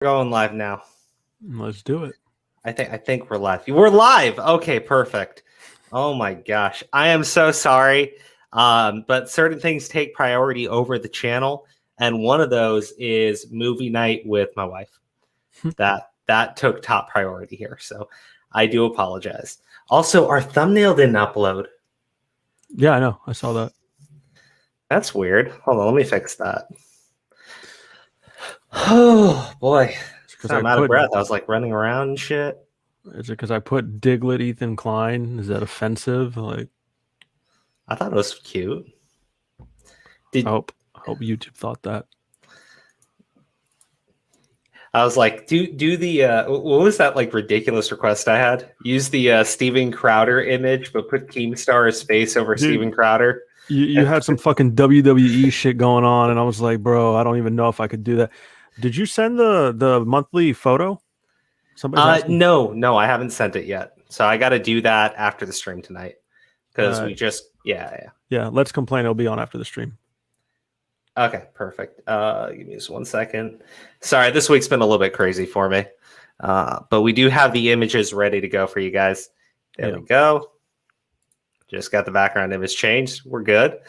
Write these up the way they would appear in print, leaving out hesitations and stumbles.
Going live now. Let's do it. I think we're live. We're live. Okay, perfect. Oh my gosh. I am so sorry. But certain things take priority over the channel, and one of those is movie night with my wife. that took top priority here. So I do apologize. Also, our thumbnail didn't upload. Yeah, I know. I saw that. That's weird. Hold on, let me fix that. Oh boy. I'm out of breath. I was like running around and shit. Is it because I put Diglett Ethan Klein? Is that offensive? Like, I thought it was cute. I hope YouTube thought that. I was like, do the what was that like ridiculous request I had? Use the Steven Crowder image, but put Keemstar's face over Steven Crowder. You had some fucking WWE shit going on, and I was like, bro, I don't even know if I could do that. Did you send the monthly photo? No, I haven't sent it yet. So I got to do that after the stream tonight because we just yeah. Let's complain. It'll be on after the stream. Okay, perfect. Give me just 1 second. Sorry, this week's been a little bit crazy for me, but we do have the images ready to go for you guys. There we go. Just got the background image changed. We're good.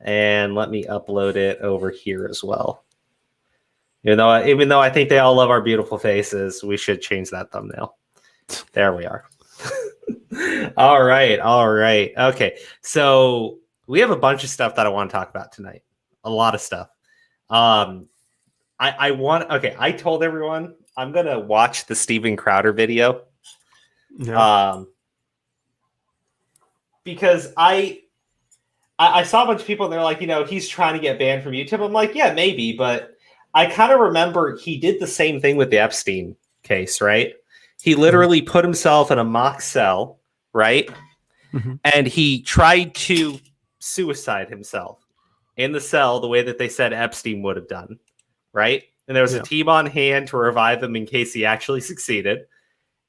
And let me upload it over here as well. Even though I think they all love our beautiful faces, we should change that thumbnail. There we are. All right. Okay, so we have a bunch of stuff that I want to talk about tonight. A lot of stuff. I told everyone I'm gonna watch the Steven Crowder video. Yeah. Because I saw a bunch of people and they're like, he's trying to get banned from YouTube. I'm like, yeah, maybe, but I kind of remember he did the same thing with the Epstein case, right? He literally put himself in a mock cell, right? Mm-hmm. And he tried to suicide himself in the cell the way that they said Epstein would have done, right? And there was a team on hand to revive him in case he actually succeeded,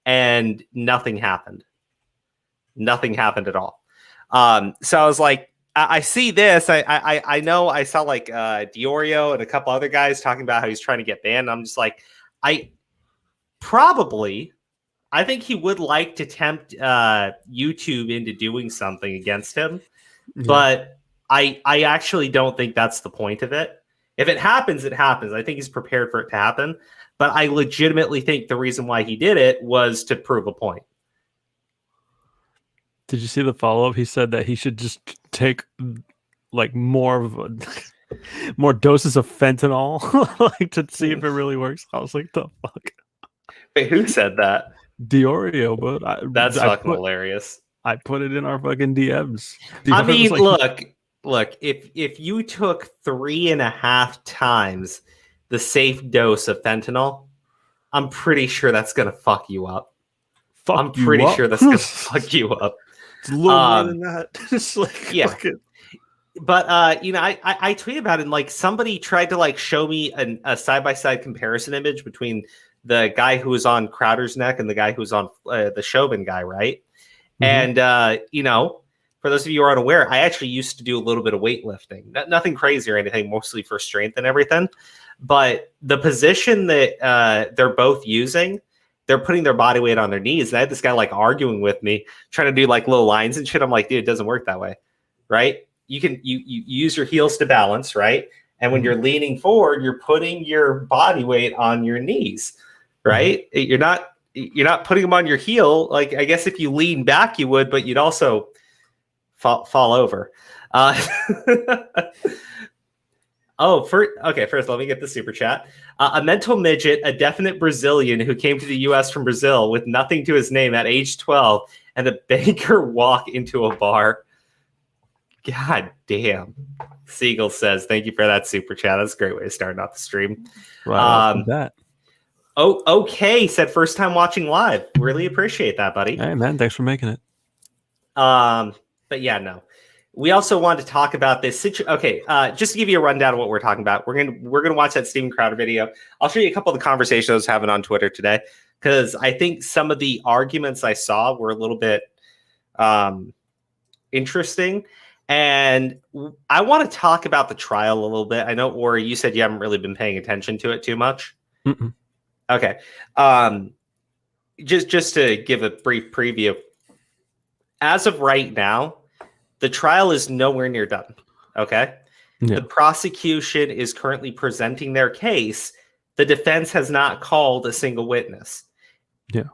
and nothing happened. Nothing happened at all. So I was like, I see this. I know I saw like Diorio and a couple other guys talking about how he's trying to get banned. I'm just like, I think he would like to tempt YouTube into doing something against him, but I actually don't think that's the point of it. If it happens, it happens. I think he's prepared for it to happen, but I legitimately think the reason why he did it was to prove a point. Did you see the follow-up? He said that he should just take like more doses of fentanyl like to see if it really works. I was like, the fuck? Wait, who said that? Diorio, but that's fucking hilarious. I put it in our fucking DMs. I mean, like, look, if you took 3.5 times the safe dose of fentanyl, I'm pretty sure that's gonna fuck you up. I'm pretty sure that's gonna fuck you up. It's a little more than that. It's like, yeah. But I tweeted about it, and like somebody tried to like show me a side-by-side comparison image between the guy who was on Crowder's neck and the guy who was on the Chauvin guy, right? Mm-hmm. And for those of you who are unaware, I actually used to do a little bit of weightlifting. Nothing crazy or anything, mostly for strength and everything. But the position that they're both using, they're putting their body weight on their knees. And I had this guy like arguing with me, trying to do like little lines and shit. I'm like, dude, it doesn't work that way, right? You use your heels to balance, right? And when you're leaning forward, you're putting your body weight on your knees, right? You're not putting them on your heel. Like, I guess if you lean back, you would, but you'd also fall over. First, let me get the super chat. A mental midget, a definite Brazilian who came to the U.S. from Brazil with nothing to his name at age 12, and a banker walk into a bar. God damn. Seagull Says, thank you for that super chat. That's a great way to start off the stream. Right, that. Oh, okay. Said first time watching live. Really appreciate that, buddy. Hey, man, thanks for making it. But yeah, no. We also want to talk about this situation. Okay, just to give you a rundown of what we're talking about, we're gonna watch that Steven Crowder video. I'll show you a couple of the conversations I was having on Twitter today, because I think some of the arguments I saw were a little bit interesting, and I want to talk about the trial a little bit. I know, Ori, you said you haven't really been paying attention to it too much. Mm-mm. Okay. Just to give a brief preview, as of right now, the trial is nowhere near done. Okay. Yeah. The prosecution is currently presenting their case. The defense has not called a single witness. Yeah.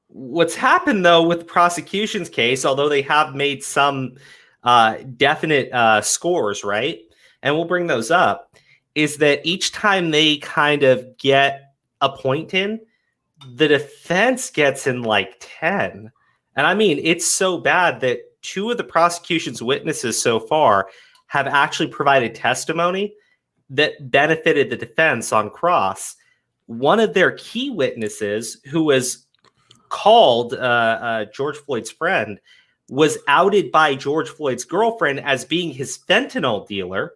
What's happened, though, with the prosecution's case, although they have made some definite scores, right? And we'll bring those up, is that each time they kind of get a point in, the defense gets in like 10. And I mean, it's so bad that 2 of the prosecution's witnesses so far have actually provided testimony that benefited the defense on cross. One of their key witnesses, who was called George Floyd's friend, was outed by George Floyd's girlfriend as being his fentanyl dealer.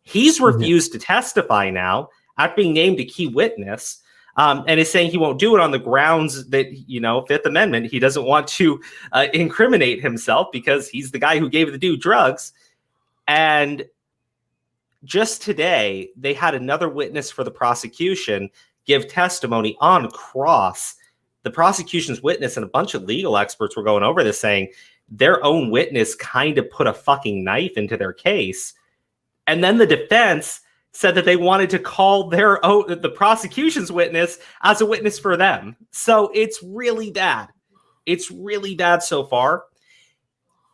He's refused to testify now after being named a key witness, and is saying he won't do it on the grounds that, Fifth Amendment, he doesn't want to incriminate himself because he's the guy who gave the dude drugs. And just today, they had another witness for the prosecution give testimony on cross. The prosecution's witness and a bunch of legal experts were going over this, saying their own witness kind of put a fucking knife into their case. And then the defense said that they wanted to call the prosecution's witness as a witness for them. So it's really bad. It's really bad so far.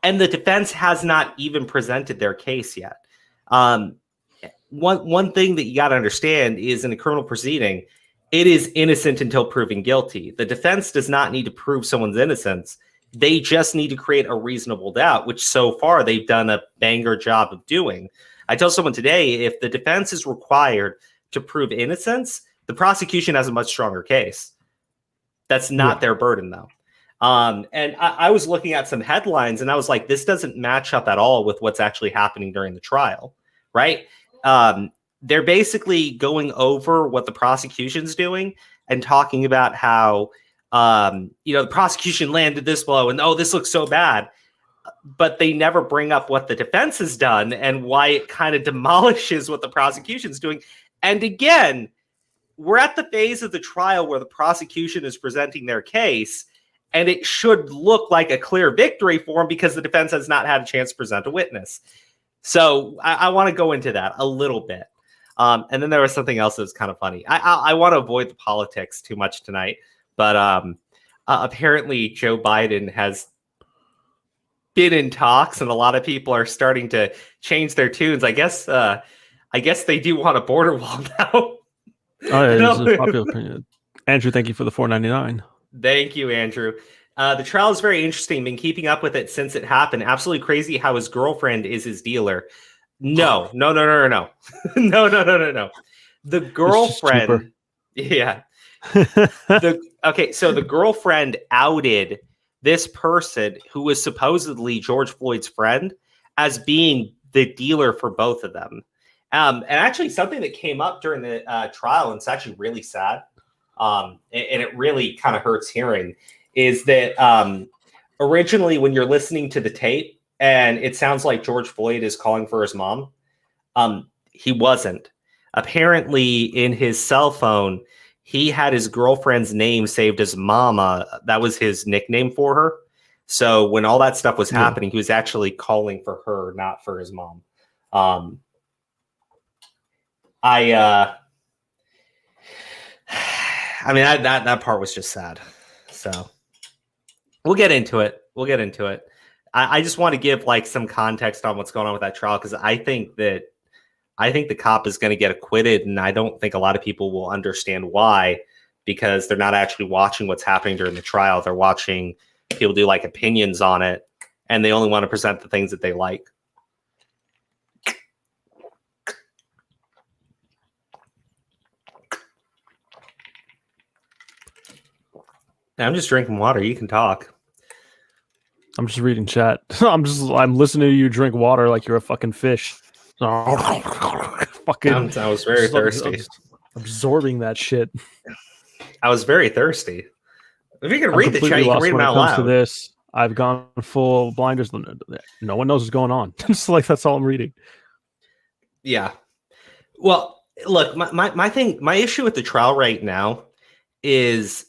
And the defense has not even presented their case yet. One thing that you got to understand is, in a criminal proceeding, it is innocent until proven guilty. The defense does not need to prove someone's innocence. They just need to create a reasonable doubt, which so far they've done a banger job of doing. I tell someone today, if the defense is required to prove innocence, the prosecution has a much stronger case. That's not their burden, though. And I was looking at some headlines, and I was like, this doesn't match up at all with what's actually happening during the trial, right? They're basically going over what the prosecution's doing and talking about how, the prosecution landed this blow and, this looks so bad. But they never bring up what the defense has done and why it kind of demolishes what the prosecution's doing. And again, we're at the phase of the trial where the prosecution is presenting their case, and it should look like a clear victory for them because the defense has not had a chance to present a witness. So I want to go into that a little bit. And then there was something else that was kind of funny. I want to avoid the politics too much tonight, but apparently Joe Biden has been in talks, and a lot of people are starting to change their tunes. I guess they do want a border wall now. Oh, yeah, this is a popular opinion. Andrew, thank you for the $4.99. Thank you, Andrew. The trial is very interesting. Been keeping up with it since it happened. Absolutely crazy how his girlfriend is his dealer. No. No. The girlfriend. Yeah. So the girlfriend outed this person who was supposedly George Floyd's friend as being the dealer for both of them. And actually something that came up during the trial, and it's actually really sad, and it really kind of hurts hearing, is that originally when you're listening to the tape and it sounds like George Floyd is calling for his mom, he wasn't. Apparently in his cell phone, he had his girlfriend's name saved as Mama. That was his nickname for her. So when all that stuff was happening, he was actually calling for her, not for his mom. I mean, that part was just sad. So we'll get into it. I just want to give like some context on what's going on with that trial, because I think the cop is going to get acquitted, and I don't think a lot of people will understand why, because they're not actually watching what's happening during the trial. They're watching people do like opinions on it, and they only want to present the things that they like. I'm just drinking water. You can talk. I'm just reading chat. I'm listening to you drink water like you're a fucking fish. Fucking. I was very thirsty. Absorbing that shit. I was very thirsty. If you can read the chat, you can read them out loud. To this, I've gone full blinders. No one knows what's going on. It's like that's all I'm reading. Yeah. Well, Look, my issue with the trial right now is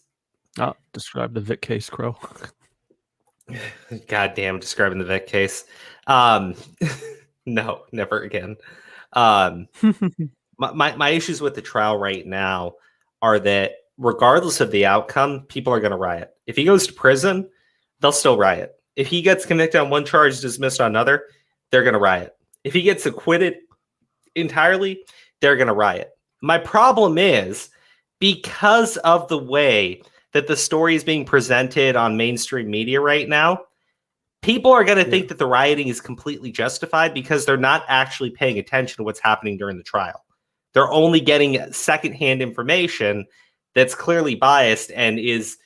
describe the Vic case, Crow. goddamn describing the Vic case. No, never again. My issues with the trial right now are that regardless of the outcome, people are going to riot. If he goes to prison, they'll still riot. If he gets convicted on one charge, dismissed on another, they're going to riot. If he gets acquitted entirely, they're going to riot. My problem is because of the way that the story is being presented on mainstream media right now, people are going to think that the rioting is completely justified because they're not actually paying attention to what's happening during the trial. They're only getting secondhand information that's clearly biased and is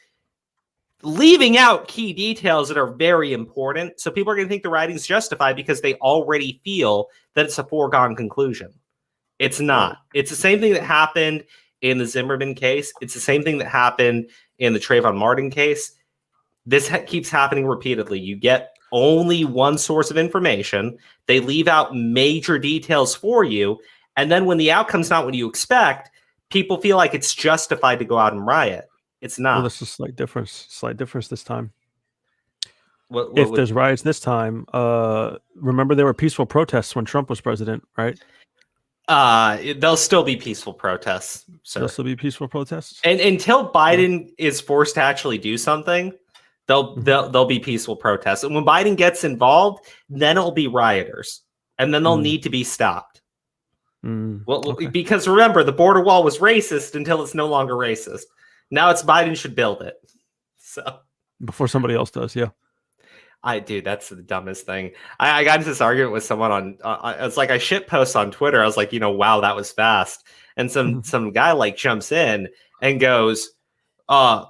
leaving out key details that are very important. So people are going to think the rioting is justified because they already feel that it's a foregone conclusion. It's not. It's the same thing that happened in the Zimmerman case. It's the same thing that happened in the Trayvon Martin case. This keeps happening repeatedly. You get only one source of information. They leave out major details for you. And then when the outcome's not what you expect, people feel like it's justified to go out and riot. It's not. Well, there's a slight difference this time. If there's riots this time, remember there were peaceful protests when Trump was president, right? There'll still be peaceful protests. Sir. There'll still be peaceful protests. And until Biden is forced to actually do something, there'll be peaceful protests. And when Biden gets involved, then it'll be rioters, and then they'll need to be stopped. Because remember, the border wall was racist until it's no longer racist. Now it's Biden should build it. So before somebody else does, yeah. That's the dumbest thing. I got into this argument with someone on. It's like I shit post on Twitter. I was like, wow, that was fast. And some guy like jumps in and goes,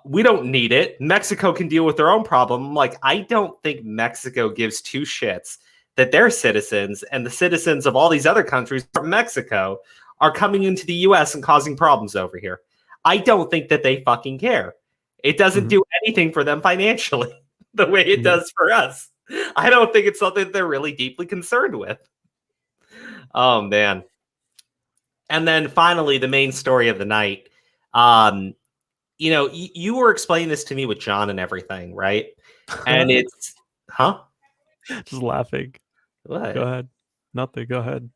"We don't need it. Mexico can deal with their own problem." I'm like, I don't think Mexico gives two shits that their citizens and the citizens of all these other countries from Mexico are coming into the U.S. and causing problems over here. I don't think that they fucking care. It doesn't do anything for them financially the way it does for us. I don't think it's something that they're really deeply concerned with. Oh, man. And then finally, the main story of the night. You were explaining this to me with John and everything, right? And it's, Just laughing. What? Go ahead. Nothing. Go ahead.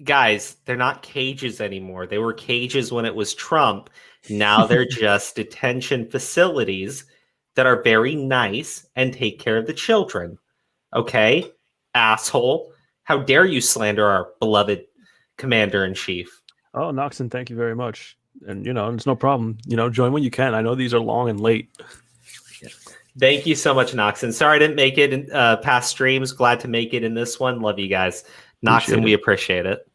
Guys, they're not cages anymore. They were cages when it was Trump. Now they're just detention facilities that are very nice and take care of the children. Okay? Asshole. How dare you slander our beloved commander-in-chief? Oh, Noxin, thank you very much. And, it's no problem. Join when you can. I know these are long and late. Thank you so much, Noxin. Sorry I didn't make it in past streams. Glad to make it in this one. Love you guys. Noxin, we appreciate it.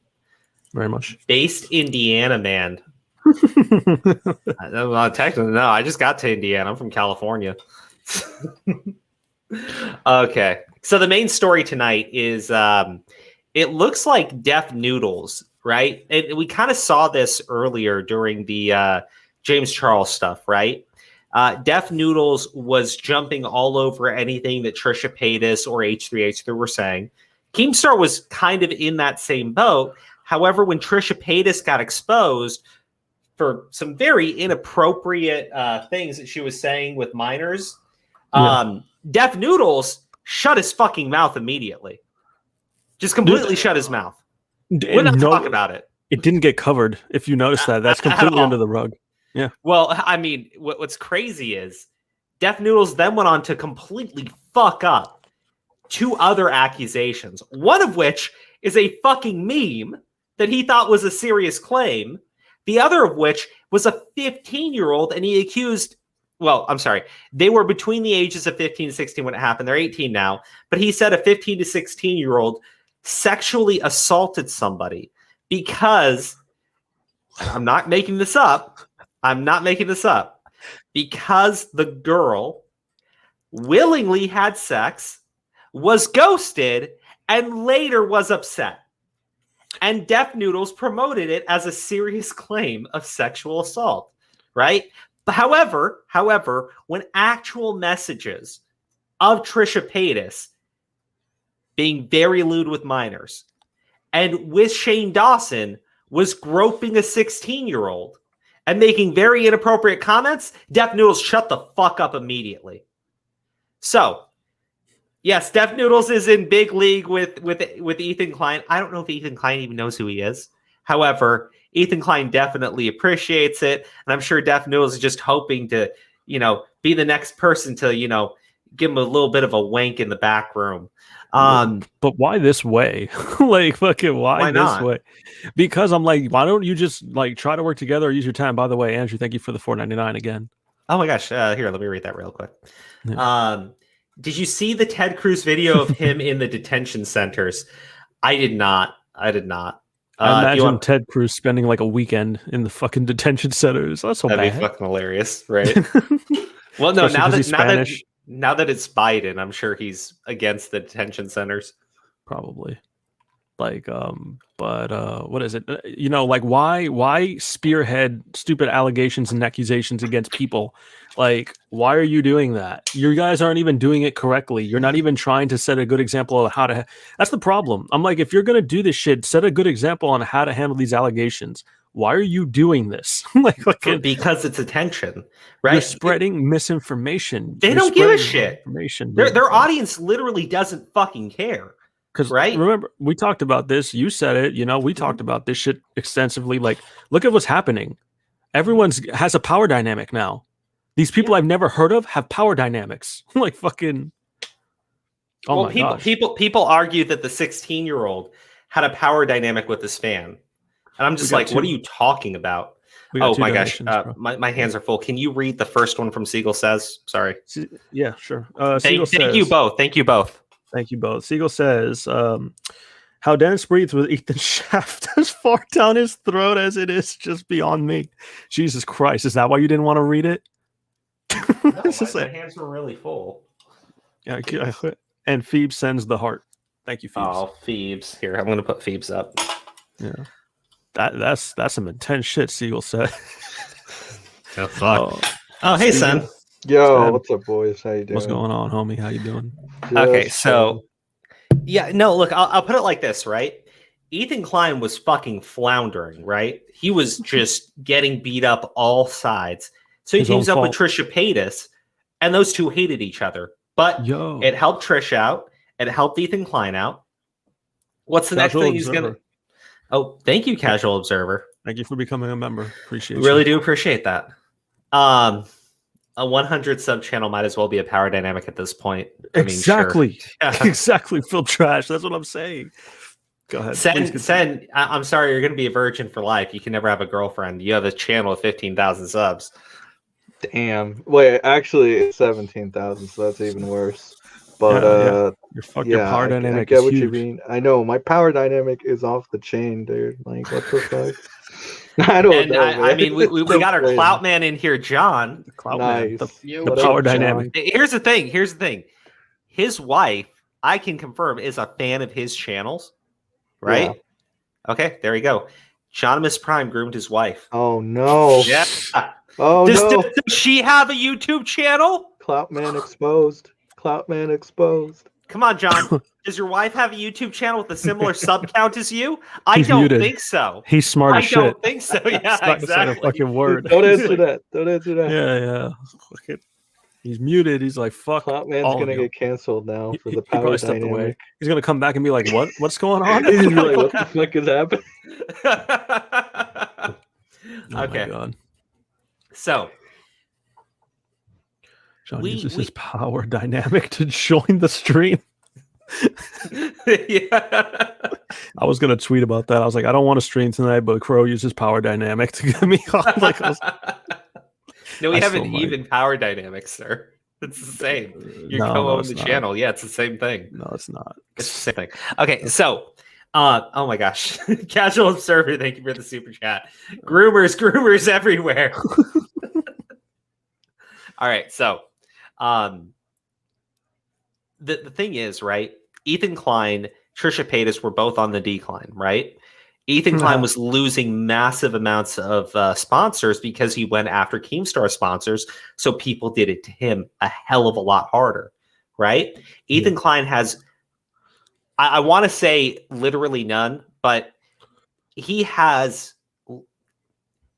Very much. Based Indiana, man. Technically, no, I just got to Indiana. I'm from California. Okay. So the main story tonight is it looks like Deaf Noodles, right? And we kind of saw this earlier during the James Charles stuff, right? Deaf Noodles was jumping all over anything that Trisha Paytas or H3H3 were saying. Keemstar was kind of in that same boat. However, when Trisha Paytas got exposed for some very inappropriate things that she was saying with minors, Deaf Noodles shut his fucking mouth immediately. Just completely shut his mouth. We're not talking about it. It didn't get covered, if you notice that. That's completely under the rug. Yeah. Well, I mean, what's crazy is Deaf Noodles then went on to completely fuck up two other accusations, one of which is a fucking meme that he thought was a serious claim. The other of which was a 15-year-old, and he accused, they were between the ages of 15 and 16 when it happened. They're 18 now, but he said a 15 to 16-year-old sexually assaulted somebody because, I'm not making this up, because the girl willingly had sex, was ghosted, and later was upset. And Deaf Noodles promoted it as a serious claim of sexual assault, right? However, when actual messages of Trisha Paytas being very lewd with minors and with Shane Dawson was groping a 16-year-old and making very inappropriate comments, Def Noodles shut the fuck up immediately. So, yes, Def Noodles is in big league with Ethan Klein. I don't know if Ethan Klein even knows who he is. However, Ethan Klein definitely appreciates it, and I'm sure Def Noodles is just hoping to, be the next person to, give him a little bit of a wank in the back room. But why this way? Like, fucking why this way? Because I'm like, why don't you just like try to work together or use your time? By the way, Andrew, thank you for the $4.99 again. Oh my gosh. Here, let me read that real quick. Yeah. Did you see the Ted Cruz video of him in the detention centers? I did not. I imagine Ted Cruz spending like a weekend in the fucking detention centers. That's so bad. That'd be fucking hilarious, right? Well, no, now that it's Biden, I'm sure he's against the detention centers. Probably. Like, but what is it? Like why spearhead stupid allegations and accusations against people? Like, why are you doing that? You guys aren't even doing it correctly. You're not even trying to set a good example of how to. That's the problem. I'm like, if you're gonna do this shit, set a good example on how to handle these allegations. Why are you doing this? Because it's attention, right? You're spreading misinformation. They don't give a shit. Their audience literally doesn't fucking care. Because remember, we talked about this. You said it. We talked about this shit extensively. Like, look at what's happening. Everyone's has a power dynamic now. These people I've never heard of have power dynamics. Like fucking. Oh my gosh. People argue that the 16-year-old had a power dynamic with this fan. And I'm just like, what are you talking about? Oh my gosh. My hands are full. Can you read the first one from Seagull Says? Sorry. Yeah, sure. Thank you both. Thank you both. Thank you both. Seagull Says, how Dennis breathes with Ethan's shaft as far down his throat as it is just beyond me. Jesus Christ. Is that why you didn't want to read it? No, my hands were really full. Yeah, and Phoebe sends the heart. Thank you, Phoebe. Oh, Phoebes. Here, I'm going to put Phoebes up. Yeah. That's some intense shit, Seagull said. Oh, fuck. Oh, hey, son. Yo, Sam, what's up, boys? How you doing? What's going on, homie? How you doing? Okay, so look, I'll put it like this, right? Ethan Klein was fucking floundering, right? He was just getting beat up all sides. So he teams up with Trisha Paytas, and those two hated each other. But it helped Trish out. It helped Ethan Klein out. What's the next thing he's going to... Oh, thank you, Casual Observer. Thank you for becoming a member. Appreciate it. Really do appreciate that. A 100 sub channel might as well be a power dynamic at this point. Exactly. I mean, sure. Yeah. Exactly. Phil Trash. That's what I'm saying. Go ahead. Sen, I'm sorry, you're going to be a virgin for life. You can never have a girlfriend. You have a channel of 15,000 subs. Damn. Wait, actually, it's 17,000, so that's even worse. But your power dynamic. I get is what huge. you mean. I know my power dynamic is off the chain, dude. Like, what the fuck? I don't know. I mean, we got our clout man in here, John. Clout nice. Man. The power dynamic. Here's the thing. His wife, I can confirm, is a fan of his channels. Right? Yeah. Okay, there you go. Johnmus Prime groomed his wife. Oh no. Yeah. Oh no. Does she have a YouTube channel? Clout man exposed. Clout man exposed. Come on, John. Does your wife have a YouTube channel with a similar sub count as you? I don't think so. He's smart as shit. I don't think so. Yeah, exactly. A fucking word. Don't answer that. Don't answer that. Yeah. He's muted. He's like, fuck. Clout man's gonna get canceled now for the power dynamic. Away. He's gonna come back and be like, "What? What's going on?" He's gonna be like, "What the fuck is happening?" Okay. My God. So, John uses his power dynamic to join the stream. Yeah. I was gonna tweet about that. I was like, I don't want to stream tonight, but Crow uses power dynamic to get me on. Like, no, we have an even power dynamic, sir. It's the same. You co-own the channel. Yeah, it's the same thing. No, it's not. It's the same thing. Okay, so, oh my gosh, Casual Observer, thank you for the super chat. Groomers everywhere. All right, so, the thing is, right? Ethan Klein, Trisha Paytas were both on the decline, right? Ethan Klein was losing massive amounts of sponsors because he went after Keemstar sponsors. So people did it to him a hell of a lot harder, right? Ethan Klein has, I want to say literally none, but he has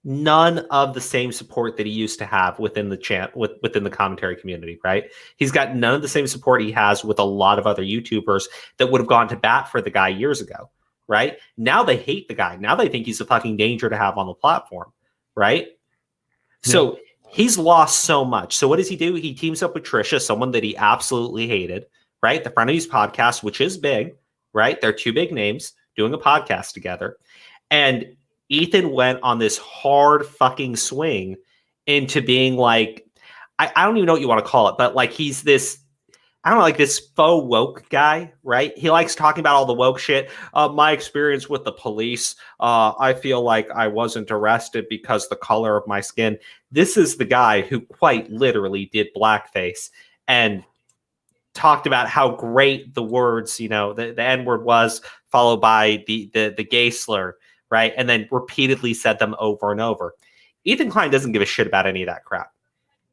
none of the same support that he used to have within the within the commentary community, right? He's got none of the same support he has with a lot of other YouTubers that would have gone to bat for the guy years ago, right? Now they hate the guy. Now they think he's a fucking danger to have on the platform, right? Yeah. So he's lost so much. So what does he do? He teams up with Trisha, someone that he absolutely hated, right? The Friend of You's podcast, which is big, right? They're two big names doing a podcast together. And Ethan went on this hard fucking swing into being like, I don't even know what you want to call it, but like he's this, I don't know, like this faux woke guy, right? He likes talking about all the woke shit. My experience with the police, I feel like I wasn't arrested because the color of my skin. This is the guy who quite literally did blackface and talked about how great the words, you know, the N-word was, followed by the gay slur, right? And then repeatedly said them over and over. Ethan Klein doesn't give a shit about any of that crap.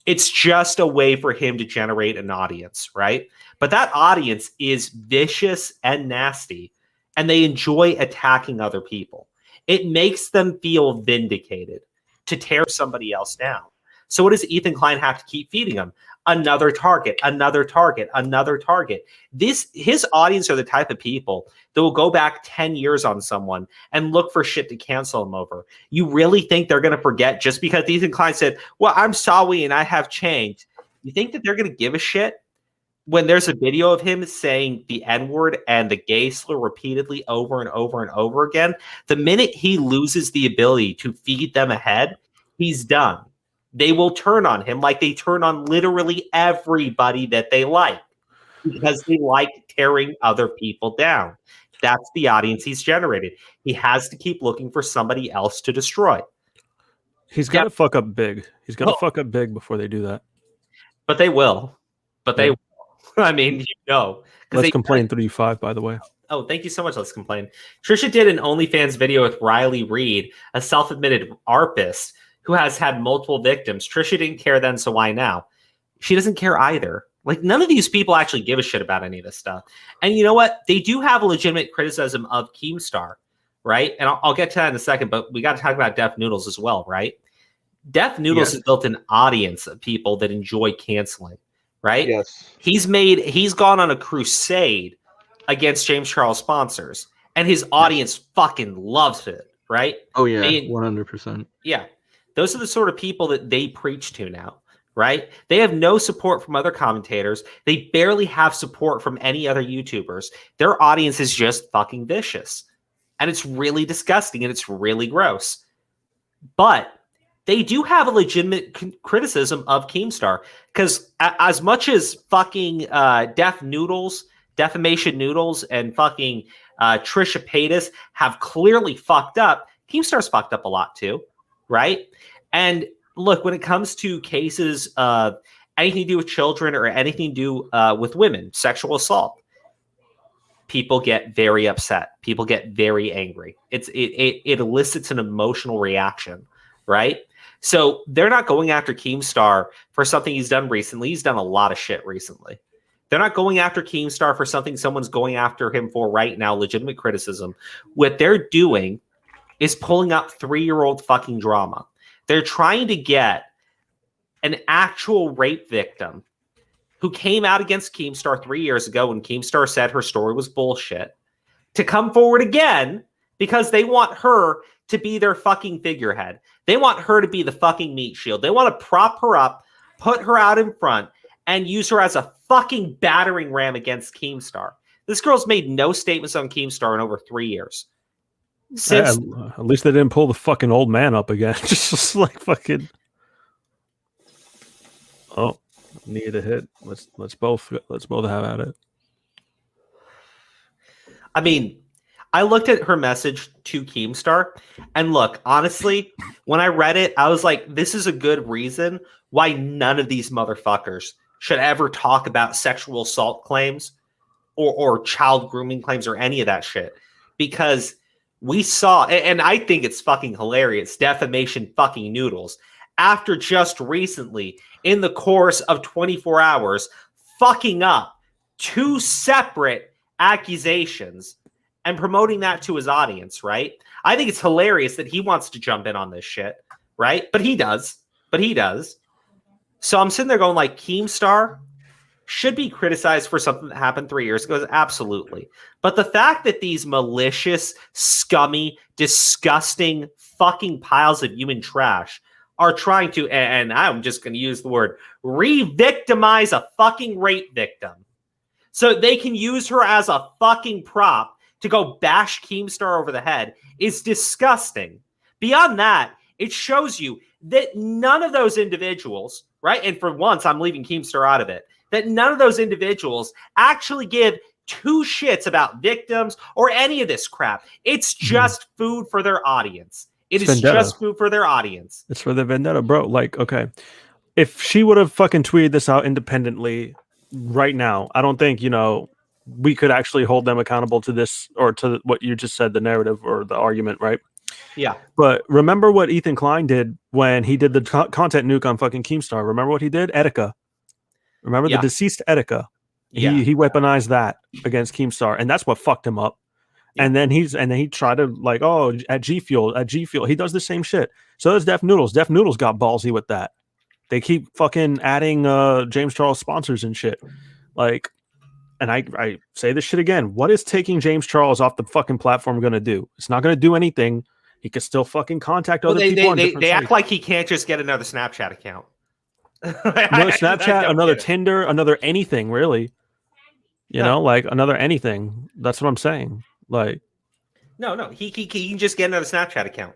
It's just a way for him to generate an audience, right? But that audience is vicious and nasty, and they enjoy attacking other people. It makes them feel vindicated to tear somebody else down. So what does Ethan Klein have to keep feeding them? Another target, another target, another target. His audience are the type of people that will go back 10 years on someone and look for shit to cancel them over. You really think they're going to forget just because Ethan Klein said, well, I'm sorry and I have changed? You think that they're going to give a shit when there's a video of him saying the N-word and the gay slur repeatedly over and over and over again? The minute he loses the ability to feed them ahead, he's done. They will turn on him like they turn on literally everybody that they like because they like tearing other people down. That's the audience he's generated. He has to keep looking for somebody else to destroy. He's got to fuck up big. He's got to fuck up big before they do that. But they will. But they will. I mean, you know. Let's Complain 35, by the way. Oh, thank you so much. Let's Complain. Trisha did an OnlyFans video with Riley Reid, a self-admitted ARPist who has had multiple victims. Trisha didn't care then, so why now? She doesn't care either. Like, none of these people actually give a shit about any of this stuff. And you know what? They do have a legitimate criticism of Keemstar, right? And I'll get to that in a second, but we got to talk about Deaf Noodles as well, right? Deaf Noodles has built an audience of people that enjoy canceling, right? Yes. He's gone on a crusade against James Charles sponsors, and his audience fucking loves it, right? Oh, yeah, 100%. Yeah. Those are the sort of people that they preach to now, right? They have no support from other commentators. They barely have support from any other YouTubers. Their audience is just fucking vicious. And it's really disgusting and it's really gross. But they do have a legitimate criticism of Keemstar, because as much as fucking Defamation Noodles and fucking Trisha Paytas have clearly fucked up, Keemstar's fucked up a lot too, right? And look, when it comes to cases of anything to do with children or anything to do with women, sexual assault, people get very upset. People get very angry. It elicits an emotional reaction, right? So they're not going after Keemstar for something he's done recently. He's done a lot of shit recently. They're not going after Keemstar for something someone's going after him for right now, legitimate criticism. What they're doing is pulling up 3-year-old fucking drama. They're trying to get an actual rape victim who came out against Keemstar 3 years ago when Keemstar said her story was bullshit to come forward again because they want her to be their fucking figurehead. They want her to be the fucking meat shield. They want to prop her up, put her out in front, and use her as a fucking battering ram against Keemstar. This girl's made no statements on Keemstar in over 3 years. Since at least they didn't pull the fucking old man up again. just like fucking. Oh, need a hit. Let's both have at it. I mean, I looked at her message to Keemstar, and look, honestly, when I read it, I was like, this is a good reason why none of these motherfuckers should ever talk about sexual assault claims or child grooming claims or any of that shit. Because we saw, and I think it's fucking hilarious, Defamation fucking Noodles, after just recently, in the course of 24 hours, fucking up 2 separate accusations and promoting that to his audience, right? I think it's hilarious that he wants to jump in on this shit, right? But he does. So I'm sitting there going like, Keemstar should be criticized for something that happened 3 years ago. Absolutely. But the fact that these malicious, scummy, disgusting fucking piles of human trash are trying to, and I'm just going to use the word, re-victimize a fucking rape victim so they can use her as a fucking prop to go bash Keemstar over the head is disgusting. Beyond that, it shows you that none of those individuals, right? And for once, I'm leaving Keemstar out of it, that none of those individuals actually give two shits about victims or any of this crap. It's just food for their audience. It's vendetta. Just food for their audience. It's for the vendetta, bro. Like, okay, if she would have fucking tweeted this out independently right now, I don't think, we could actually hold them accountable to this or to what you just said, the narrative or the argument, right? Yeah. But remember what Ethan Klein did when he did the content nuke on fucking Keemstar. Remember what he did? Etika. Remember the deceased Etika? He weaponized that against Keemstar, and that's what fucked him up. Yeah. And then he tried to like, at G Fuel, he does the same shit. So does Def Noodles. Def Noodles got ballsy with that. They keep fucking adding James Charles sponsors and shit. Like, and I say this shit again. What is taking James Charles off the fucking platform going to do? It's not going to do anything. He could still fucking contact other people. They act like he can't just get another Snapchat account. Another Snapchat, another Tinder, another anything, really. You know, like another anything. That's what I'm saying. Like, no, he can just get another Snapchat account.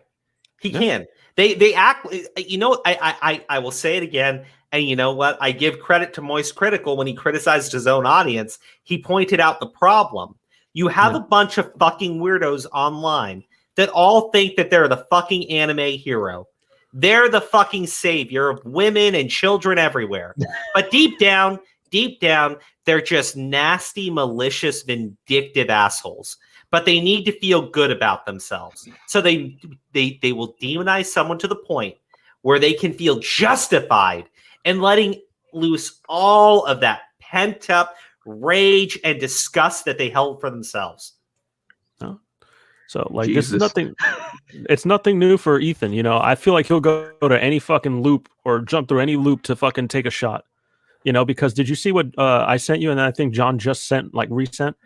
He can. They act. I will say it again. And you know what? I give credit to Moist Critical when he criticized his own audience. He pointed out the problem. You have a bunch of fucking weirdos online that all think that they're the fucking anime hero. They're the fucking savior of women and children everywhere. But deep down, they're just nasty, malicious, vindictive assholes. But they need to feel good about themselves. So they will demonize someone to the point where they can feel justified in letting loose all of that pent-up rage and disgust that they held for themselves. So, like, this is nothing. It's nothing new for Ethan. I feel like he'll go to any fucking loop or jump through any loop to fucking take a shot. Because did you see what I sent you? And I think John just resent.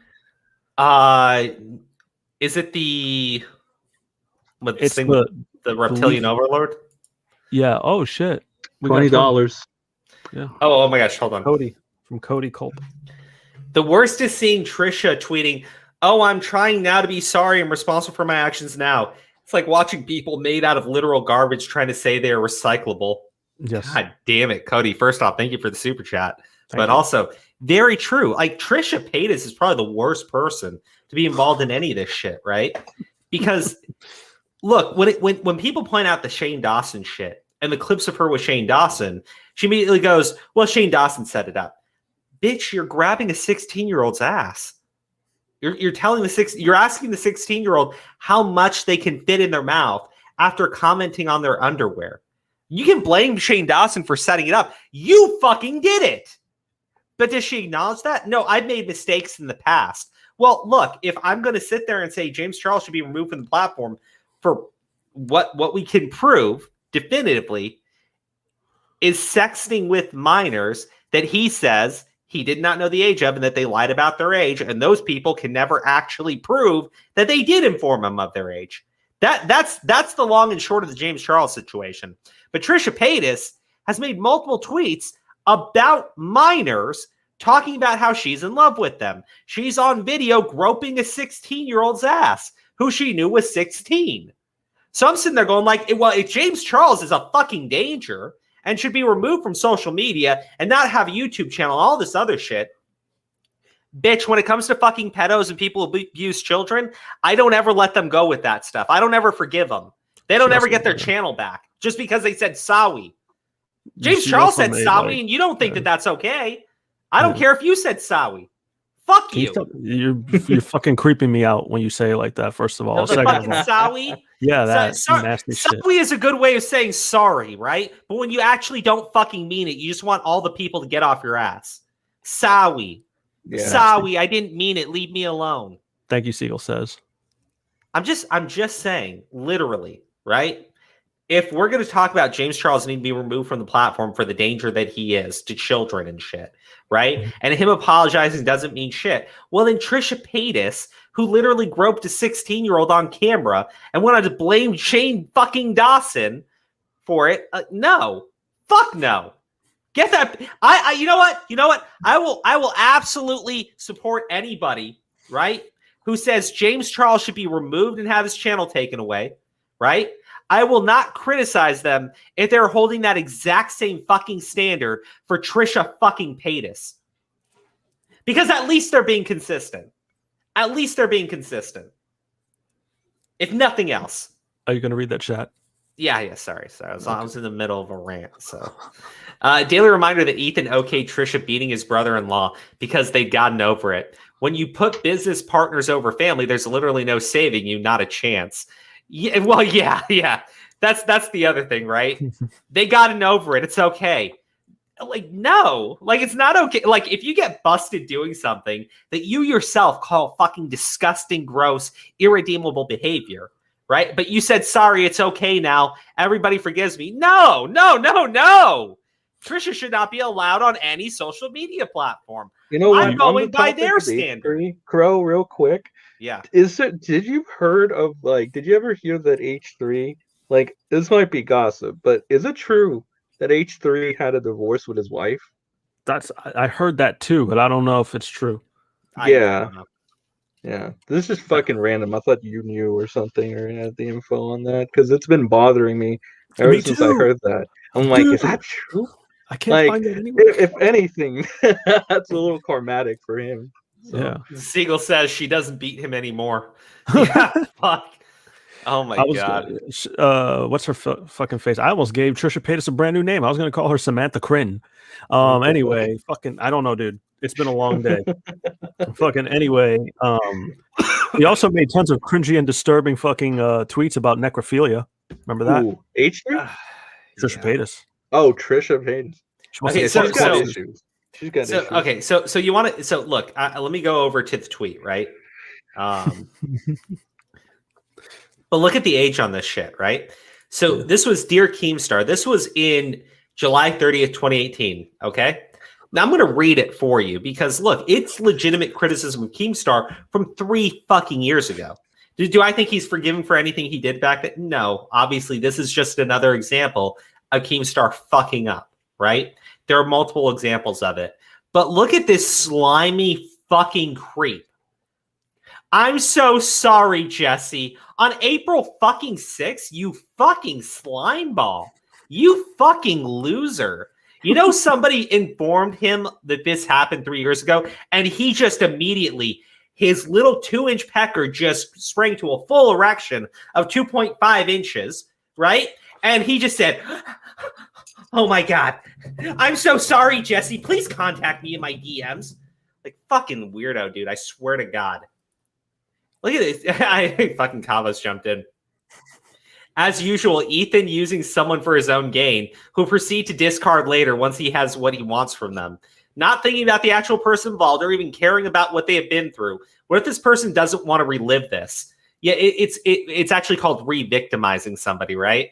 Is it the? It's the reptilian overlord. Yeah. Oh shit. $20. Yeah. Oh my gosh. Hold on. Cody from Cody Culp. The worst is seeing Trisha tweeting, "Oh, I'm trying now to be sorry. I'm responsible for my actions now." It's like watching people made out of literal garbage trying to say they are recyclable. Yes. God damn it, Cody. First off, thank you for the super chat. But also, very true. Like, Trisha Paytas is probably the worst person to be involved in any of this shit, right? Because, look, when people point out the Shane Dawson shit and the clips of her with Shane Dawson, she immediately goes, well, Shane Dawson set it up. Bitch, you're grabbing a 16-year-old's ass. You're asking the 16-year-old how much they can fit in their mouth after commenting on their underwear. You can blame Shane Dawson for setting it up. You fucking did it. But does she acknowledge that? No, I've made mistakes in the past. Well, look, if I'm going to sit there and say James Charles should be removed from the platform for what we can prove definitively is sexting with minors that he says he did not know the age of and that they lied about their age, and those people can never actually prove that they did inform him of their age. That's the long and short of the James Charles situation. But Trisha Paytas has made multiple tweets about minors talking about how she's in love with them. She's on video groping a 16-year-old's ass who she knew was 16. So I'm sitting there going like, well, if James Charles is a fucking danger and should be removed from social media and not have a YouTube channel, all this other shit, bitch, when it comes to fucking pedos and people who abuse children, I don't ever let them go with that stuff. I don't ever forgive them. They don't ever get their channel back just because they said Sawi. James Charles said Sawi, and you don't think that that's okay. I don't care if you said Sawi. Fuck you. You're fucking creeping me out when you say it like that, first of all. No, the fucking Sawi? Yeah, that's nasty shit. Sawi is a good way of saying sorry, right? But when you actually don't fucking mean it, you just want all the people to get off your ass. Sawi. Yeah. Sawi, I didn't mean it. Leave me alone. Thank you, Seagull Says. I'm just saying, literally, right? If we're going to talk about James Charles needing to be removed from the platform for the danger that he is to children and shit, right? And him apologizing doesn't mean shit. Well, then Trisha Paytas, who literally groped a 16-year-old on camera and wanted to blame Shane fucking Dawson for it. No. Fuck no. Get that. You know what? I will absolutely support anybody, right, who says James Charles should be removed and have his channel taken away, right? I will not criticize them if they're holding that exact same fucking standard for Trisha fucking Paytas. Because at least they're being consistent. At least they're being consistent. If nothing else. Are you going to read that chat? Yeah, sorry. I was in the middle of a rant, so. Daily reminder that Ethan okayed Trisha beating his brother-in-law because they'd gotten over it. When you put business partners over family, there's literally no saving you, not a chance. Yeah, well, yeah. That's the other thing, right? They gotten over it. It's okay. Like, no. Like, it's not okay. Like, if you get busted doing something that you yourself call fucking disgusting, gross, irredeemable behavior, right? But you said, sorry, it's okay now. Everybody forgives me. No. Trisha should not be allowed on any social media platform. You know what? I'm going by their standard. Crow, real quick. Yeah. Did you ever hear that H3, like, this might be gossip, but is it true that H3 had a divorce with his wife? I heard that too, but I don't know if it's true. Yeah. This is fucking random. I thought you knew or something or had the info on that because it's been bothering me ever since I heard that. I'm like, is that true? I can't find it anywhere. If anything, that's a little karmatic for him. So. Yeah. Seagull says she doesn't beat him anymore. Yeah, fuck. Oh my god. What's her fucking face? I almost gave Trisha Paytas a brand new name. I was going to call her Samantha Crin. Anyway, fucking, I don't know, dude. It's been a long day. Fucking anyway. He also made tons of cringy and disturbing fucking tweets about necrophilia. Remember that? Ooh, H3? Trisha Paytas. Oh, Trisha Paytas. Okay, she's got issues. She's got issues. Okay, so you want to? So look, let me go over to the tweet, right? But look at the age on this shit, right? So this was Dear Keemstar. This was in July 30th, 2018. Okay. Now I'm going to read it for you because look, it's legitimate criticism of Keemstar from 3 fucking years ago. Do I think he's forgiven for anything he did back then? No. Obviously, this is just another example of Keemstar fucking up, right? There are multiple examples of it. But look at this slimy fucking creep. I'm so sorry, Jesse. On April fucking 6th, you fucking slime ball. You fucking loser. You know, somebody informed him that this happened 3 years ago, and he just immediately, his little 2-inch pecker just sprang to a full erection of 2.5 inches, right? And he just said, oh my God, I'm so sorry, Jesse. Please contact me in my DMs. Like, fucking weirdo, dude. I swear to God. Look at this. I fucking Kavos jumped in. As usual, Ethan using someone for his own gain, who proceed to discard later once he has what he wants from them. Not thinking about the actual person involved or even caring about what they have been through. What if this person doesn't want to relive this? Yeah, it's actually called re-victimizing somebody, right?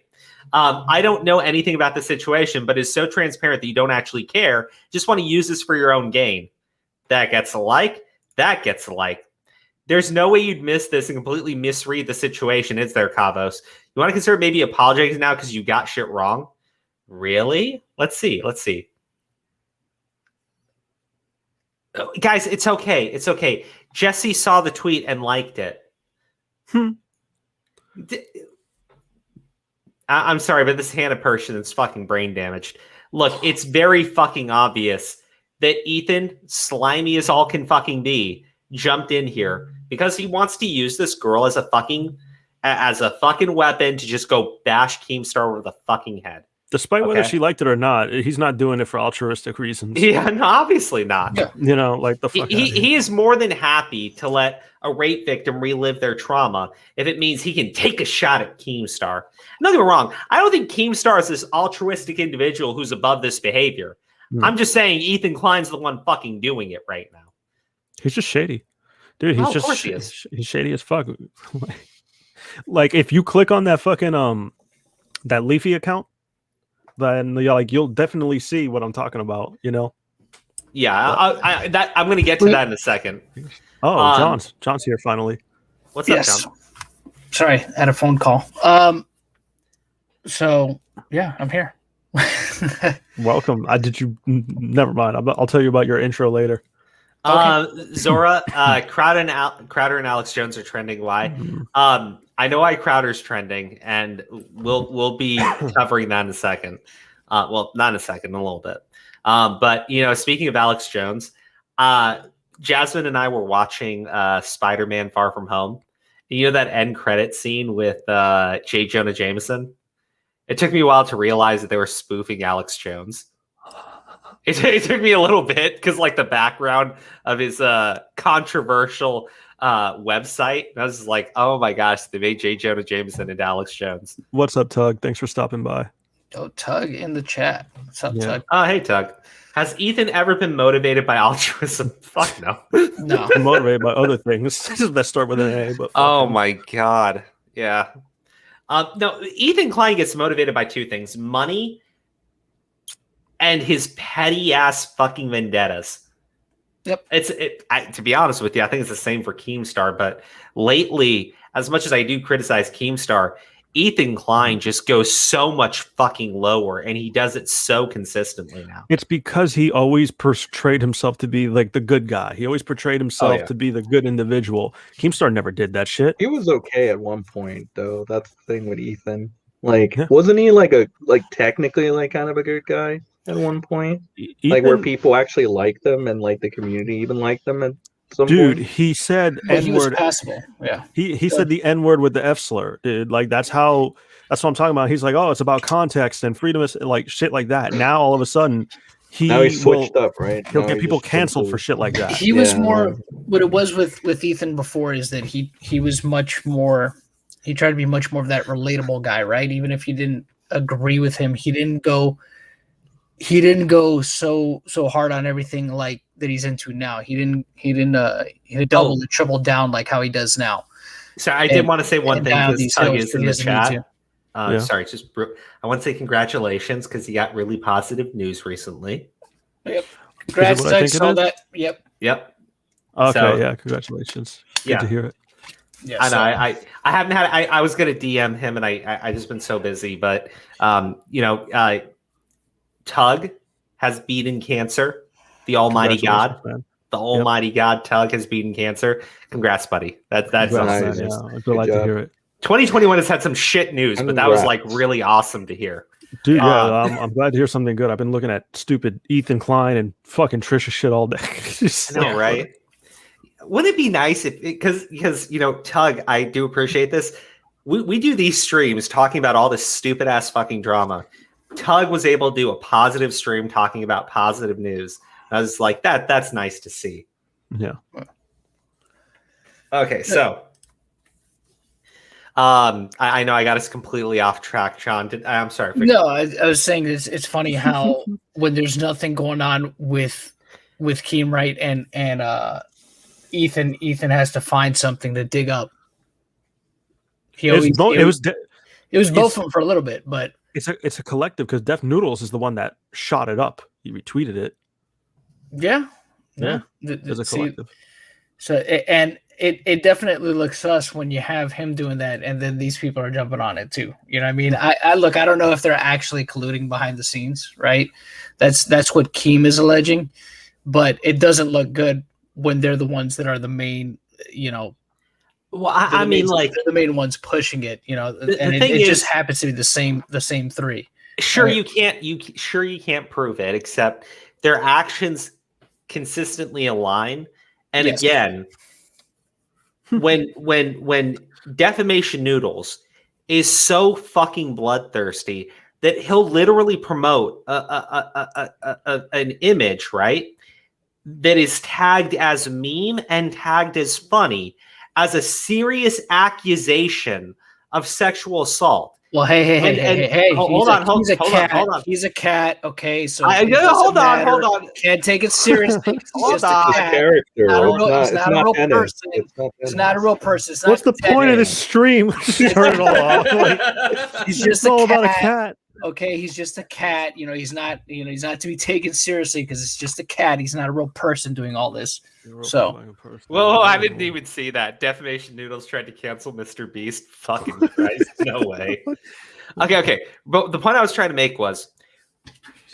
I don't know anything about the situation, but it's so transparent that you don't actually care. Just want to use this for your own gain. That gets a like. That gets a like. There's no way you'd miss this and completely misread the situation. It's there, Kavos. You want to consider maybe apologizing now because you got shit wrong? Really? Let's see. Oh, guys, it's okay. It's okay. Jesse saw the tweet and liked it. I'm sorry, but this Hannah person is fucking brain damaged. Look, it's very fucking obvious that Ethan, slimy as all can fucking be, jumped in here because he wants to use this girl as a fucking weapon to just go bash Keemstar over the fucking head. Despite whether she liked it or not, he's not doing it for altruistic reasons. Yeah, no, obviously not. Yeah. You know, like the fuck. He is more than happy to let a rape victim relive their trauma if it means he can take a shot at Keemstar. Don't get me wrong. I don't think Keemstar is this altruistic individual who's above this behavior. I'm just saying Ethan Klein's the one fucking doing it right now. He's just shady. Dude, he's Oh, of course just he is. he's shady as fuck. Like if you click on that fucking that Leafy account, then you'll definitely see what I'm talking about, you know? Yeah, But- I'm going to get to that in a second. Oh, John's here finally. What's up, Yes. John? Sorry, I had a phone call. So yeah, I'm here. Welcome. Never mind. I'll tell you about your intro later. Zora, Crowder and Alex Jones are trending. Why? Mhm. I know why Crowder's trending, and we'll be covering that in a second. Well, not in a second, in a little bit. But speaking of Alex Jones, Jasmine and I were watching Spider-Man: Far From Home. You know that end credit scene with J. Jonah Jameson? It took me a while to realize that they were spoofing Alex Jones. It took me a little bit because like the background of his controversial website, I was like, oh my gosh, they made J. Jonah Jameson into Alex Jones. What's up, Tug? Thanks for stopping by. Oh, Tug in the chat. What's up, Yeah. Tug? Oh, hey, Tug. Has Ethan ever been motivated by altruism? Fuck no. No. I'm motivated by other things that start with an A. But Oh fuck him. my god. Yeah. No, Ethan Klein gets motivated by two things: money and his petty ass fucking vendettas. Yep. To be honest with you, I think it's the same for Keemstar. But lately, as much as I do criticize Keemstar, Ethan Klein just goes so much fucking lower, and he does it so consistently now. It's because he always portrayed himself to be like the good guy. He always portrayed himself to be the good individual. Keemstar never did that shit. He was okay at one point, though. That's the thing with Ethan. Like, Yeah. wasn't he technically kind of a good guy at one point? Like where Ethan- people actually liked them and like the community even liked them at some Dude, point. he said But he was N-word. passable. Yeah. He said the N-word with the F slur, dude. Like that's what I'm talking about. He's like, oh, it's about context and freedom, like shit like that. Now all of a sudden, Now he's switched up, right? He'll Now get he people just canceled for simply- shit like that. He was Yeah, more no. what it was with Ethan before is that he was much more. He tried to be much more of that relatable guy, right? Even if you didn't agree with him, he didn't go so hard on everything like that he's into now. He didn't double or triple down like how he does now. So I did want to say one thing because these Tug hills is that in he the doesn't need chat. to. Yeah. Sorry, I want to say congratulations because he got really positive news recently. Yep. Congrats, what I Tug, think it saw is? that. Yep. Yep. Okay, So- yeah, congratulations. Good Yeah. to hear it. Yeah. I know. so- I haven't had. I was gonna DM him, and I just been so busy. But Tug has beaten cancer. The Almighty God, Congratulations, man. the Almighty God, Tug has beaten cancer. Congrats, buddy. That's Congrats, nice. man. awesome. Yeah, I'm glad to job. hear it. 2021 has had some shit news, but that was Congrats. like really awesome to hear. Dude, yeah, Um, I'm glad to hear something good. I've been looking at stupid Ethan Klein and fucking Trisha shit all day. I know, right? Wouldn't it be nice if because Tug, I do appreciate this. We do these streams talking about all this stupid ass fucking drama. Tug was able to do a positive stream talking about positive news. I was like, that's nice to see. Yeah. Okay, so I know I got us completely off track, Sean. I'm sorry. No, I was saying it's funny how when there's nothing going on with Keem, right, and Ethan has to find something to dig up. It was both of them for a little bit, but It's a collective because Def Noodles is the one that shot it up. He retweeted it. yeah. There's a collective. So and it definitely looks sus when you have him doing that, and then these people are jumping on it too. You know what I mean? I look. I don't know if they're actually colluding behind the scenes, right? That's what Keem is alleging, but it doesn't look good when they're the ones that are the main. Well, I mean, like they're the main ones pushing it. And the thing it is, just happens to be the same three. Sure, Right. you can't prove it, except their actions consistently align. And Yes. again, when Defamation Noodles is so fucking bloodthirsty that he'll literally promote an image, right, that is tagged as meme and tagged as funny as a serious accusation of sexual assault. Well, hey. Hold on. He's a cat. Okay, so hold on. Can't take it seriously. He's just a cat. Character. He's not a real person. He's not a real person. What's the point of this stream? Turn it all off. Like, he's just all about a cat. Okay, he's just a cat. He's not to be taken seriously because it's just a cat. He's not a real person doing all this. So, whoa, I didn't even see that. Defamation Noodles tried to cancel Mr. Beast. Fucking Christ, no way. Okay. But the point I was trying to make was,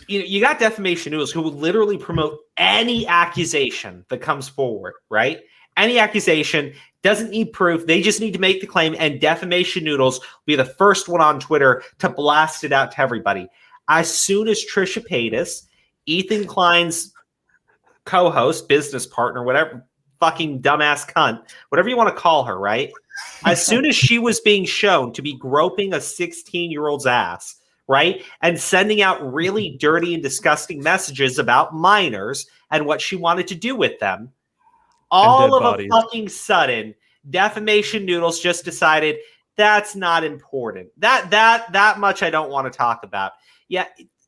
you got Defamation Noodles who will literally promote any accusation that comes forward, right? Any accusation doesn't need proof. They just need to make the claim, and Defamation Noodles will be the first one on Twitter to blast it out to everybody. As soon as Trisha Paytas, Ethan Klein's co-host, business partner, whatever, fucking dumbass cunt, whatever you want to call her, right? As soon as she was being shown to be groping a 16-year-old's ass, right? And sending out really dirty and disgusting messages about minors and what she wanted to do with them, all of a fucking sudden, Defamation Noodles just decided that's not important. That much I don't want to talk about. Yeah,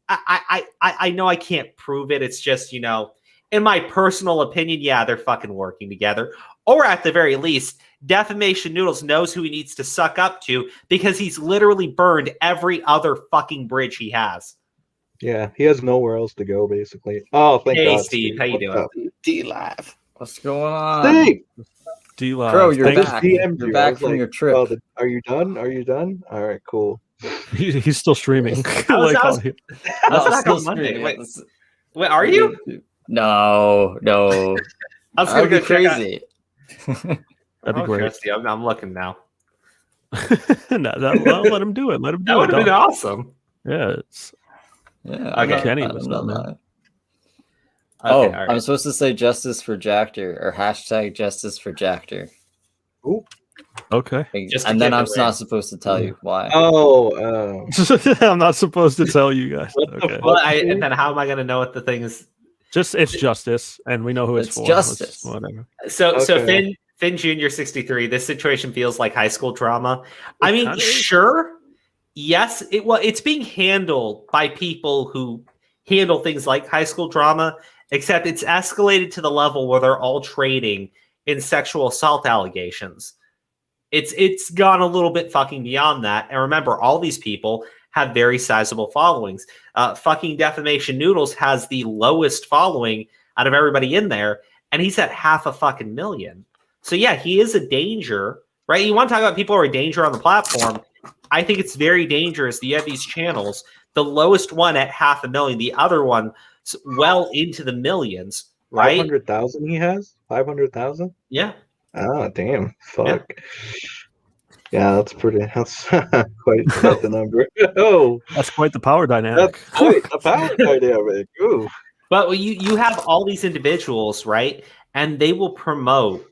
I know I can't prove it. It's just, in my personal opinion, yeah, they're fucking working together. Or at the very least, Defamation Noodles knows who he needs to suck up to because he's literally burned every other fucking bridge he has. Yeah, he has nowhere else to go, basically. Oh, thank God. Hey, Steve, how you doing? DeLive. What's going on? Steve! DeLive. Bro, you're back. DM'd You're you. back I was from like, your trip. oh, are you done? Are you done? All right, cool. He's still streaming. I was back on Monday. Wait, are you? No. I was That'd going to be go crazy. That'd be great. Christy, I'm looking now. Let him do it. Let him do That it. would have been awesome. Yeah. Okay. Kenny I'm was not not lying. Okay, Oh, all right. I'm supposed to say justice for Jackter or hashtag justice for Jackter. Ooh. Okay. Just to And then give I'm it away. not supposed to tell you why. Oh, I'm not supposed to tell you guys. Okay. Well, and then how am I going to know what the thing is? It's justice, and we know who it's It's for. justice. Whatever. So Okay. Finn Jr. 63. This situation feels like high school drama. I mean, kinda is. sure, yes. It's being handled by people who handle things like high school drama, except it's escalated to the level where they're all trading in sexual assault allegations. It's gone a little bit fucking beyond that. And remember, all these people have very sizable followings. Fucking Defamation Noodles has the lowest following out of everybody in there, and he's at 500,000. So yeah, he is a danger, right? You want to talk about people who are a danger on the platform. I think it's very dangerous that you have these channels, the lowest one at 500,000, the other one well into the millions, right? 500,000 he has? 500,000? Yeah. Ah, damn. Fuck. Yeah, that's quite the number. Oh, That's quite the power dynamic. that's quite a power dynamic. Ooh. But you have all these individuals, right? And they will promote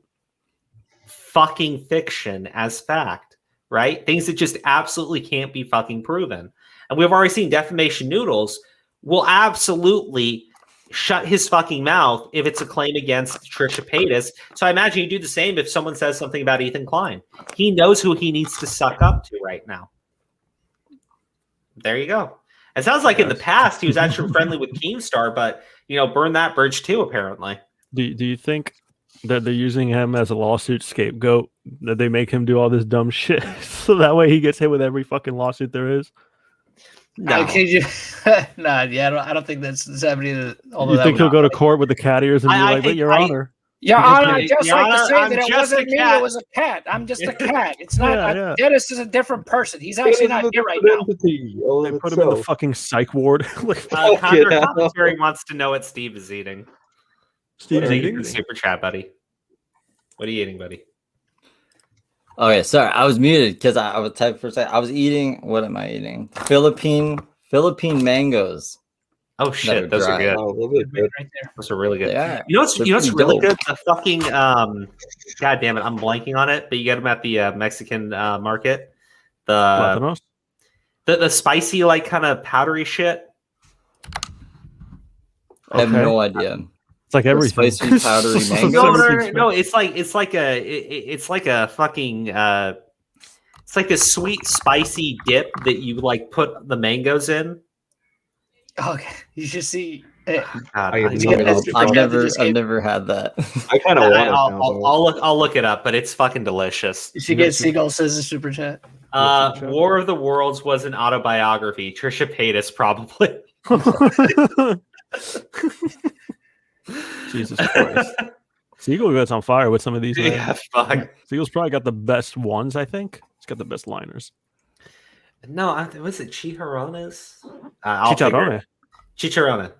fucking fiction as fact, right? Things that just absolutely can't be fucking proven. And we've already seen Defamation Noodles will absolutely shut his fucking mouth if it's a claim against Trisha Paytas. So I imagine you do the same if someone says something about Ethan Klein. He knows who he needs to suck up to right now. There you go. It sounds like in the past he was actually friendly with Keemstar, but burn that bridge too, apparently. Do you think that they're using him as a lawsuit scapegoat? That they make him do all this dumb shit so that way he gets hit with every fucking lawsuit there is? No. I don't think that's happening. You think he'll go to court with the cat ears and be like, "But Your Honor, Your Honor, I just Your like Honor, to say I'm that it just wasn't a me, cat. it was a cat. I'm just a cat. It's not. Yeah. Dennis is a different person. He's actually not here right now. they put him in the fucking psych ward." Like, Condor Commentary wants to know what Steve is eating. Steve's Thank you eating. for the super chat, buddy. What are you eating, buddy? Okay, sorry, I was muted because I was typing for a second. I was eating. What am I eating? Philippine mangoes. Oh shit, those are dry. good. Oh, really good. Right there. Those are really good. Yeah, You know what's pretty really dope. good? The fucking god damn it, I'm blanking on it, but you get them at the Mexican market. Platanos? The spicy like kind of powdery shit. I have Okay. no idea. It's like everything. Spicy, powdery mango. No, it's like a fucking it's It's like this sweet, spicy dip that you like put the mangoes in. Okay, you should see. God, I've never had that. I kind of want it now. I'll look it up, but it's fucking delicious. You should get Seagull Says a super chat. War of the Worlds was an autobiography. Trisha Paytas, probably. Jesus Christ. Seagull gets on fire with some of these. Yeah, fuck. Seagull's probably got the best ones, I think. He's got the best liners. No, was it Chicharrones? Chicharrone.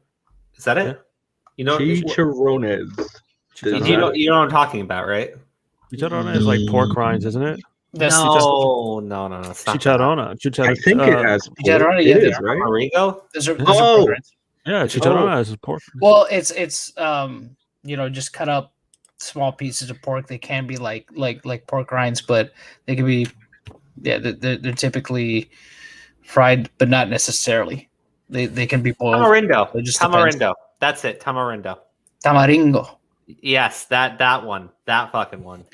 Is that it? Yeah. You know, Chicharrones. You know what I'm talking about, right? Chicharrone is like pork rinds, isn't it? No. It's not Chicharrona. I think it has pork. Chicharrona, It is, right? Marigo? Yeah, chicharrona is pork. Well, it's just cut up small pieces of pork. They can be like pork rinds, but they can be they're typically fried, but not necessarily. They can be boiled. Tamarindo. That's it. Tamarindo. Tamaringo. Yes, that one. That fucking one.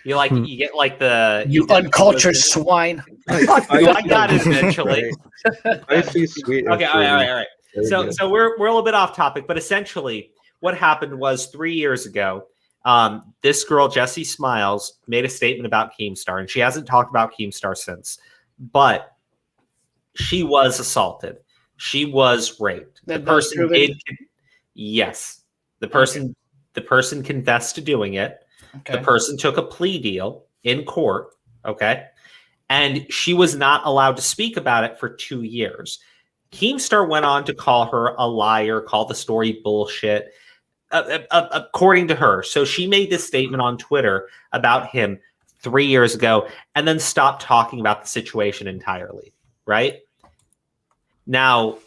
You get like you uncultured swine. I got it eventually. I see sweet. Okay, all right. So we're a little bit off topic, but essentially what happened was 3 years ago, this girl, Jessie Smiles, made a statement about Keemstar, and she hasn't talked about Keemstar since. But she was assaulted. She was raped. The person did. Yes, the person confessed to doing it. Okay. The person took a plea deal in court. Okay, and she was not allowed to speak about it for 2 years. Keemstar went on to call her a liar, call the story bullshit, according to her. So she made this statement on Twitter about him 3 years ago and then stopped talking about the situation entirely, right? Now,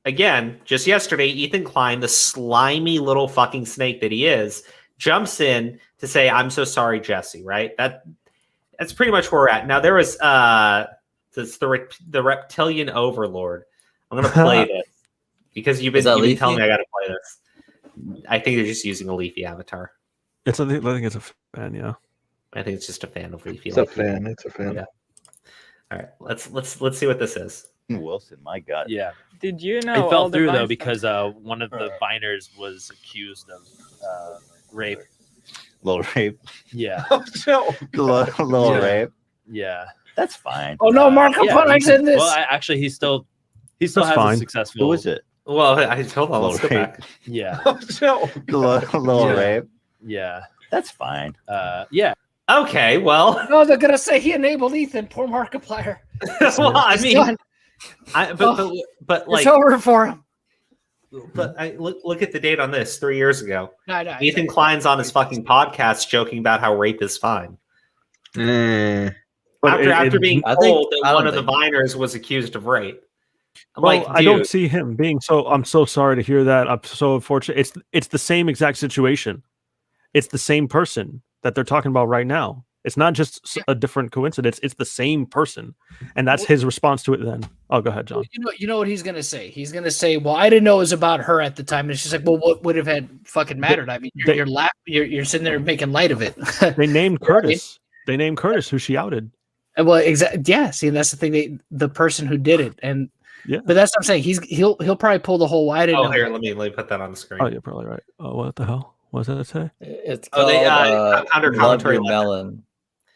again, just yesterday, Ethan Klein, the slimy little fucking snake that he is, jumps in to say, I'm so sorry, Jessie, right? That's pretty much where we're at. Now, there was the reptilian overlord. I'm going to play this because you've been telling me I got to play this. I think they're just using a Leafy avatar. I think it's a fan, yeah. I think it's just a fan of Leafy. It's a fan. Yeah. All right, let's see what this is. Wilson, my God. Yeah. Did you know? It fell through though because one of the Viners was accused of rape. Little rape. Yeah. Little rape. Yeah. That's fine. Oh no, Marco Panax said this. Well, actually, he still has a successful. Who is it? Well, hold on. Let's go back. Yeah. Little rape. Yeah. That's fine. Yeah. Okay. Well. No, they're gonna say he enabled Ethan. Poor Markiplier. Well, I mean, but like it's over for him. But look at the date on this 3 years ago. No, Ethan Klein's on his fucking podcast joking about how rape is fine. After being told that one of the Viners was accused of rape. I don't see him being so. I'm so sorry to hear that. I'm so unfortunate. It's the same exact situation. It's the same person that they're talking about right now. It's not just a different coincidence. It's the same person, and that's his response to it. Then, oh, go ahead, John. You know what he's gonna say? He's gonna say, "Well, I didn't know it was about her at the time." And it's just like, "Well, what would have had fucking mattered?" I mean, you're sitting there making light of it. They named Curtis. They named Curtis, who she outed. Well, exactly. Yeah. See, that's the thing. The person who did it, and yeah. But that's what I'm saying. He'll probably pull the whole. Why didn't? Oh, here, let me put that on the screen. Oh, you're probably right. Oh, what the hell? What does that say? It's called Condor Commentary. Love Your Melon.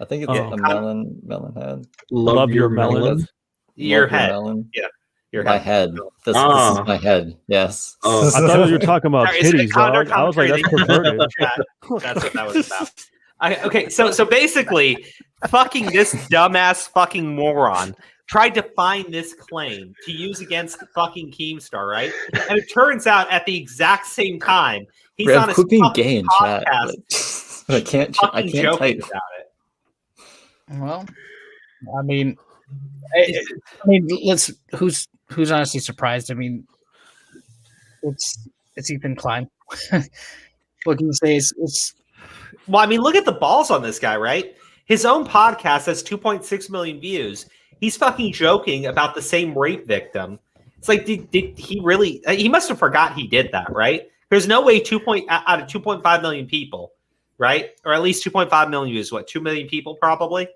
I think it's a melon head. Love your melon. Your head. Melon. Yeah. Your my head. This is my head. Yes. I thought you were talking about titties. I was like, that's perverted. That's what that was about. Okay, so basically, fucking this dumbass fucking moron tried to find this claim to use against fucking Keemstar, right? And it turns out at the exact same time, he's on his gay in chat. I can't joking type about it. Well, I mean, who's honestly surprised? I mean, it's Ethan Klein. What can you say? It's well, I mean, look at the balls on this guy, right? His own podcast has 2.6 million views. He's fucking joking about the same rape victim. It's like, did he really? He must have forgot he did that, right? There's no way out of 2.5 million people, right? Or at least 2.5 million views. What, 2 million people probably?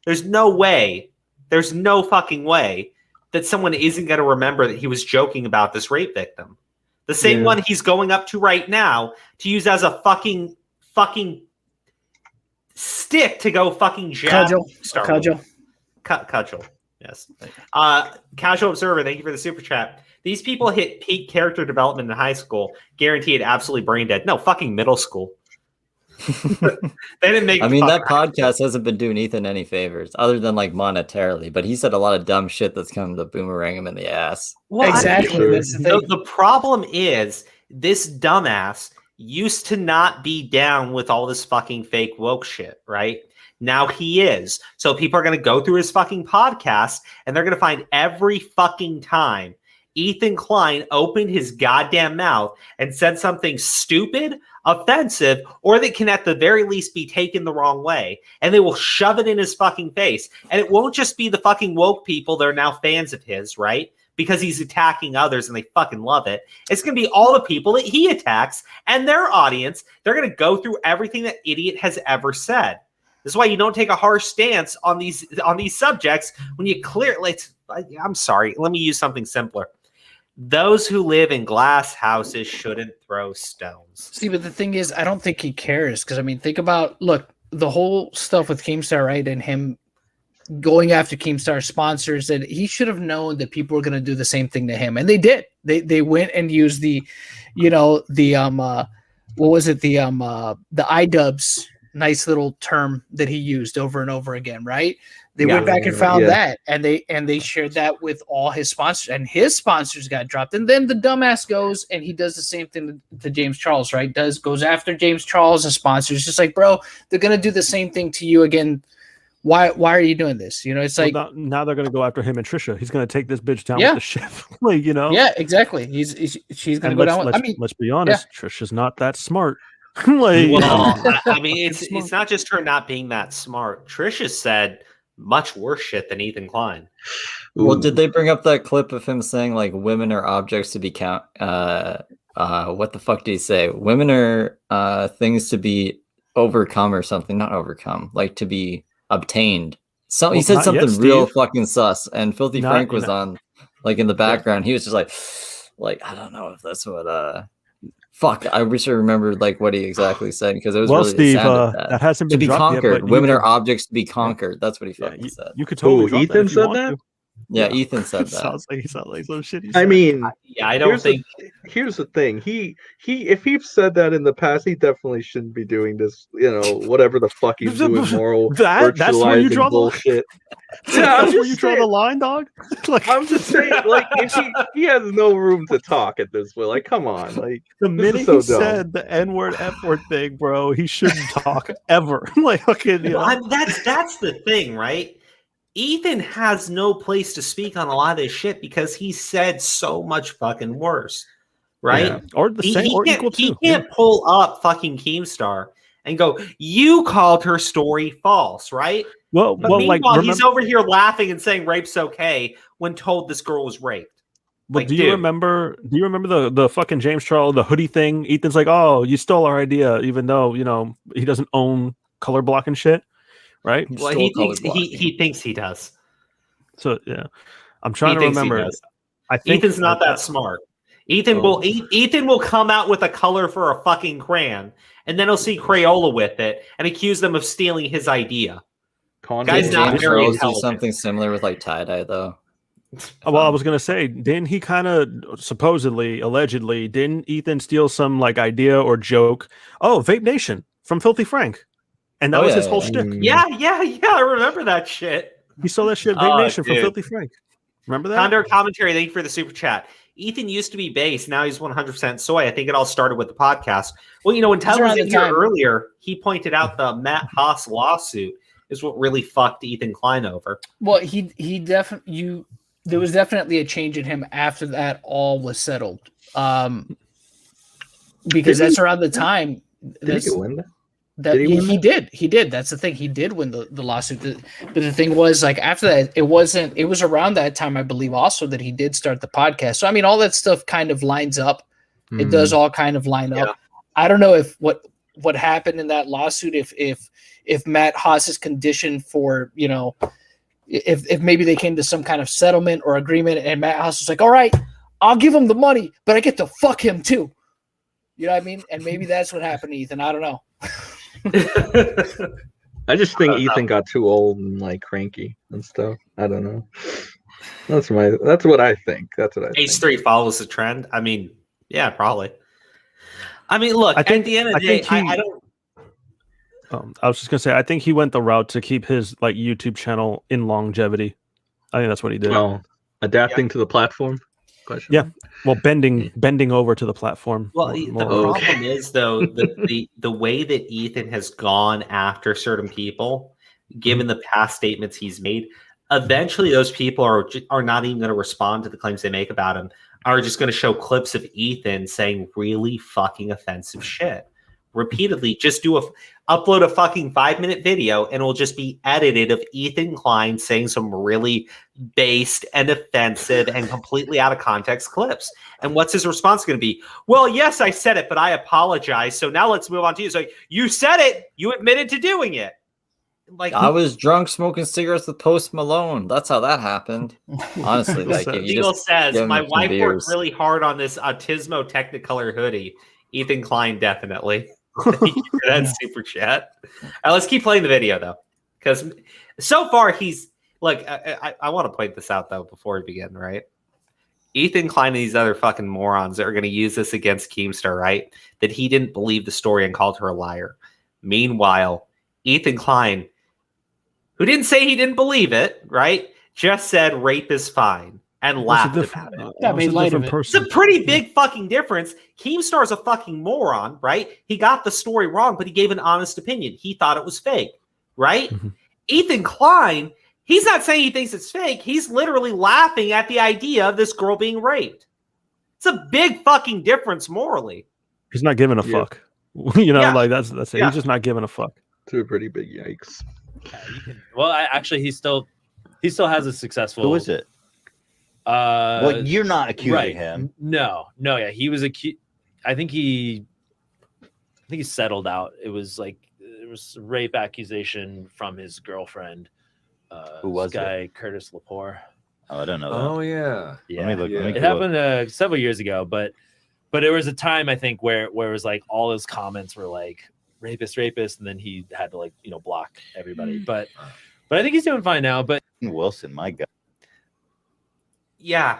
There's no way There's no fucking way that someone isn't going to remember that he was joking about this rape victim. The same one he's going up to right now to use as a fucking stick to go fucking jab. Cudgel. Yes. Casual Observer, thank you for the super chat. These people hit peak character development in high school, guaranteed absolutely brain dead. No, fucking middle school. They didn't make. I mean, that podcast hasn't been doing Ethan any favors, other than like monetarily. But he said a lot of dumb shit that's come to boomerang him in the ass. Well, exactly. That's the thing. The problem is this dumbass used to not be down with all this fucking fake woke shit, right? Now he is. So people are going to go through his fucking podcast and they're going to find every fucking time Ethan Klein opened his goddamn mouth and said something stupid, offensive, or that can at the very least be taken the wrong way. And they will shove it in his fucking face. And it won't just be the fucking woke people that are now fans of his, right? Because he's attacking others and they fucking love it. It's going to be all the people that he attacks and their audience. They're going to go through everything that idiot has ever said. This is why you don't take a harsh stance on these subjects when you clearly. I'm sorry. Let me use something simpler. Those who live in glass houses shouldn't throw stones. See, but the thing is, I don't think he cares. Because, I mean, think about, look, the whole stuff with Keemstar, right? And him going after Keemstar sponsors, that he should have known that people were going to do the same thing to him. And they did. They went and used the what was it? The iDubbbz nice little term that he used over and over again, right? They went back and found that, and they shared that with all his sponsors, and his sponsors got dropped. And then the dumbass goes and he does the same thing to James Charles, right? Goes after James Charles and sponsors, just like, bro, they're gonna do the same thing to you again. Why are you doing this? You know, it's like now they're gonna go after him and Trisha. He's gonna take this bitch down with the ship, like, you know. Yeah, exactly. She's gonna go down. Let's be honest, Trisha's not that smart. I mean, it's not just her not being that smart. Trisha said much worse shit than Ethan Klein. Well, did they bring up that clip of him saying like women are objects to be what the fuck did he say? Women are things to be overcome or something, not overcome, like to be obtained. So he said something real fucking sus, and Filthy Frank was on like in the background. He was just like I don't know if that's what fuck, I wish I remembered like what he exactly said, because it was really Steve, that hasn't been to be conquered. Yet, women are objects to be conquered. That's what he fucking said. You could totally. Ethan said that. Yeah, Ethan said that. Sounds like some shit. I mean, I don't think. Here's the thing. He if he said that in the past, he definitely shouldn't be doing this. You know, whatever the fuck he's doing, moral that's where you draw bullshit. That's where you draw the line, dog. Like, I'm just saying, like, if he has no room to talk at this point. Like, come on, like the minute he said the N-word, F-word thing, bro, he shouldn't talk ever. Like, okay, you know. That's the thing, right? Ethan has no place to speak on a lot of this shit because he said so much fucking worse, right? Yeah. Or the same, or equal to. He can't pull up fucking Keemstar and go, "You called her story false," right? Well, meanwhile, he's over here laughing and saying rape's okay when told this girl was raped. Well, do you remember the fucking James Charles, the hoodie thing? Ethan's like, "Oh, you stole our idea," even though, you know, he doesn't own color block and shit. Right? Well, he thinks he does. So yeah, I'm trying to remember. I think Ethan's not that smart. Ethan will come out with a color for a fucking crayon, and then he'll see Crayola with it and accuse them of stealing his idea. Guys, not very intelligent. Do something similar with like tie dye though. Well, I was gonna say, didn't he kind of supposedly, allegedly, didn't Ethan steal some like idea or joke? Oh, Vape Nation from Filthy Frank. And that was his whole shtick. Yeah, I remember that shit. He stole that shit, Vape Nation, from Filthy Frank. Remember that? Condor Commentary, thank you for the super chat. Ethan used to be base, now he's 100% soy. I think it all started with the podcast. Well, you know, when Ted was in here earlier, he pointed out the Matt Haas lawsuit is what really fucked Ethan Klein over. Well, he definitely there was definitely a change in him after that all was settled. Because that's around the time. Did he win that? He did. That's the thing. He did win the lawsuit. But the thing was, like, after that, it was around that time, I believe, also that he did start the podcast. So I mean, all that stuff kind of lines up. It does all kind of line up. I don't know if what happened in that lawsuit, if Matt Haas's condition for, you know, if maybe they came to some kind of settlement or agreement, and Matt House was like, all right, I'll give him the money, but I get to fuck him too. You know what I mean? And maybe that's what happened to Ethan. I don't know. I just think Ethan got too old and like cranky and stuff. I don't know. That's what I think. That's what I think. H3 follows the trend. I mean, yeah, probably. I mean, look, at the end of the day, I don't. I was just gonna say, I think he went the route to keep his like YouTube channel in longevity. I think that's what he did. Well, adapting to the platform. Question. Yeah. Well, bending over to the platform. Well, the problem is though the way that Ethan has gone after certain people, given the past statements he's made, eventually those people are not even going to respond to the claims they make about him. Are just going to show clips of Ethan saying really fucking offensive shit repeatedly. Just upload a fucking 5-minute video and it'll just be edited of Ethan Klein saying some really based and offensive and completely out of context clips. And what's his response going to be? Well, yes, I said it, but I apologize. So now let's move on to you. So you said it. You admitted to doing it. Like I was drunk smoking cigarettes with Post Malone. That's how that happened. Honestly, like if you Seagull just Says, give him my some wife beers. worked really hard on this Autismo Technicolor hoodie. Ethan Klein, definitely. Thank you for that super chat. Let's keep playing the video though, because so far he's like, I want to point this out though before we begin, right? Ethan Klein and these other fucking morons are going to use this against Keemstar, right? That he didn't believe the story and called her a liar. Meanwhile, Ethan Klein, who didn't say he didn't believe it, right? Just said rape is fine and laughed about it. That made light of it. It's a pretty big fucking difference. Keemstar is a fucking moron, right? He got the story wrong, but he gave an honest opinion. He thought it was fake, right? Mm-hmm. Ethan Klein, he's not saying he thinks it's fake. He's literally laughing at the idea of this girl being raped. It's a big fucking difference morally. He's not giving a fuck. You know, like that's it. Yeah. He's just not giving a fuck. It's a pretty big yikes. Well, actually, he still has a successful. Who is it? Well, you're not accusing him. No, yeah, he was accused. I think he settled out. It was like there was a rape accusation from his girlfriend. Who was this guy? it? Curtis Lepore. Oh, I don't know. That. Oh yeah. Yeah, Let me it look. happened several years ago, but there was a time I think where it was like all his comments were like rapist, and then he had to block everybody. But I think he's doing fine now. But Wilson, my God. Yeah.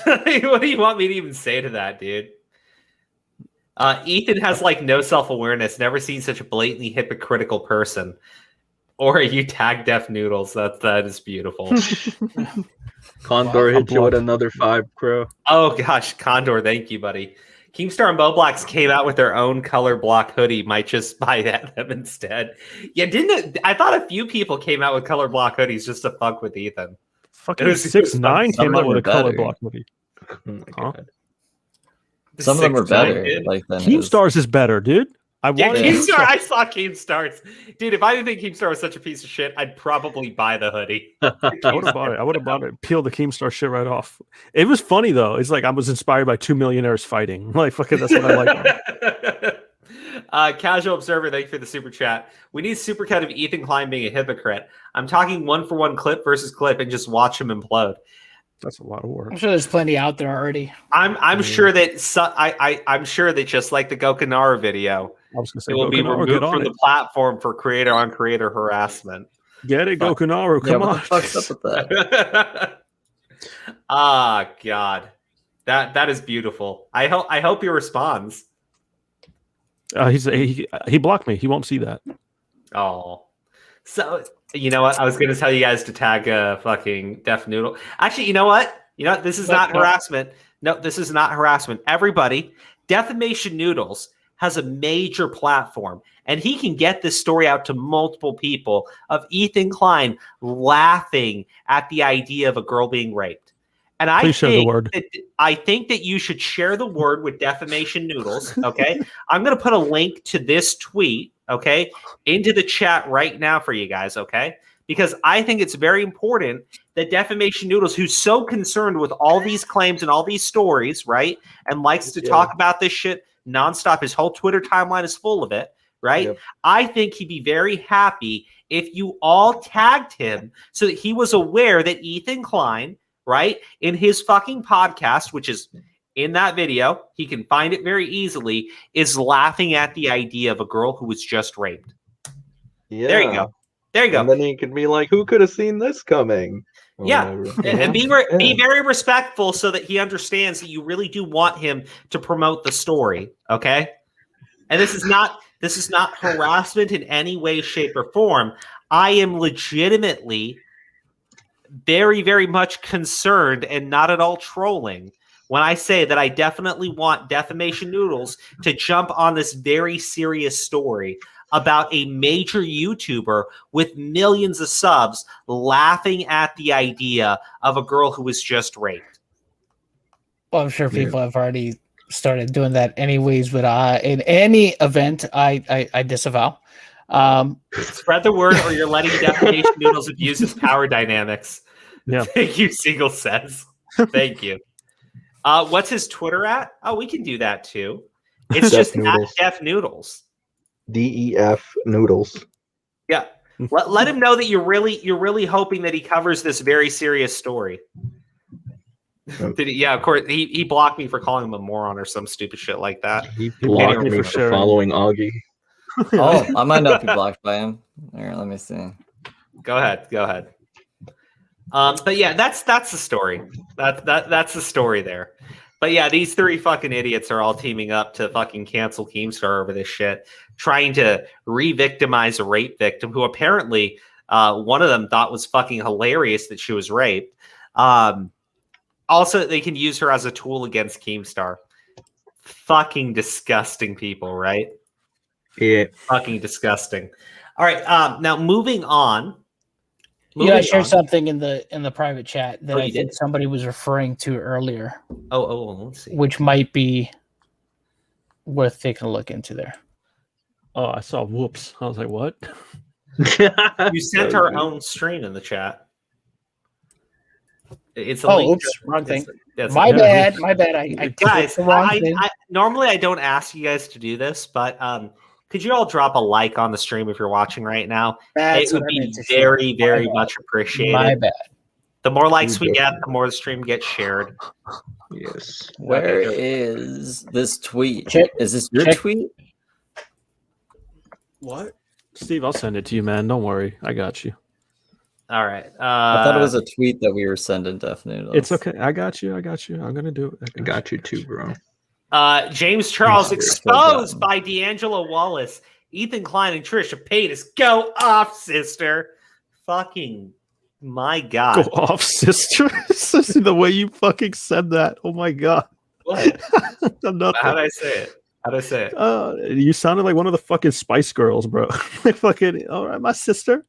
What do you want me to even say to that, dude? Ethan has like no self-awareness, never seen such a blatantly hypocritical person. Or you tag Deaf Noodles. That is beautiful. Condor hit you with another 5, Crow. Oh gosh, Condor, thank you, buddy. Keemstar and Bowblocks came out with their own color block hoodie. Might just buy them instead. Yeah, I thought a few people came out with color block hoodies just to fuck with Ethan. Fucking 6ix9ine came out with a color block hoodie. Oh my God. Some of them are better. Like Keemstar's is better, dude. I saw Keemstar's. Dude, if I didn't think Keemstar was such a piece of shit, I'd probably buy the hoodie. I would have bought it. Peel the Keemstar shit right off. It was funny though. It's like I was inspired by 2 millionaires fighting. Like fucking, that's what I like. Casual Observer, thank you for the super chat. We need super cut of Ethan Klein being a hypocrite. I'm talking 1-for-1 clip versus clip and just watch him implode. That's a lot of work. I'm sure there's plenty out there already. I'm sure that I'm sure that just like the Gokanara video, I was gonna say, it will be removed from the platform for creator-on-creator harassment. Get it, Gokunaru. Come on. What the fuck's up with that? God. That is beautiful. I hope he responds. He blocked me. He won't see that. Oh. So you know what? I was gonna tell you guys to tag fucking Deaf Noodle. Actually, you know what? This is not harassment. No, this is not harassment. Everybody, Defamation Noodles has a major platform, and he can get this story out to multiple people of Ethan Klein laughing at the idea of a girl being raped. And I think that you should share the word with Defamation Noodles. Okay, I'm going to put a link to this tweet, okay, into the chat right now for you guys, okay? Because I think it's very important that Defamation Noodles, who's so concerned with all these claims and all these stories, right, and likes to talk about this shit nonstop. His whole Twitter timeline is full of it, right? Yep. I think he'd be very happy if you all tagged him so that he was aware that Ethan Klein, right, in his fucking podcast, which is in that video, he can find it very easily, is laughing at the idea of a girl who was just raped. Yeah. There you go. There you go. And then he could be like, who could have seen this coming? Or Yeah. whatever. And be very respectful so that he understands that you really do want him to promote the story. Okay. And this is not harassment in any way, shape, or form. I am legitimately very, very much concerned and not at all trolling when I say that I definitely want Defamation Noodles to jump on this very serious story about a major YouTuber with millions of subs laughing at the idea of a girl who was just raped. Well, I'm sure people have already started doing that anyways, but in any event, I disavow. Spread the word or you're letting Defamation Noodles abuse his power dynamics. Yeah. Thank you, Seagull Says. Thank you. What's his Twitter at? Oh, we can do that too. It's just at Def Noodles. DEF Noodles. Yeah. Let him know that you're really hoping that he covers this very serious story. Yeah, of course. He blocked me for calling him a moron or some stupid shit like that. He blocked me for following Augie. Oh, I might not be blocked by him. Here, let me see. Go ahead. But yeah, that's the story. That's the story there. But yeah, these three fucking idiots are all teaming up to fucking cancel Keemstar over this shit, trying to re-victimize a rape victim who apparently one of them thought was fucking hilarious that she was raped. Also, they can use her as a tool against Keemstar. Fucking disgusting people, right? Yeah. Fucking disgusting. All right, now moving on. I shared something in the private chat that I think did? somebody was referring to earlier. Oh, let's see. Which might be worth taking a look into there. Oh, I saw whoops. I was like, what? You sent our own stream in the chat. It's a link. Oops, wrong thing. My bad. I guys, the wrong thing. normally I don't ask you guys to do this, but could you all drop a like on the stream if you're watching right now? That's it would be very, very much appreciated. My bad. The more likes we get, the more the stream gets shared. Yes. Where is this tweet? Check. Is this your tweet? What? Steve, I'll send it to you, man. Don't worry. I got you. All right. I thought it was a tweet that we were sending definitely. It's okay. I got you. I'm going to do it. I got you too, bro. James Charles exposed by D'Angelo Wallace. Ethan Klein and Trisha Paytas. Go off, sister. Fucking my God. Go off, sister. The way you fucking said that. Oh my God. What? How did I say it? You sounded like one of the fucking Spice Girls, bro. Like fucking, all right, my sister.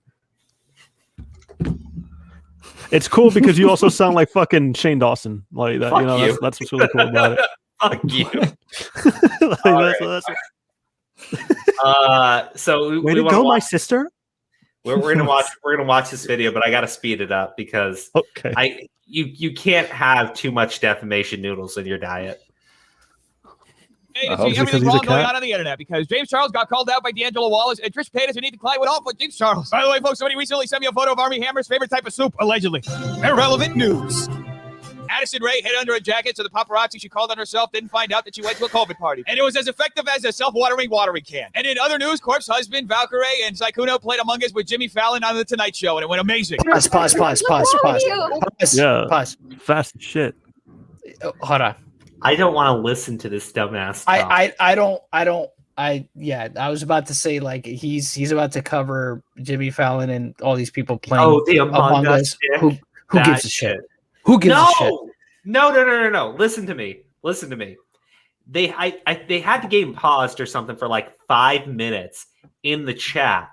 It's cool because you also sound like fucking Shane Dawson. Like that, Fuck you. That's what's really cool about it. Fuck you. So way to go, my sister. We're gonna watch this video, but I gotta speed it up because you can't have too much defamation noodles in your diet. Hey, to see everything wrong going on the internet because James Charles got called out by D'Angelo Wallace and Trish Paytas and Ethan Klein went off with James Charles. By the way, folks, somebody recently sent me a photo of Army Hammer's favorite type of soup, allegedly. Irrelevant news. Addison Rae hid under a jacket, so the paparazzi she called on herself didn't find out that she went to a COVID party. And it was as effective as a self-watering watering can. And in other news, Corp's husband, Valkyrie, and Saikuno played Among Us with Jimmy Fallon on The Tonight Show, and it went amazing. Pause. Yeah. Pause. Fast as shit. Hold on. I don't want to listen to this dumbass. I was about to say like he's about to cover Jimmy Fallon and all these people playing the Among Us. Who gives a shit? Who gives a shit? No. Listen to me. They had the game paused or something for like 5 minutes in the chat.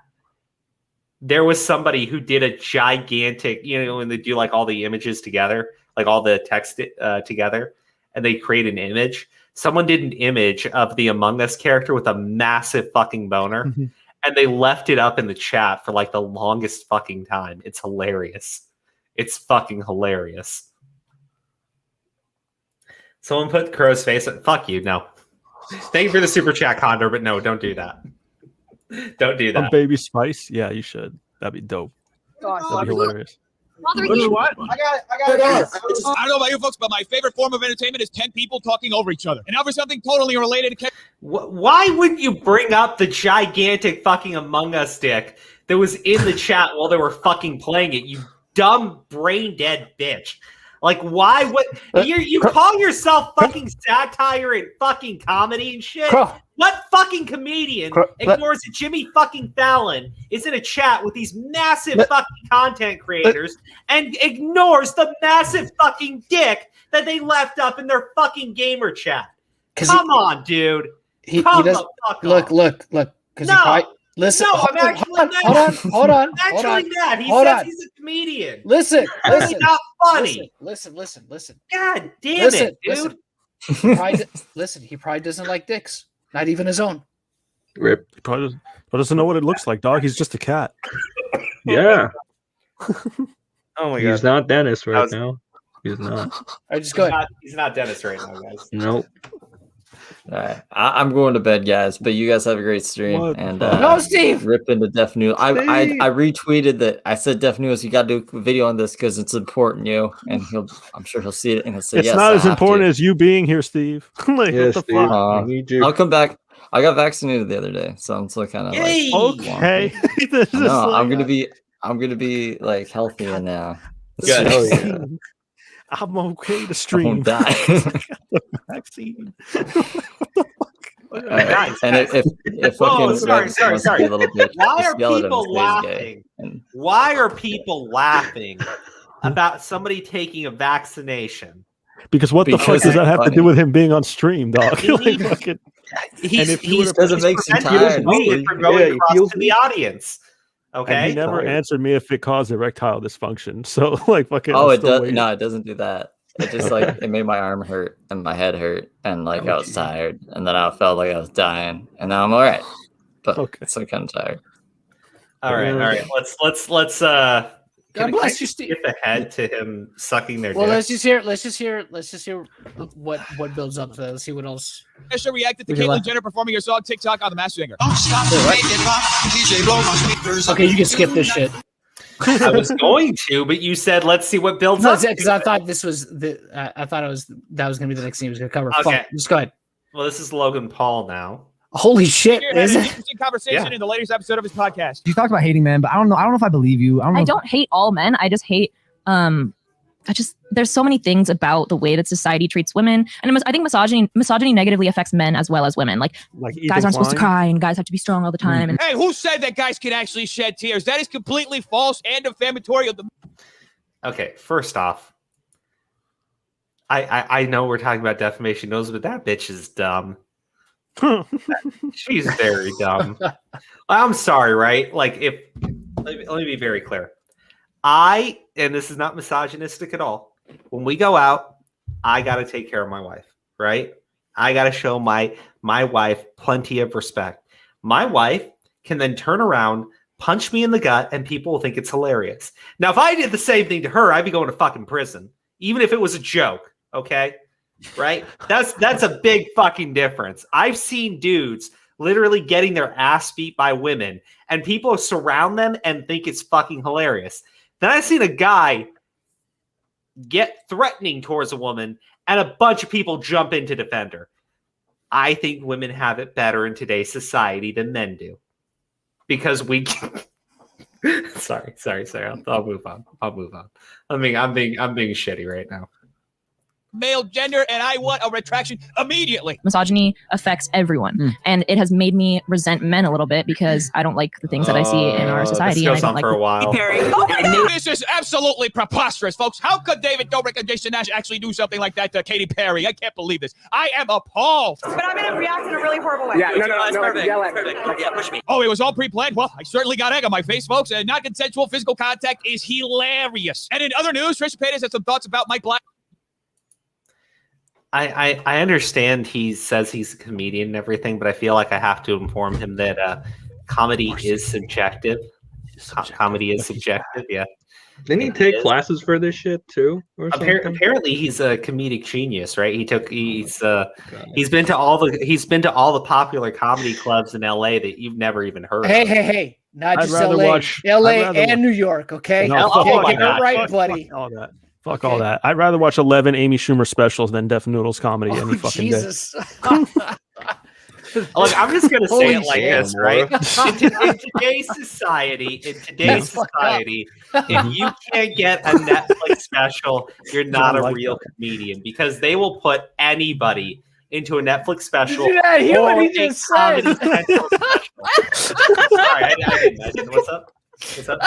There was somebody who did a gigantic, when they do like all the images together, like all the text together, and they create an image. Someone did an image of the Among Us character with a massive fucking boner, and they left it up in the chat for like the longest fucking time. It's hilarious. It's fucking hilarious. Someone put Crow's face. Fuck you. No. Thank you for the super chat, Condor, but no, don't do that. Don't do that. Baby Spice? Yeah, you should. That'd be dope. Gosh, That'd be hilarious. I don't know about you folks, but my favorite form of entertainment is 10 people talking over each other. And now for something totally unrelated. Why wouldn't you bring up the gigantic fucking Among Us stick that was in the chat while they were fucking playing it? You dumb brain dead bitch. Like, why would you call yourself fucking satire and fucking comedy and shit? What fucking comedian ignores that Jimmy fucking Fallon is in a chat with these massive fucking content creators and ignores the massive fucking dick that they left up in their fucking gamer chat? Come on, dude. He does. Look. Because listen. No, I'm actually mad. Hold on. I'm actually mad. He says he's a comedian. Listen. He's not funny. Listen. God damn it, dude. Listen. He probably doesn't like dicks. Not even his own. Rip. He probably doesn't know what it looks like, dog. He's just a cat. Yeah. Oh my god. He's not Dennis right now. He's not. I just go ahead. He's not Dennis right now, guys. Nope. All right, I'm going to bed, guys. But you guys have a great stream. And no, Steve. Rip into Def Noodles. I retweeted that. I said Def Noodles, you got to do a video on this because it's important, and I'm sure he'll see it and he'll say it's yes. not as important as you being here, Steve. Like, yeah, what the Steve, fuck? I'll come back. I got vaccinated the other day, so I'm still kind of like okay. I'm gonna be like healthier now. Good. Oh, yeah. I'm okay to I stream. won't die. Vaccine. Right. And if Oh, sorry. A little bit, Why just are yell at him people and say he's laughing? gay. Why are people laughing about somebody taking a vaccination? Because what the fuck Because does that it's have to funny. do with him being on stream, dog? Like, fucking, He's, and if you he's, would've- Because it he's makes you preventing tired. me from going Yeah, he across feels to the audience. and Okay. he never Tired. answered me if it caused erectile dysfunction. So, like, fucking. Oh, I'm it still does. waiting. No, it doesn't do that. It just like it made my arm hurt and my head hurt and like I was tired and then I felt like I was dying and now I'm all right, but Okay. still kind of tired. All right. Let's God bless you, Steve. skip ahead to him sucking their Well, dick. let's just hear what builds up. Let's see what else. Trisha reacted to Would you Caitlyn like- Jenner performing her song TikTok on The Masked Singer. Okay, you can skip this shit. I was going to, but you said let's see what builds No, up. because I thought this was I thought that was gonna be the next thing he was gonna cover. Okay. Fuck, just go ahead. Well, this is Logan Paul now. Holy shit! Here had Is an it? interesting conversation Yeah. in the latest episode of his podcast. You talked about hating men, but I don't know if I believe you. I don't hate all men. I just hate there's so many things about the way that society treats women, and I think misogyny negatively affects men as well as women. Like guys aren't supposed to cry, and guys have to be strong all the time. And Hey, who said that guys can actually shed tears? That is completely false and defamatory of the. Okay, first off, I know we're talking about defamation knows, but that bitch is dumb. She's very dumb. I'm sorry, right? Like, let me be very clear. And this is not misogynistic at all. When we go out, I got to take care of my wife, right? I got to show my wife plenty of respect. My wife can then turn around, punch me in the gut, and people will think it's hilarious. Now, if I did the same thing to her, I'd be going to fucking prison, even if it was a joke. Okay, right? That's a big fucking difference. I've seen dudes literally getting their ass beat by women, and people surround them and think it's fucking hilarious. Then I've seen a guy get threatening towards a woman, and a bunch of people jump in to defend her. I think women have it better in today's society than men do. Because we sorry. I'll move on. I'm being shitty right now. Male gender, and I want a retraction immediately. misogyny affects everyone, and it has made me resent men a little bit because I don't like the things that I see in our society. This goes and I on don't for a while. This is absolutely preposterous, folks. How could David Dobrik and Jason Nash actually do something like that to Katy Perry? I can't believe this. I am appalled. But I'm gonna react in a really horrible way. Yeah, no, perfect. yell at me. Yeah, push me. Oh, it was all pre-planned? Well, I certainly got egg on my face, folks. And non-consensual physical contact is hilarious. And in other news, Trisha Paytas had some thoughts about Mike Black. I understand he says he's a comedian and everything, but I feel like I have to inform him that comedy is subjective. Comedy is subjective, yeah. Didn't he take classes for this shit too? Or apparently, he's a comedic genius, right? He's been to all the popular comedy clubs in LA that you've never even heard of. Hey, Not I'd just rather LA, watch- LA I'd rather and New York. Okay, No, fuck okay, all get that. it right, Fuck buddy. all that. Fuck all that. I'd rather watch 11 Amy Schumer specials than Def Noodles comedy any Oh, fucking Jesus. Look, I'm just gonna say Holy it like shit, this, right? In today's society, if you can't get a Netflix special, you're not a real comedian, because they will put anybody into a Netflix special. Did you not hear what or he a just Comedy said? Central special. Sorry, I didn't. What's up? What's up?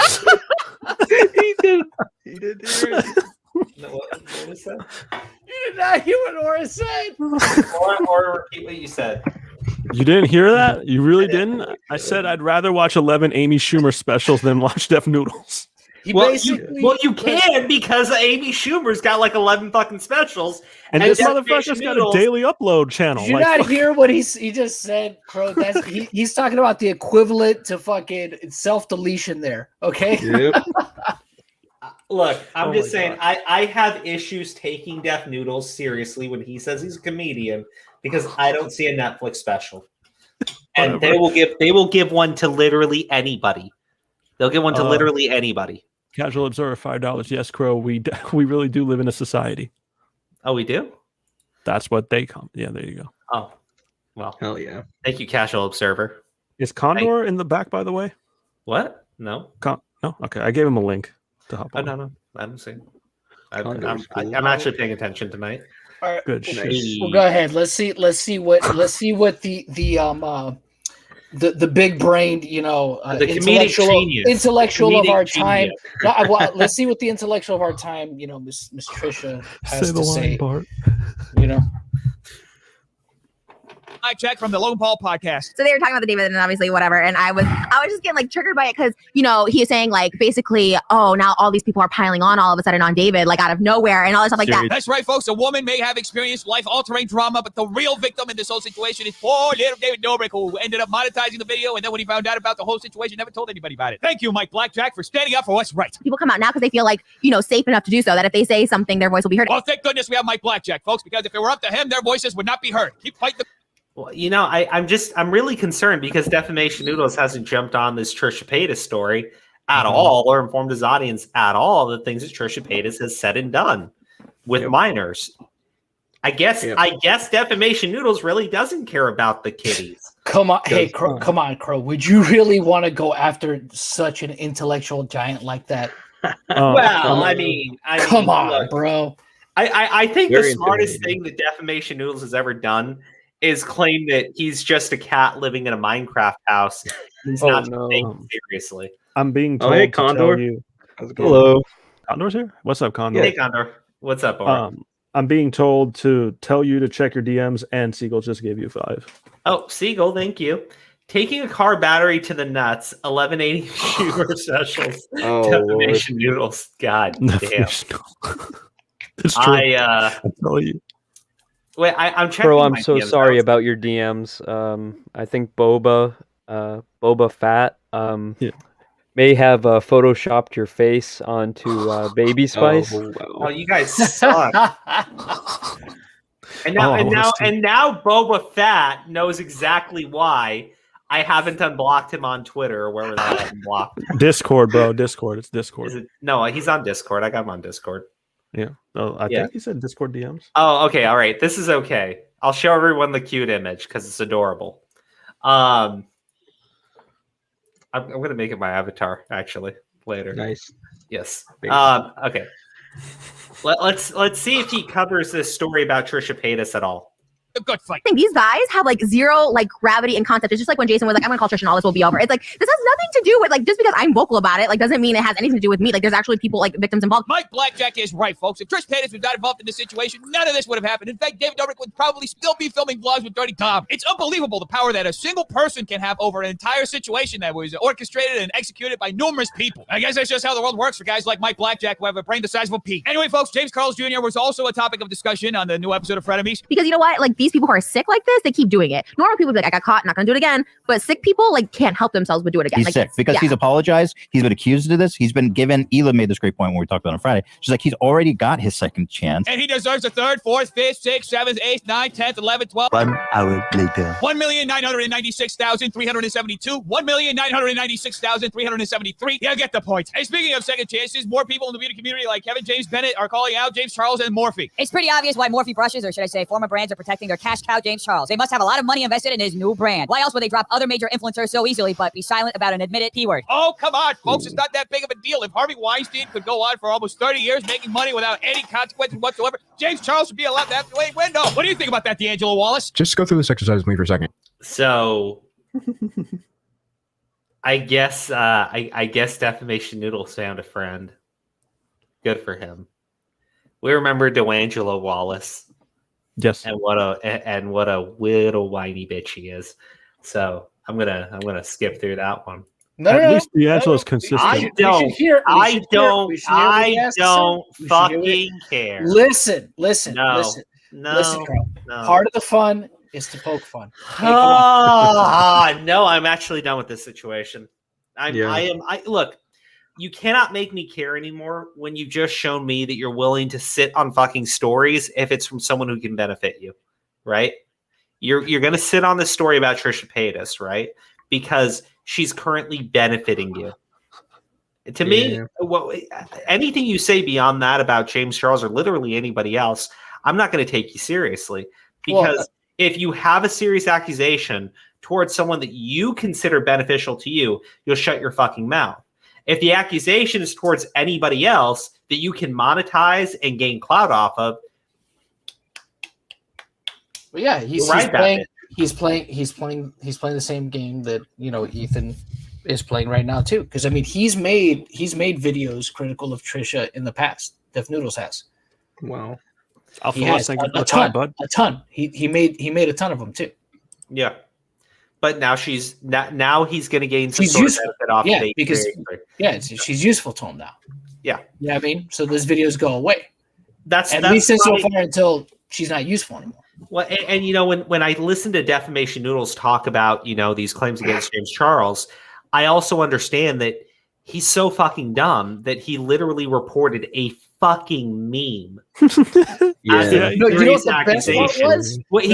He did hear it. No, what was that? You did not hear what Aura said. Or repeat what you said. You didn't hear that? You really didn't? I said I'd rather watch 11 Amy Schumer specials than watch Def Noodles. You can, because Amy Schumer's got like 11 fucking specials, And this Def motherfucker's got a Noodles- daily upload channel. Did you Like, not hear what he just said, Crow? He's talking about the equivalent to fucking self-deletion there, okay? Yep. Look, I'm Oh just my saying, I have issues taking Def Noodles seriously when he says he's a comedian, because I don't see a Netflix special, and they will give one to literally anybody. They'll give one to literally anybody. Casual Observer, $5. Yes, Crow. We really do live in a society. Oh, we do? That's what they come. Yeah, there you go. Oh, well, Hell yeah. thank you, Casual Observer. Is Condor in the back, by the way? What? No. No? Okay, I gave him a link to hop Oh, on. no. I haven't seen. Condor's cool. I'm actually paying attention tonight. All right. Good shit. Well, go ahead. Let's see what the big brained, The comedic genius. intellectual of Comedic our time. genius. Let's see what the intellectual of our time, Miss Trisha has Say the to line say. part. Mike check from the Logan Paul podcast. So they were talking about the David and obviously whatever. And I was just getting like triggered by it because, he was saying like basically, oh, now all these people are piling on all of a sudden on David, like out of nowhere and all this stuff like that. That's right, folks. A woman may have experienced life-altering drama, but the real victim in this whole situation is poor little David Dobrik, who ended up monetizing the video. And then when he found out about the whole situation, never told anybody about it. Thank you, Mike Blackjack, for standing up for what's right. People come out now because they feel like, safe enough to do so, that if they say something, their voice will be heard. Well, thank goodness we have Mike Blackjack, folks, because if it were up to him, their voices would not be heard. Keep fighting the... Well, I'm really concerned because Defamation Noodles hasn't jumped on this Trisha Paytas story at all, or informed his audience at all of the things that Trisha Paytas has said and done with minors. I guess Defamation Noodles really doesn't care about the kiddies. Come on, hey, Crow, come on, Crow. Would you really want to go after such an intellectual giant like that? Come on, look, bro. I think Very the smartest intimidating. thing that Defamation Noodles has ever done is claim that he's just a cat living in a Minecraft house. He's not taken seriously. I'm being told hey, to Condor. tell you. How's it going? Hello. Condor's here? What's up, Condor? Hey, Condor. What's up, Aura? I'm being told to tell you to check your DMs, and Seagull just gave you 5. Oh, Seagull, thank you. Taking a car battery to the nuts, 1180 Schumer specials. Defamation Noodles. God damn. It's true. I tell you. Wait, I'm checking. Bro, I'm my so DMs. sorry about your DMs. I think Boba Fett may have photoshopped your face onto Baby Spice. Oh, you guys suck. and now Boba Fett knows exactly why I haven't unblocked him on Twitter or wherever that I have him blocked. Discord, bro. Discord. It's Discord. No, he's on Discord. I got him on Discord. Yeah. Oh, I think he said Discord DMs. Oh, okay. All right. This is okay. I'll show everyone the cute image because it's adorable. I'm going to make it my avatar actually later. Nice. Yes. Okay. Let's see if he covers this story about Trisha Paytas at all. A good fight. I think these guys have like zero like gravity and concept. It's just like when Jason was like, I'm gonna call Trisha and all this will be over. It's like this has nothing to do with like just because I'm vocal about it, like doesn't mean it has anything to do with me. Like there's actually people like victims involved. Mike Blackjack is right, folks. If Trish Paytas was not involved in this situation, none of this would have happened. In fact, David Dobrik would probably still be filming vlogs with Dirty Tom. It's unbelievable the power that a single person can have over an entire situation that was orchestrated and executed by numerous people. I guess that's just how the world works for guys like Mike Blackjack who have a brain the size of a pea. Anyway, folks, James Carls Jr. was also a topic of discussion on the new episode of Frenemies. Because you know what, like these people who are sick like this, they keep doing it. Normal people be like, I got caught, not gonna do it again. But sick people like can't help themselves but do it again. He's like, sick because he's apologized. He's been accused of this. He's been given. Ela made this great point when we talked about it on Friday. She's like, he's already got his second chance. And he deserves a 3rd, 4th, 5th, 6th, 7th, 8th, 9th, 10th, 11th, 12th. 1 hour later. 1,996,372. 1,996,373. Yeah, get the point. Hey, speaking of second chances, more people in the beauty community like Kevin James Bennett are calling out James Charles and Morphe. It's pretty obvious why Morphe brushes, or should I say former brands, are protecting their cash cow James Charles. They must have a lot of money invested in his new brand. Why else would they drop other major influencers so easily but be silent about an admitted P-word? Oh, come on, folks. It's not that big of a deal. If Harvey Weinstein could go on for almost 30 years making money without any consequences whatsoever, James Charles should be allowed that window. What do you think about that, D'Angelo Wallace? Just go through this exercise with me for a second. So I guess Defamation Noodles found a friend. Good for him. We remember D'Angelo Wallace. Yes. And what a little whiny bitch he is. So I'm gonna skip through that one. At least D'Angelo's consistent. I don't fucking care. Listen, No. Carl. Part of the fun is to poke fun. No, I'm actually done with this situation. Look, you cannot make me care anymore when you've just shown me that you're willing to sit on fucking stories if it's from someone who can benefit you, right? You're gonna sit on this story about Trisha Paytas, right? Because she's currently benefiting you. To me, anything you say beyond that about James Charles or literally anybody else, I'm not going to take you seriously. Because if you have a serious accusation towards someone that you consider beneficial to you, you'll shut your fucking mouth. If the accusation is towards anybody else that you can monetize and gain clout off of, well, yeah, he's playing the same game that Ethan is playing right now too. Because I mean, he's made videos critical of Trisha in the past. Def Noodles has. Wow. He has a ton. He made a ton of them too. Yeah. But now he's going to gain some sort of benefit off of because she's useful to him now. Yeah. Yeah, I mean, so those videos go away. That's at least so far until she's not useful anymore. Well, and when I listen to Defamation Noodles talk about these claims against James Charles, I also understand that he's so fucking dumb that he literally reported a fucking meme. He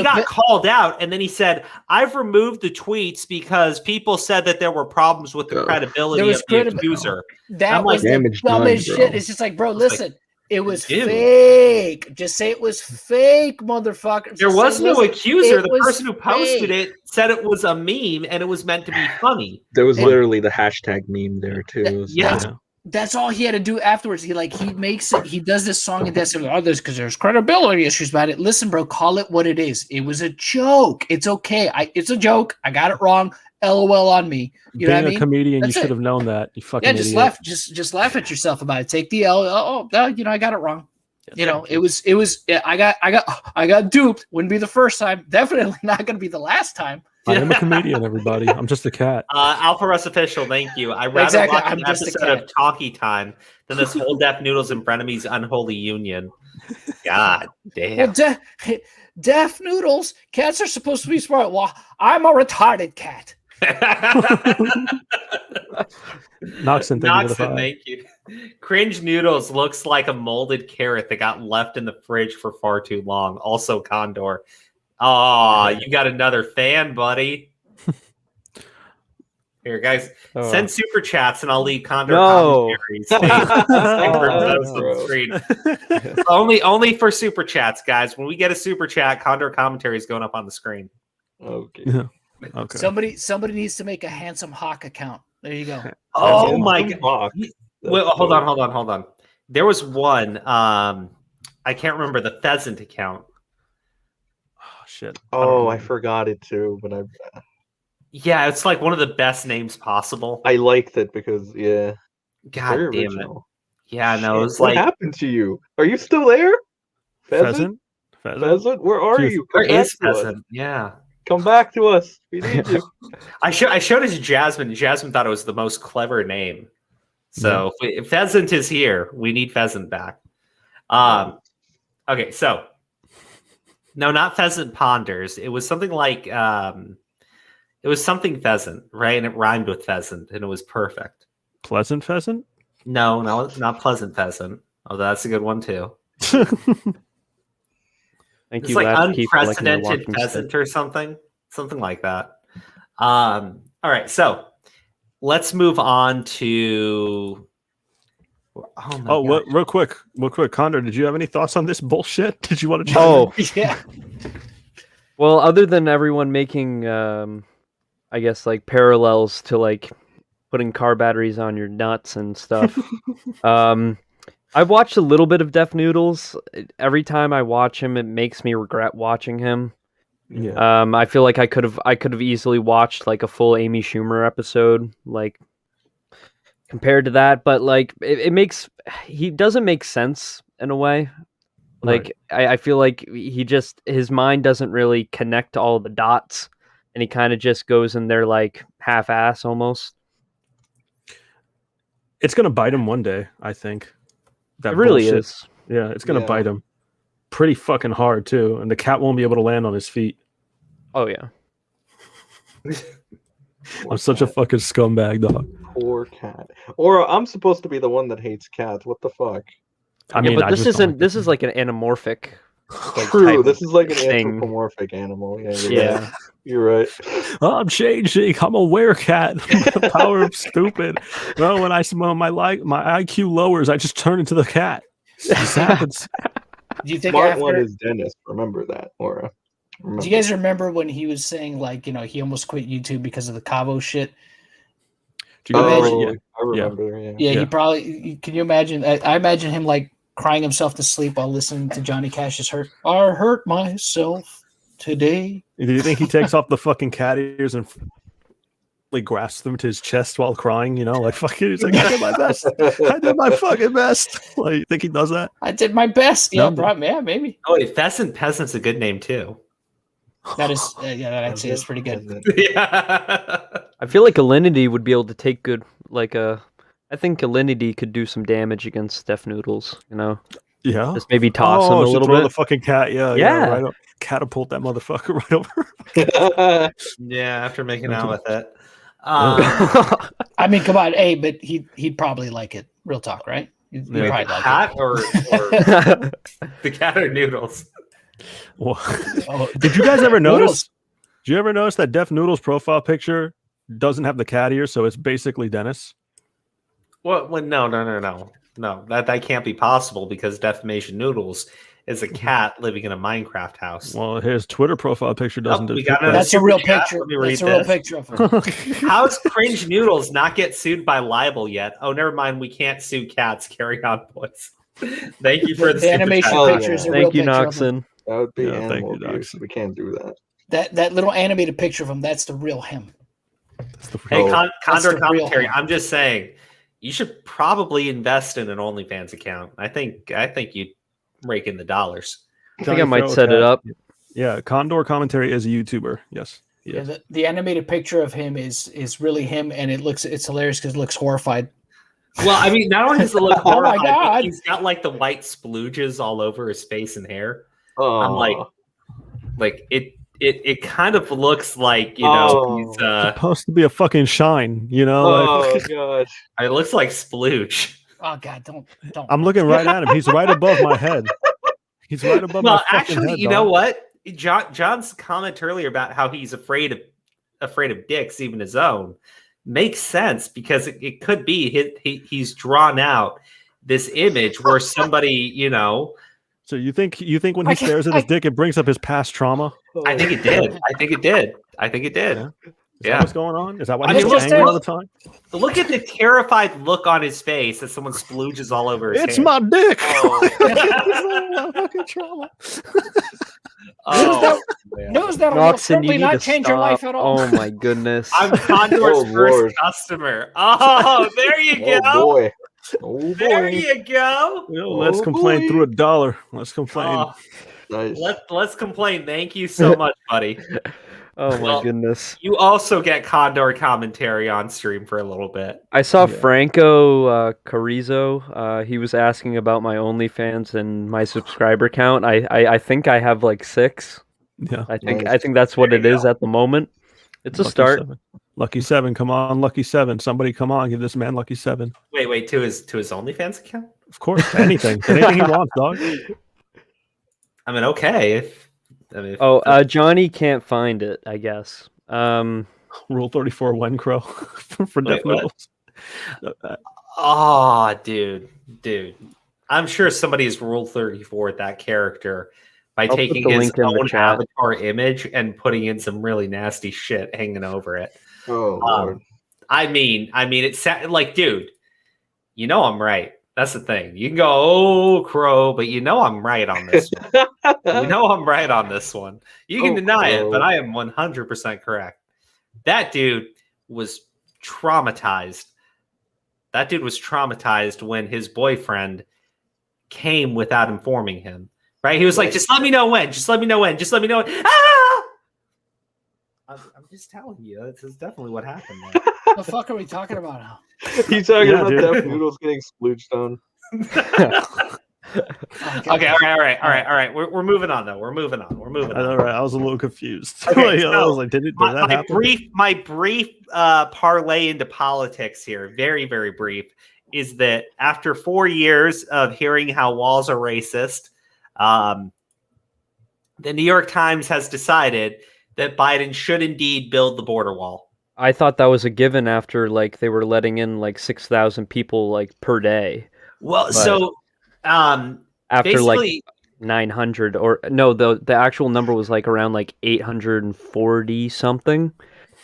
got called out, and then he said, "I've removed the tweets because people said that there were problems with the credibility of the accuser." That was the dumbest shit. It's just like, bro, listen. It was fake. Just say it was fake, motherfucker. There was no accuser. The person who posted it said it was a meme and it was meant to be funny. There was literally the hashtag meme there too. That's all he had to do afterwards. He does this song and that's others because there's credibility issues about it. Listen, bro, call it what it is. It was a joke. It's okay. It's a joke. I got it wrong. LOL on me. You know what I mean? Being a comedian, you should have known that. You fucking idiot. Just laugh at yourself about it. Take the L. I got it wrong. It was. I got duped. Wouldn't be the first time. Definitely not going to be the last time. I am a comedian, everybody. I'm just a cat. Alpha Russ official. Thank you. I rather watch an episode of Talkie Time than this whole Def Noodles and Frenemies unholy union. God damn. Well, Def Noodles. Cats are supposed to be smart. Well, I'm a retarded cat. Noxin, thank you. Cringe Noodles looks like a molded carrot that got left in the fridge for far too long. Also, Condor. Oh, you got another fan, buddy. Here, guys, send super chats and I'll leave Condor commentaries. Only for super chats, guys. When we get a super chat, Condor commentary is going up on the screen. Okay. Okay. Somebody needs to make a Handsome Hawk account. There you go. Oh my god. Wait, hold on. There was one. I can't remember the pheasant account. Oh shit. Oh, I forgot it too, but yeah, it's like one of the best names possible. I liked it because God damn it. Yeah, no, it was what happened to you? Are you still there? Pheasant? Where are you? Where is Pheasant? Yeah. Come back to us. We need you. I showed it to Jasmine. Jasmine thought it was the most clever name. So if Pheasant is here, we need Pheasant back. Okay, so No, not pheasant ponders. It was something like it was something pheasant, right? And it rhymed with pheasant, and it was perfect. Pleasant pheasant? No, not pleasant pheasant. Oh, that's a good one too. Thank It's you, like Latchkey, for liking the unprecedented walking pheasant stick. or something like that. All right, so let's move on to. Oh my God. Real quick, Condor, did you have any thoughts on this bullshit? Did you want to? Oh, yeah. Well, other than everyone making, I guess, like parallels to like putting car batteries on your nuts and stuff, I've watched a little bit of Def Noodles. Every time I watch him, it makes me regret watching him. Yeah. I feel like I could have easily watched like a full Amy Schumer episode, like compared to that, but like he doesn't make sense in a way. Like I feel like his mind doesn't really connect all the dots, and he kind of just goes in there like half-ass almost. It's gonna bite him one day, I think. That It really bullshit. is. Yeah, it's gonna bite him pretty fucking hard too, and the cat won't be able to land on his feet. Oh yeah. I'm such a fucking scumbag, dog. Poor cat. Or I'm supposed to be the one that hates cats. What the fuck? I mean, but this isn't. This is like an anamorphic. Like, True. This is like an thing. anthropomorphic animal. Yeah. Yeah. You're right. Oh, I'm changing. I'm a werecat. The power of stupid. Well, when my IQ lowers, I just turn into the cat. This happens. Do you think Smart after? one is Dennis. Remember that, Laura. Do you guys remember when he was saying like he almost quit YouTube because of the Cabo shit? Do you I Yeah. remember. Yeah. Yeah, he probably. Can you imagine? I imagine him like crying himself to sleep while listening to Johnny Cash's "Hurt." I hurt myself today. Do you think he takes off the fucking cat ears and like grasps them to his chest while crying? You know, like fucking. He's like, I did my best. I did my fucking best. Like, you think he does that? I did my best. Yeah, No. yeah, maybe. Oh, wait, pheasant peasant's a good name too. That is, that actually is pretty good. Yeah. I feel like Alinity would be able to take good. I think Alinity could do some damage against Def Noodles. You know. Yeah. Just maybe toss him a should little throw bit. the fucking cat. Yeah. Right up. Catapult that motherfucker right over. Yeah, after making out with it. I mean, come on, but he'd probably like it. Real talk, right? He'd The probably like cat it. or the cat or Noodles? Well, Oh, did you guys ever notice? Noodles. Did you ever notice that Def Noodles profile picture doesn't have the cat ear, so it's basically Dennis? What? No. That can't be possible because Defamation Noodles is a cat living in a Minecraft house. Well, his Twitter profile picture doesn't. we depict got another that. That's a real Super chat. picture. Let me read That's a real this. picture of him. How's Cringe Noodles not get sued by libel yet? Oh, never mind. We can't sue cats. Carry on, boys. Thank you for the super animation chat. picture is a Thank real you, picture of him. Noxin. That would be Yeah, thank animal you, abuse. Doc. We can't do that. That little animated picture of him, that's the real him. Hey, That's Condor the real Commentary. him. I'm just saying, you should probably invest in an OnlyFans account. I think you'd rake in the dollars. I think I might set it up. Yeah, Condor Commentary is a YouTuber. Yes. Yeah, the animated picture of him is really him, and it's hilarious because it looks horrified. Well, I mean, not only does it look Oh my horrified, but God. he's got like the white splooges all over his face and hair. Oh, I'm like it kind of looks like he's Supposed to be a fucking shine, you know? Like, god. it looks like splooge. Oh God, don't. I'm looking right at him. He's right above my head. He's right above my Well, fucking actually, head, you dog. know what? John's comment earlier about how he's afraid of dicks, even his own, makes sense because it could be he's drawn out this image where somebody, So you think when he stares at his dick, it brings up his past trauma? I think it did. Yeah. Is that what's going on? Is that why I he's mean, angry all the time? Look at the terrified look on his face as someone splooges all over his It's hair. my dick. Fucking trauma. Oh, Knows that will Noxin, you certainly need not to change your life stop. at all. Oh my goodness. I'm Condor's Oh, first Lord. customer. Oh, there you go. Oh boy. Oh boy. There you go. Let's Oh, complain boy. through $1. Let's complain. Oh, Nice. Let's complain. Thank you so much, buddy. Oh my Well, goodness. You also get Condor commentary on stream for a little bit. I saw Franco Carrizo. He was asking about my OnlyFans and my subscriber count. I think I have like 6. Yeah. I think that's what it is at the moment. It's a start. Lucky 7, come on, Lucky 7. Somebody come on, give this man Lucky 7. Wait, to his OnlyFans account? Of course, anything he wants, dog. I mean, okay. Johnny can't find it, I guess. Rule 34 when crow for Death Noodles. Oh, dude. I'm sure somebody's Rule 34 at that character by I'll taking put the his link in the own chat. avatar image and putting in some really nasty shit hanging over it. Oh, Lord. I mean, it's like, dude, you know I'm right. That's the thing. You can go, oh, crow, but you know I'm right on this one. You know I'm right on this one. You can deny it, but I am 100% correct. That dude was traumatized. That dude was traumatized when his boyfriend came without informing him. Right? He was like, just let me know when. Just let me know when. Just let me know when. Ah! I'm just telling you. This is definitely what happened there. What the fuck are we talking about now? He's talking about Death Noodles getting splooged on. Okay, all right. We're moving on though. We're moving on. All right, I was a little confused. Okay, I was like, did that happen? My brief parlay into politics here, very, very brief, is that after 4 years of hearing how walls are racist, the New York Times has decided that Biden should indeed build the border wall. I thought that was a given after like they were letting in like 6,000 people like per day. Well, But so after like basically 900 or no, the actual number was like around like 840 something.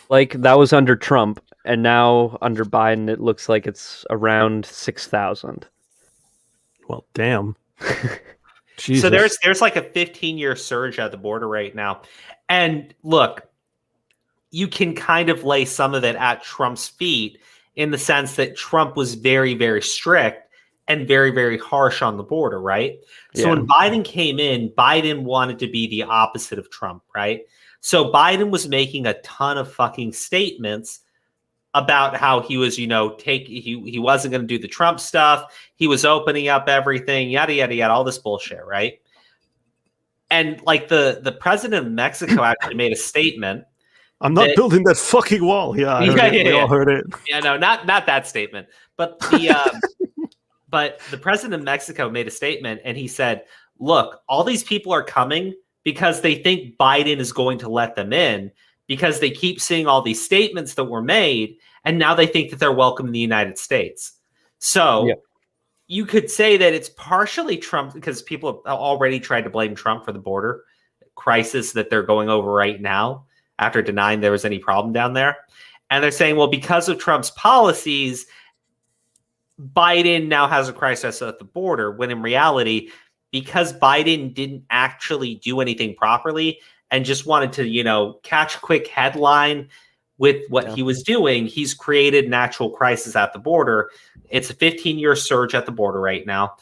Like that was under Trump, and now under Biden it looks like it's around 6,000. Well, damn. So there's like a 15-year surge at the border right now. And look, you can kind of lay some of it at Trump's feet in the sense that Trump was very, very strict and very, very harsh on the border, right? So when Biden came in, Biden wanted to be the opposite of Trump, right? So Biden was making a ton of fucking statements about how he was, he wasn't going to do the Trump stuff. He was opening up everything, yada, yada, yada, all this bullshit, right? And like the president of Mexico actually made a statement. I'm not building that fucking wall. Yeah, we all heard it. Yeah, no, not that statement. But the but the president of Mexico made a statement and he said, look, all these people are coming because they think Biden is going to let them in, because they keep seeing all these statements that were made, and now they think that they're welcome in the United States. So you could say that it's partially Trump, because people have already tried to blame Trump for the border crisis that they're going over right now after denying there was any problem down there. And they're saying, well, because of Trump's policies, Biden now has a crisis at the border, when in reality, because Biden didn't actually do anything properly and just wanted to, catch a quick headline with what he was doing, he's created an actual crisis at the border. It's a 15-year surge at the border right now.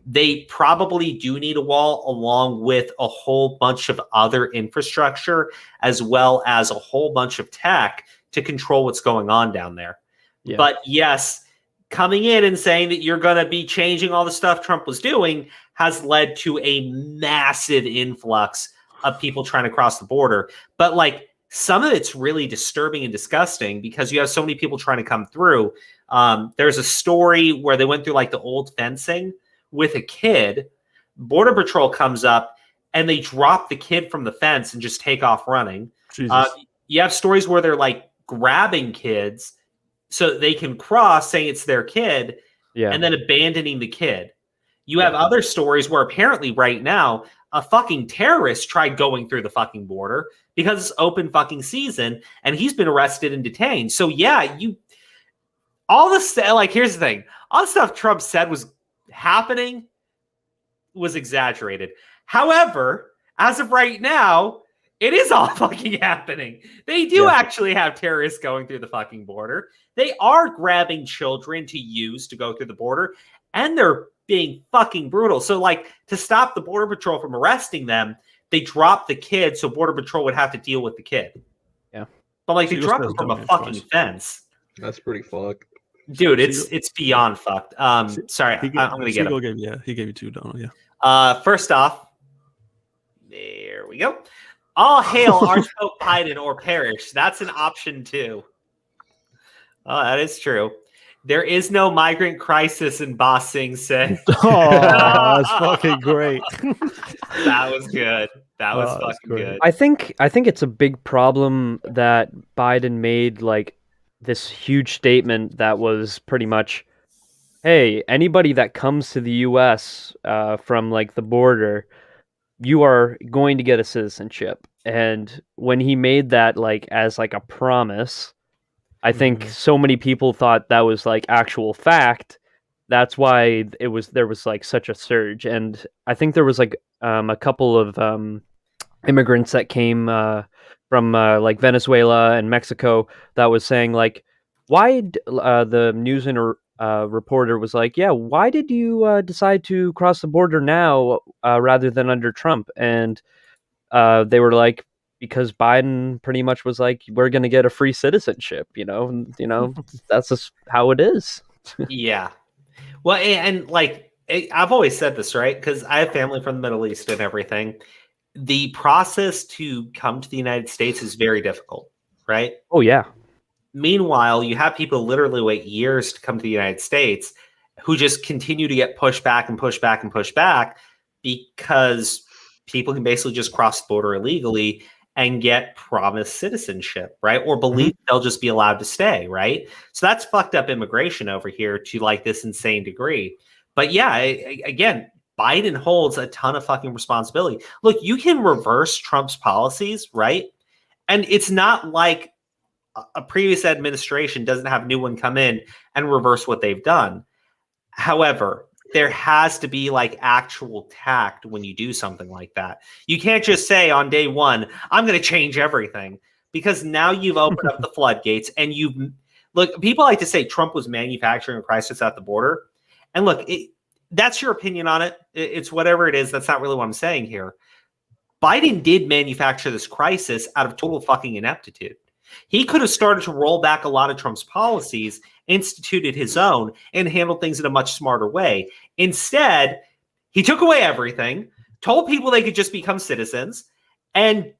They probably do need a wall, along with a whole bunch of other infrastructure, as well as a whole bunch of tech to control what's going on down there. Yeah. But yes, coming in and saying that you're going to be changing all the stuff Trump was doing has led to a massive influx of people trying to cross the border. But like, some of it's really disturbing and disgusting because you have so many people trying to come through. There's a story where they went through like the old fencing with a kid. Border Patrol comes up and they drop the kid from the fence and just take off running. You have stories where they're like grabbing kids so they can cross, saying it's their kid, and then abandoning the kid. You have other stories where apparently right now a fucking terrorist tried going through the fucking border because it's open fucking season and he's been arrested and detained. So all this, like, here's the thing. All the stuff Trump said was happening was exaggerated. However, as of right now, it is all fucking happening. They do actually have terrorists going through the fucking border. They are grabbing children to use to go through the border, and they're being fucking brutal. So like to stop the Border Patrol from arresting them, they dropped the kid so Border Patrol would have to deal with the kid. Yeah. But like they Seagull dropped Says him from a don't fucking answer fence. That's pretty fucked. Dude, it's beyond fucked. Sorry, I'm gonna get him. He gave you 2, Donald. Yeah. First off, there we go. All hail Archpope Biden or perish. That's an option too. Oh, that is true. There is no migrant crisis in Boss Singh said. Oh, that's fucking great. That was good. That was fucking good. I think it's a big problem that Biden made like this huge statement that was pretty much, hey, anybody that comes to the U.S. From like the border, you are going to get a citizenship. And when he made that like as like a promise, I think so many people thought that was like actual fact. That's why there was like such a surge. And I think there was like a couple of immigrants that came from like Venezuela and Mexico that was saying like, why the news reporter was like, yeah, why did you decide to cross the border now rather than under Trump? And they were like, because Biden pretty much was like, we're going to get a free citizenship, that's just how it is. Yeah. Well, and like, I've always said this, right? Because I have family from the Middle East and everything. The process to come to the United States is very difficult, right? Oh, yeah. Meanwhile, you have people literally wait years to come to the United States who just continue to get pushed back and pushed back and pushed back because people can basically just cross the border illegally and get promised citizenship, right? Or believe they'll just be allowed to stay, right? So that's fucked up immigration over here to like this insane degree. But yeah, again, Biden holds a ton of fucking responsibility. Look, you can reverse Trump's policies, right? And it's not like a previous administration doesn't have a new one come in and reverse what they've done. However, there has to be like actual tact when you do something like that. You can't just say on day one, I'm going to change everything, because now you've opened up the floodgates and look, people like to say Trump was manufacturing a crisis at the border. And look, that's your opinion on it. It's whatever it is. That's not really what I'm saying here. Biden did manufacture this crisis out of total fucking ineptitude. He could have started to roll back a lot of Trump's policies, instituted his own, and handled things in a much smarter way. Instead, he took away everything, told people they could just become citizens, and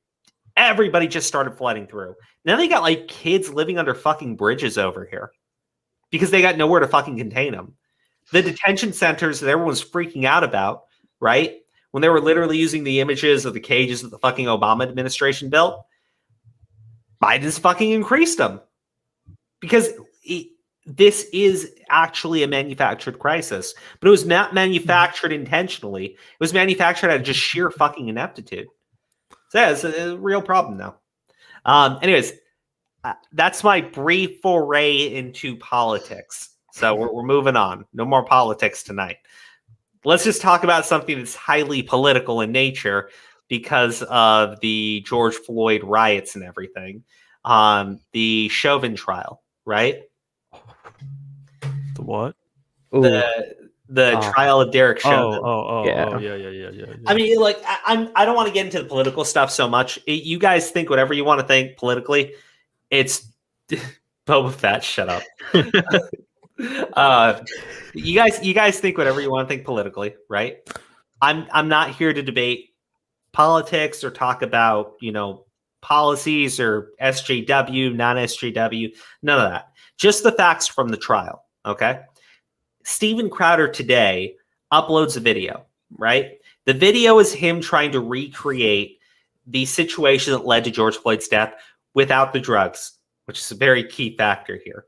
everybody just started flooding through. Now they got like kids living under fucking bridges over here because they got nowhere to fucking contain them. The detention centers that everyone's freaking out about, right? When they were literally using the images of the cages that the fucking Obama administration built, Biden's fucking increased them because this is actually a manufactured crisis, but it was not manufactured intentionally. It was manufactured out of just sheer fucking ineptitude. So yeah, it's a real problem now. Anyways, that's my brief foray into politics. So we're moving on. No more politics tonight. Let's just talk about something that's highly political in nature because of the George Floyd riots and everything. The Chauvin trial, right? The what? The trial of Derek Chauvin. Yeah. I mean, like, I don't want to get into the political stuff so much. You guys think whatever you want to think politically. It's Boba Fett. Shut up. You guys think whatever you want to think politically, right? I'm not here to debate politics or talk about, policies or SJW, non-SJW, none of that. Just the facts from the trial, okay? Steven Crowder today uploads a video, right? The video is him trying to recreate the situation that led to George Floyd's death without the drugs, which is a very key factor here.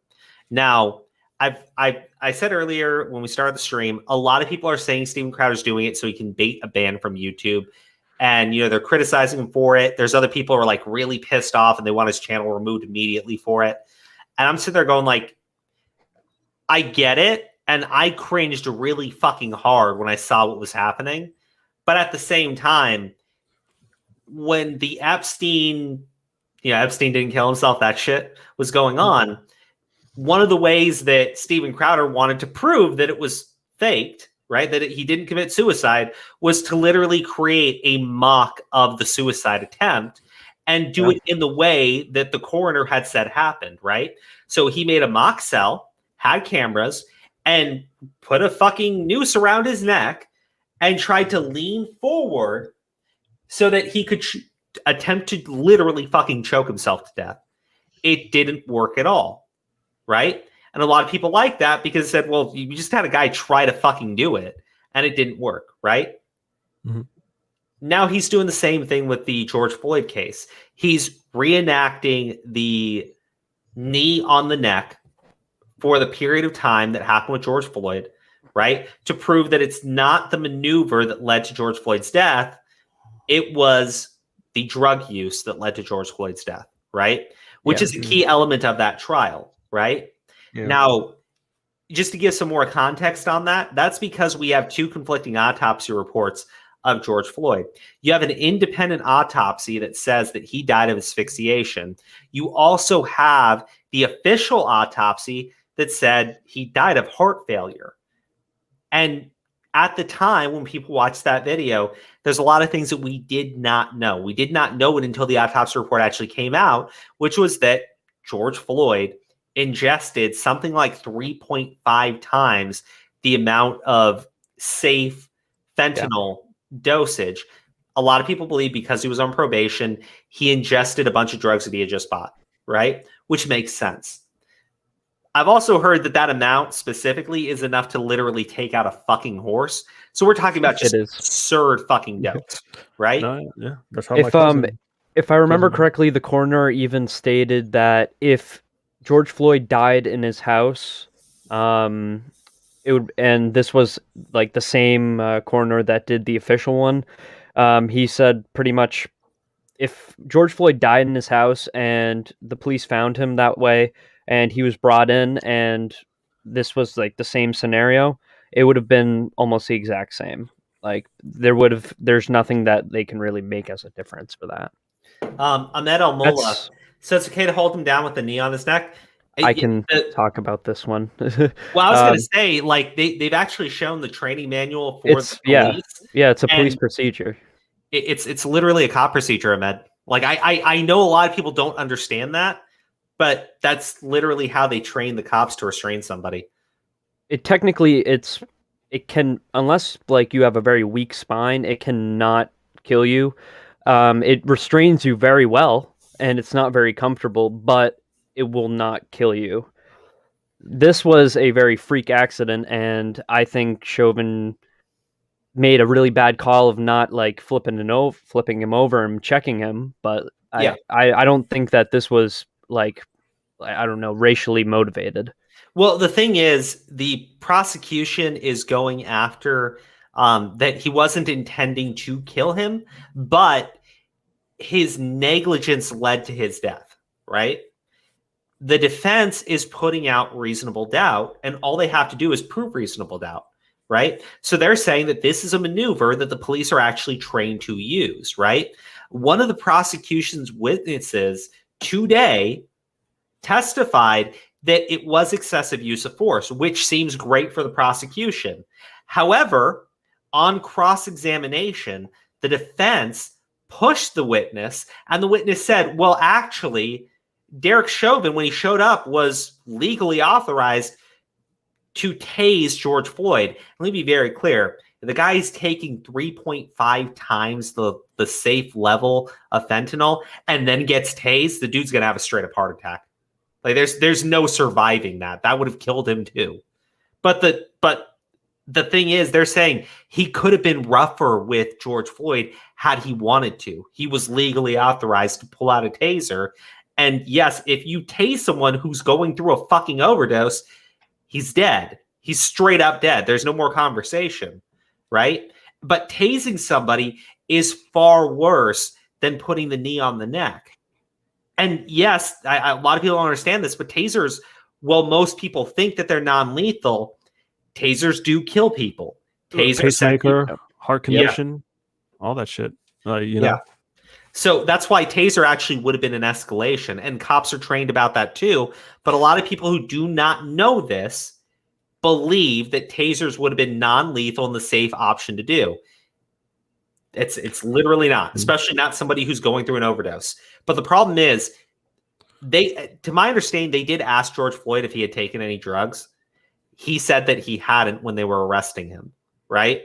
Now, I said earlier when we started the stream, a lot of people are saying Steven Crowder's doing it so he can bait a ban from YouTube. And, they're criticizing him for it. There's other people who are like really pissed off and they want his channel removed immediately for it. And I'm sitting there going like, I get it. And I cringed really fucking hard when I saw what was happening. But at the same time, when the Epstein didn't kill himself, that shit was going on. One of the ways that Steven Crowder wanted to prove that it was faked right? That he didn't commit suicide, was to literally create a mock of the suicide attempt and do it in the way that the coroner had said happened, right? So he made a mock cell, had cameras, and put a fucking noose around his neck and tried to lean forward so that he could attempt to literally fucking choke himself to death. It didn't work at all, right? And a lot of people like that because it said, well, you just had a guy try to fucking do it and it didn't work, right? Mm-hmm. Now he's doing the same thing with the George Floyd case. He's reenacting the knee on the neck for the period of time that happened with George Floyd, right? To prove that it's not the maneuver that led to George Floyd's death. It was the drug use that led to George Floyd's death, right? Which is a key element of that trial, right? Yeah. Now, just to give some more context on that, that's because we have two conflicting autopsy reports of George Floyd. You have an independent autopsy that says that he died of asphyxiation. You also have the official autopsy that said he died of heart failure. And at the time when people watched that video, there's a lot of things that we did not know. We did not know it until the autopsy report actually came out, which was that George Floyd ingested something like 3.5 times the amount of safe fentanyl dosage. A lot of people believe because he was on probation, he ingested a bunch of drugs that he had just bought, right? Which makes sense. I've also heard that that amount specifically is enough to literally take out a fucking horse. So we're talking about just absurd fucking dose, right? Yeah, that's how if I remember correctly, the coroner even stated that if George Floyd died in his house, it would, and this was like the same coroner that did the official one. He said pretty much if George Floyd died in his house and the police found him that way and he was brought in and this was like the same scenario, it would have been almost the exact same. Like there's nothing that they can really make as a difference for that. Ahmed Al-Mullah. So it's okay to hold him down with the knee on his neck. I can talk about this one. Well, I was going to say, like, they've actually shown the training manual for the police. Yeah, it's a police procedure. It's literally a cop procedure, Ahmed. Like, I know a lot of people don't understand that, but that's literally how they train the cops to restrain somebody. It can, unless like you have a very weak spine, it cannot kill you. It restrains you very well, and it's not very comfortable, but it will not kill you. This was a very freak accident, and I think Chauvin made a really bad call of not like flipping him over and checking him. But I don't think that this was like, I don't know, racially motivated. Well, the thing is, the prosecution is going after that he wasn't intending to kill him, but his negligence led to his death, right? The defense is putting out reasonable doubt, and all they have to do is prove reasonable doubt, right? So they're saying that this is a maneuver that the police are actually trained to use, right? One of the prosecution's witnesses today testified that it was excessive use of force, which seems great for the prosecution. However, on cross-examination, the defense pushed the witness, and the witness said, well, actually, Derek Chauvin, when he showed up, was legally authorized to tase George Floyd. Let me be very clear. The guy is taking 3.5 times the safe level of fentanyl and then gets tased. The dude's going to have a straight up heart attack. Like there's no surviving that. That would have killed him too. But the thing is, they're saying he could have been rougher with George Floyd had he wanted to. He was legally authorized to pull out a taser. And yes, if you tase someone who's going through a fucking overdose, he's dead. He's straight up dead. There's no more conversation, right? But tasing somebody is far worse than putting the knee on the neck. And yes, a lot of people don't understand this, but tasers, while most people think that they're non-lethal, tasers do kill people. Pacemaker, heart condition, all that shit. Yeah. So that's why taser actually would have been an escalation, and cops are trained about that too. But a lot of people who do not know this believe that tasers would have been non-lethal and the safe option to do. It's literally not, especially not somebody who's going through an overdose. But the problem is, to my understanding, they did ask George Floyd if he had taken any drugs. He said that he hadn't when they were arresting him, right?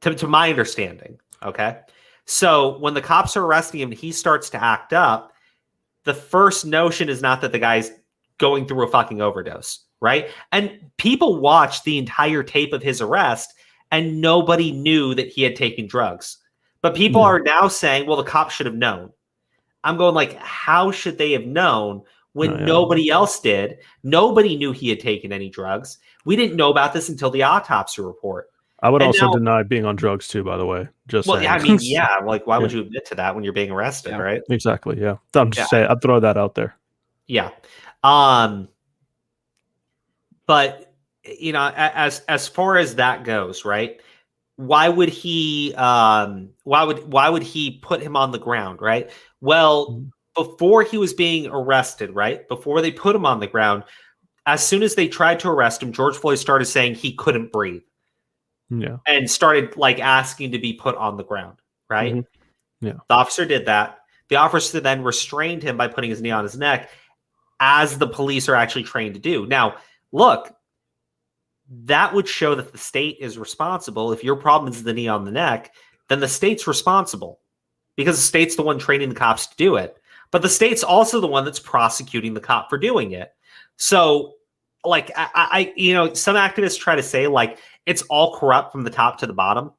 To my understanding, okay? So when the cops are arresting him, he starts to act up. The first notion is not that the guy's going through a fucking overdose, right? And people watched the entire tape of his arrest, and nobody knew that he had taken drugs. But people are now saying, well, the cops should have known. I'm going like, how should they have known when nobody else did? Nobody knew he had taken any drugs. We didn't know about this until the autopsy report. I would also deny being on drugs too, by the way. Just saying. I mean, yeah, like why would you admit to that when you're being arrested, right? Exactly, yeah. I'm just saying, I'd throw that out there. Yeah. But you know, as far as that goes, right? Why would he why would he put him on the ground, right? Well, before he was being arrested, right? Before they put him on the ground, as soon as they tried to arrest him, George Floyd started saying he couldn't breathe. Yeah. And started like asking to be put on the ground, right? Mm-hmm. Yeah. The officer did that. The officer then restrained him by putting his knee on his neck, as the police are actually trained to do. Now, look, that would show that the state is responsible. If your problem is the knee on the neck, then the state's responsible because the state's the one training the cops to do it. But the state's also the one that's prosecuting the cop for doing it. So, like, I you know, some activists try to say, like, it's all corrupt from the top to the bottom,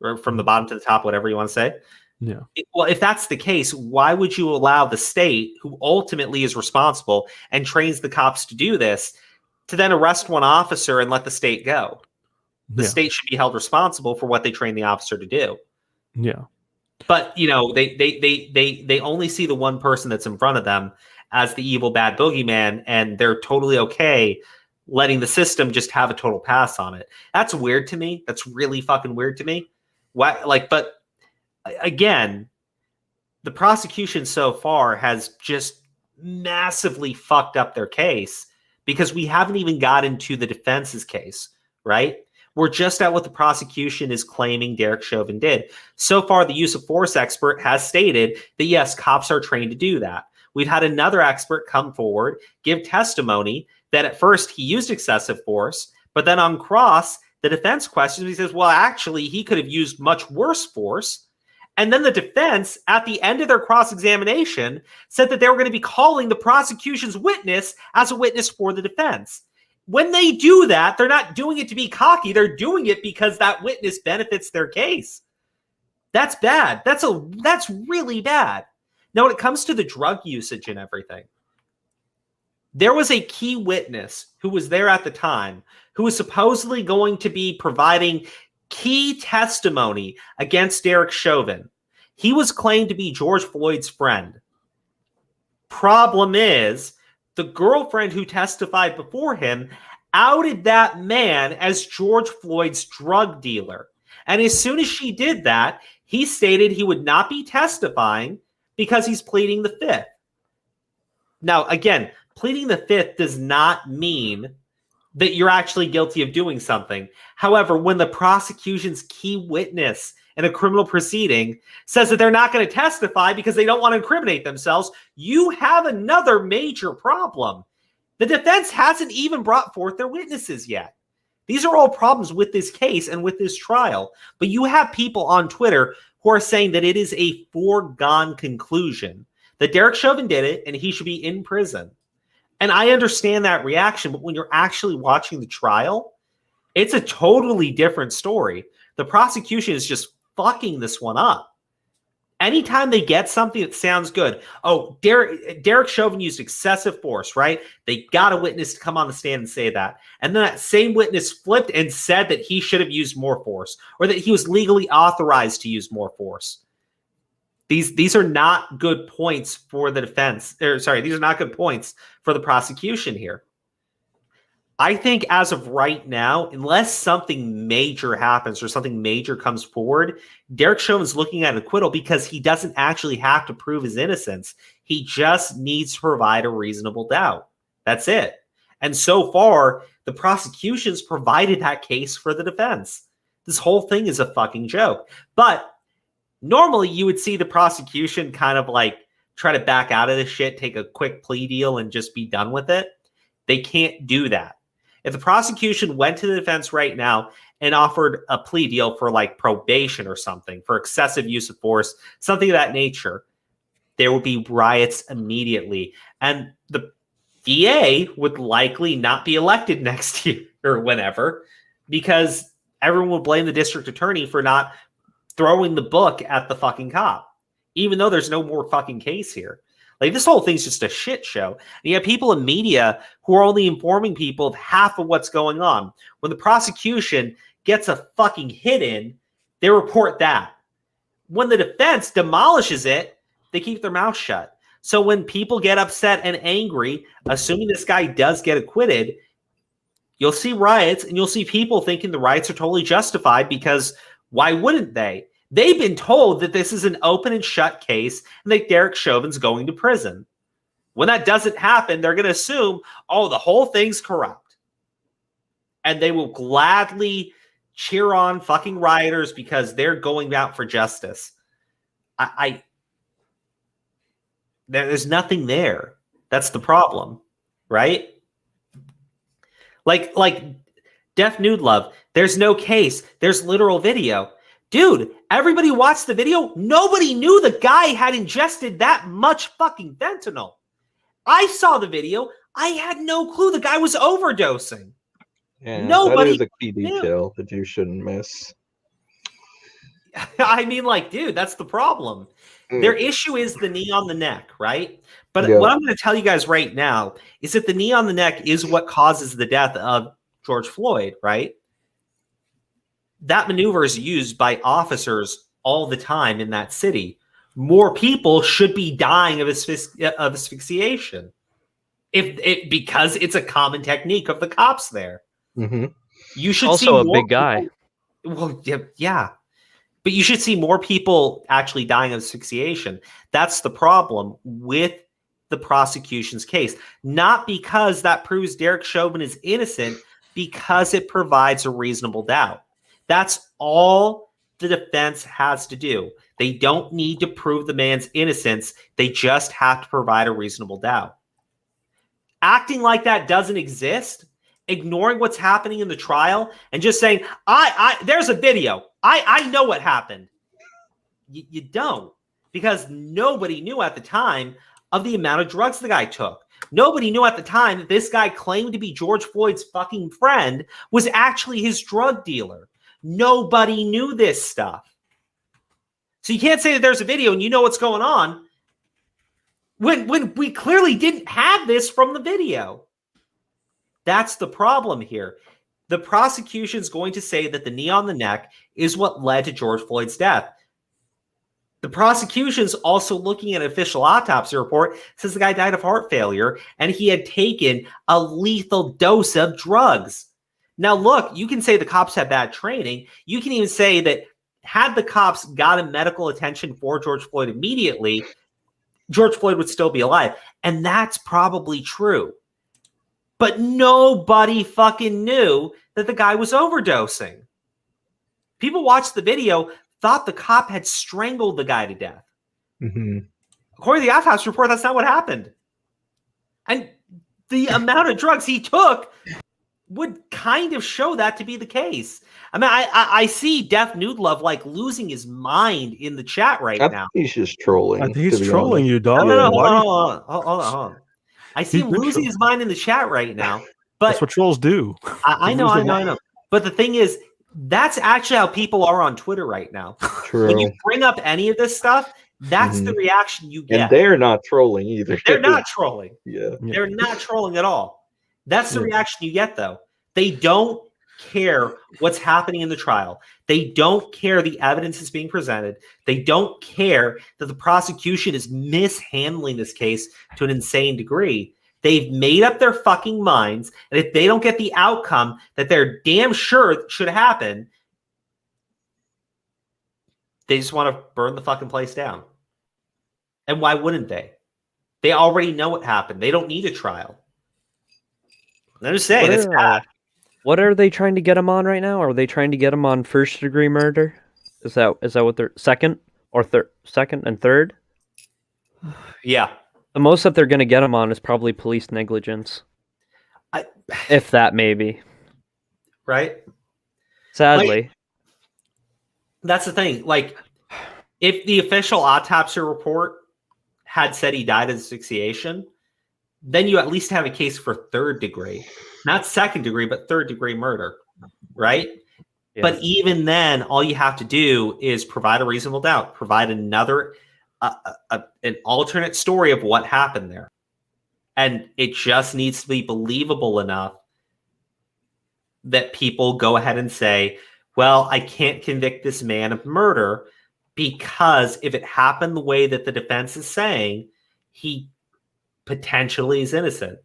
or from the bottom to the top, whatever you want to say. Yeah. Well, if that's the case, why would you allow the state, who ultimately is responsible and trains the cops to do this, to then arrest one officer and let the state go? The state should be held responsible for what they train the officer to do. Yeah. But you know, they only see the one person that's in front of them as the evil bad boogeyman, and they're totally okay letting the system just have a total pass on it. That's weird to me. That's really fucking weird to me. Why? Like, but again, the prosecution so far has just massively fucked up their case because we haven't even got into the defense's case, right? We're just at what the prosecution is claiming Derek Chauvin did. So far, the use of force expert has stated that, yes, cops are trained to do that. We've had another expert come forward, give testimony that at first he used excessive force, but then on cross, the defense questions, he says, well, actually, he could have used much worse force. And then the defense, at the end of their cross-examination, said that they were going to be calling the prosecution's witness as a witness for the defense. When they do that, they're not doing it to be cocky. They're doing it because that witness benefits their case. That's bad. That's really bad. Now, when it comes to the drug usage and everything, there was a key witness who was there at the time who was supposedly going to be providing key testimony against Derek Chauvin. He was claimed to be George Floyd's friend. Problem is, the girlfriend who testified before him outed that man as George Floyd's drug dealer. And as soon as she did that, he stated he would not be testifying because he's pleading the fifth. Now, again, pleading the fifth does not mean that you're actually guilty of doing something. However, when the prosecution's key witness in a criminal proceeding says that they're not going to testify because they don't want to incriminate themselves, you have another major problem. The defense hasn't even brought forth their witnesses yet. These are all problems with this case and with this trial. But you have people on Twitter who are saying that it is a foregone conclusion that Derek Chauvin did it and he should be in prison. And I understand that reaction, but when you're actually watching the trial, it's a totally different story. The prosecution is just fucking this one up. Anytime they get something that sounds good, oh, Derek Chauvin used excessive force, right? They got a witness to come on the stand and say that. And then that same witness flipped and said that he should have used more force or that he was legally authorized to use more force. These are not good points for the defense. These are not good points for the prosecution here. I think as of right now, unless something major happens or something major comes forward, Derek Chauvin's looking at an acquittal because he doesn't actually have to prove his innocence. He just needs to provide a reasonable doubt. That's it. And so far, the prosecution's provided that case for the defense. This whole thing is a fucking joke. But normally you would see the prosecution kind of like try to back out of this shit, take a quick plea deal and just be done with it. They can't do that. If the prosecution went to the defense right now and offered a plea deal for like probation or something, for excessive use of force, something of that nature, there would be riots immediately. And the DA would likely not be elected next year or whenever, because everyone would blame the district attorney for not throwing the book at the fucking cop, even though there's no more fucking case here. Like, this whole thing's just a shit show. And you have people in media who are only informing people of half of what's going on. When the prosecution gets a fucking hit in, they report that. When the defense demolishes it, they keep their mouth shut. So when people get upset and angry, assuming this guy does get acquitted, you'll see riots, and you'll see people thinking the riots are totally justified, because why wouldn't they? They've been told that this is an open and shut case and that Derek Chauvin's going to prison. When that doesn't happen, they're going to assume, oh, the whole thing's corrupt. And they will gladly cheer on fucking rioters because they're going out for justice. There's nothing there. That's the problem, right? Like Def Nude Love, there's no case. There's literal video. Dude, everybody watched the video. Nobody knew the guy had ingested that much fucking fentanyl. I saw the video. I had no clue the guy was overdosing. Yeah, Nobody that is a key detail that you shouldn't miss. I mean, like, dude, that's the problem. Their issue is the knee on the neck, right? But Yeah. what I'm going to tell you guys right now is that the knee on the neck is what causes the death of George Floyd, right? That maneuver is used by officers all the time in that city. More people should be dying of asphyxiation because it's a common technique of the cops there. Mm-hmm. You should Also see a more big guy. Well, yeah. But you should see more people actually dying of asphyxiation. That's the problem with the prosecution's case. Not because that proves Derek Chauvin is innocent, because it provides a reasonable doubt. That's all the defense has to do. They don't need to prove the man's innocence. They just have to provide a reasonable doubt. Acting like that doesn't exist, ignoring what's happening in the trial, and just saying, there's a video. I know what happened. You don't, because nobody knew at the time of the amount of drugs the guy took. Nobody knew at the time that this guy claimed to be George Floyd's fucking friend was actually his drug dealer. Nobody knew this stuff. So you can't say that there's a video and you know what's going on when we clearly didn't have this from the video. That's the problem here. The prosecution's going to say that the knee on the neck is what led to George Floyd's death. The prosecution's also looking at an official autopsy report, says the guy died of heart failure and he had taken a lethal dose of drugs. Now, look, you can say the cops had bad training. You can even say that had the cops gotten medical attention for George Floyd immediately, George Floyd would still be alive. And that's probably true. But nobody fucking knew that the guy was overdosing. People watched the video, thought the cop had strangled the guy to death. Mm-hmm. According to the autopsy report, that's not what happened. And the amount of drugs he took would kind of show that to be the case. I mean, I see Def Nude Love like losing his mind in the chat right now. He's just trolling. I think he's trolling you, dog. No, hold on. I see him losing his mind in the chat right now. But that's what trolls do. I know. But the thing is, that's actually how people are on Twitter right now. True. When you bring up any of this stuff, that's the reaction you get. And they're not trolling either. They're not trolling. Yeah. They're not trolling at all. That's the reaction you get, though. They don't care what's happening in the trial. They don't care the evidence is being presented. They don't care that the prosecution is mishandling this case to an insane degree. They've made up their fucking minds, and if they don't get the outcome that they're damn sure should happen, they just want to burn the fucking place down. And why wouldn't they? They already know what happened. They don't need a trial. I'm just saying, it's bad. What are they trying to get him on right now? Are they trying to get him on first-degree murder? Is that what they're second and third? Yeah. The most that they're going to get him on is probably police negligence. If that, maybe. Right? Sadly. Like, that's the thing. Like, if the official autopsy report had said he died of asphyxiation, then you at least have a case for third degree. Not second degree, but third degree murder. Right? Yeah. But even then, all you have to do is provide a reasonable doubt, provide another an alternate story of what happened there. And it just needs to be believable enough that people go ahead and say, well, I can't convict this man of murder because if it happened the way that the defense is saying, he potentially is innocent.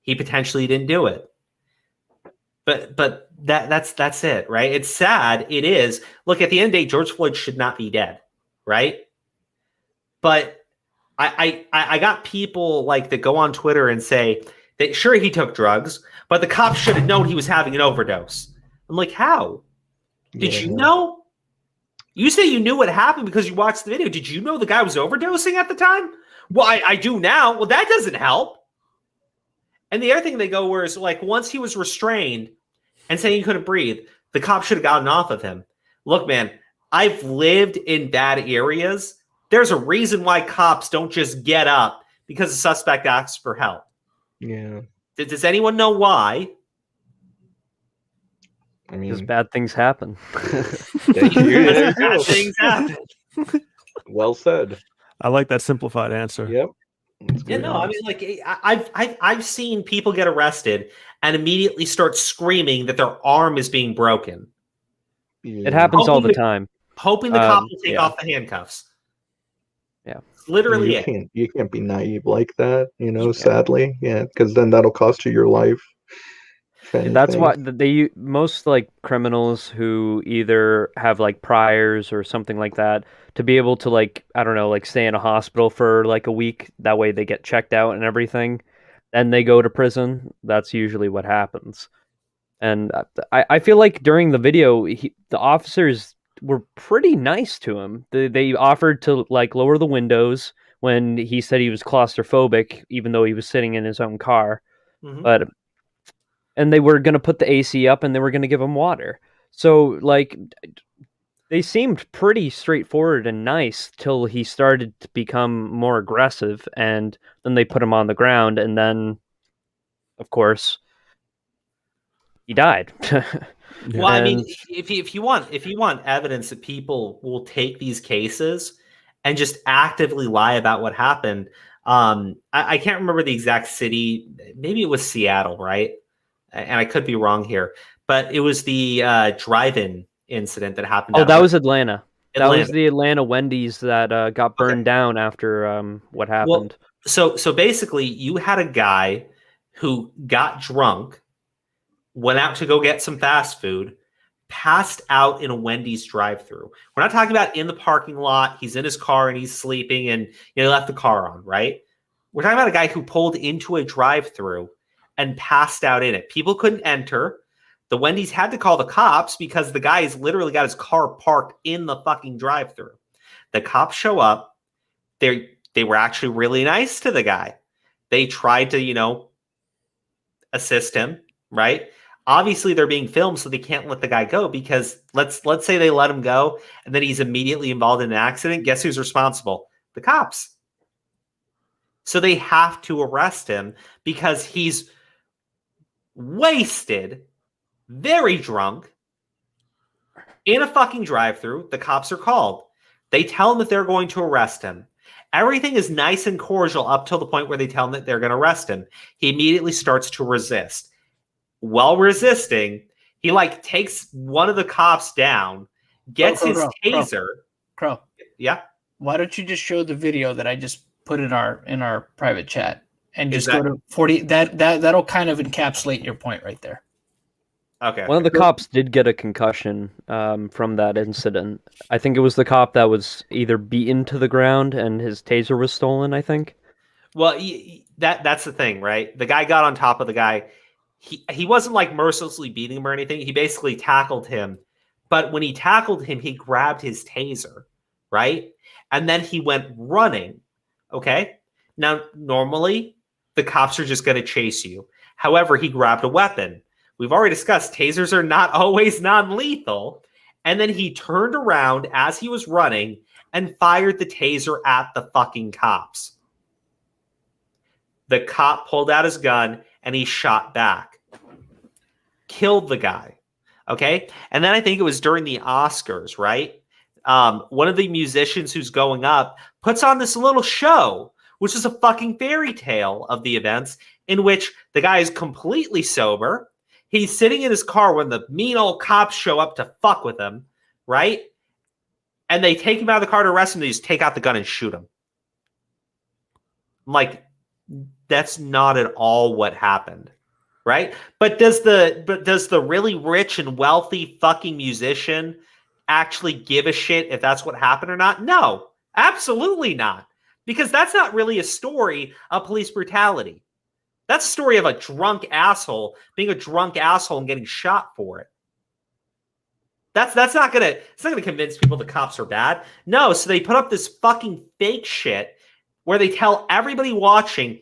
He potentially didn't do it. But that's it, right? It's sad. It is. Look, at the end of the day, George Floyd should not be dead, right? But I got people like that go on Twitter and say that sure he took drugs, but the cops should have known he was having an overdose. I'm like, how? Did you know? You say you knew what happened because you watched the video. Did you know the guy was overdosing at the time? Well, I do now. Well, that doesn't help. And the other thing they go where is like once he was restrained and saying he couldn't breathe, the cops should have gotten off of him. Look, man, I've lived in bad areas. There's a reason why cops don't just get up because the suspect asks for help. Yeah. Does anyone know why? I mean, because bad things happen. Bad things happen. Well said. I like that simplified answer. Yep. Yeah, no, I mean, like I've seen people get arrested and immediately start screaming that their arm is being broken. It happens all the time. Hoping the cop will take off the handcuffs. Yeah, literally. You can't be naive like that, sadly. Yeah, because then that'll cost you your life. That's why most like criminals who either have like priors or something like that to be able to like, I don't know, like stay in a hospital for like a week. That way they get checked out and everything. Then they go to prison. That's usually what happens. And I feel like during the video, the officers were pretty nice to him. They offered to like lower the windows when he said he was claustrophobic, even though he was sitting in his own car. Mm-hmm. And they were going to put the AC up and they were going to give him water. So, like, they seemed pretty straightforward and nice till he started to become more aggressive. And then they put him on the ground. And then, of course, he died. Well, I mean, if you want evidence that people will take these cases and just actively lie about what happened, I can't remember the exact city. Maybe it was Seattle, right? And I could be wrong here, but it was the drive-in incident that happened. Oh, that was Atlanta. That was the Atlanta Wendy's that got burned down after what happened. Well, so basically, you had a guy who got drunk, went out to go get some fast food, passed out in a Wendy's drive-thru. We're not talking about in the parking lot. He's in his car and he's sleeping, and he left the car on, right? We're talking about a guy who pulled into a drive-thru and passed out in it. People couldn't enter. The Wendy's had to call the cops because the guy's literally got his car parked in the fucking drive-thru. The cops show up. They were actually really nice to the guy. They tried to, assist him, right? Obviously, they're being filmed, so they can't let the guy go because let's say they let him go and then he's immediately involved in an accident. Guess who's responsible? The cops. So they have to arrest him because he's wasted, very drunk, in a fucking drive-thru. The cops are called. They tell him that they're going to arrest him. Everything is nice and cordial up till the point where they tell him that they're going to arrest him. He immediately starts to resist. While resisting, he takes one of the cops down, gets his taser. Crow. Yeah. Why don't you just show the video that I just put in our private chat and just go to 40? That'll kind of encapsulate your point right there. Okay. One of the cops did get a concussion from that incident. I think it was the cop that was either beaten to the ground and his taser was stolen, I think. Well, that's the thing, right? The guy got on top of the guy. He wasn't like mercilessly beating him or anything. He basically tackled him. But when he tackled him, he grabbed his taser, right? And then he went running. Okay. Now, normally the cops are just going to chase you. However, he grabbed a weapon. We've already discussed tasers are not always non-lethal. And then he turned around as he was running and fired the taser at the fucking cops. The cop pulled out his gun and he shot back. Killed the guy. Okay? And then I think it was during the Oscars, right? One of the musicians who's going up puts on this little show, which is a fucking fairy tale of the events, in which the guy is completely sober. He's sitting in his car when the mean old cops show up to fuck with him, right? And they take him out of the car to arrest him. They just take out the gun and shoot him. I'm like, that's not at all what happened, right? But does the really rich and wealthy fucking musician actually give a shit if that's what happened or not? No, absolutely not. Because that's not really a story of police brutality. That's a story of a drunk asshole being a drunk asshole and getting shot for it. It's not gonna convince people the cops are bad. No, so they put up this fucking fake shit where they tell everybody watching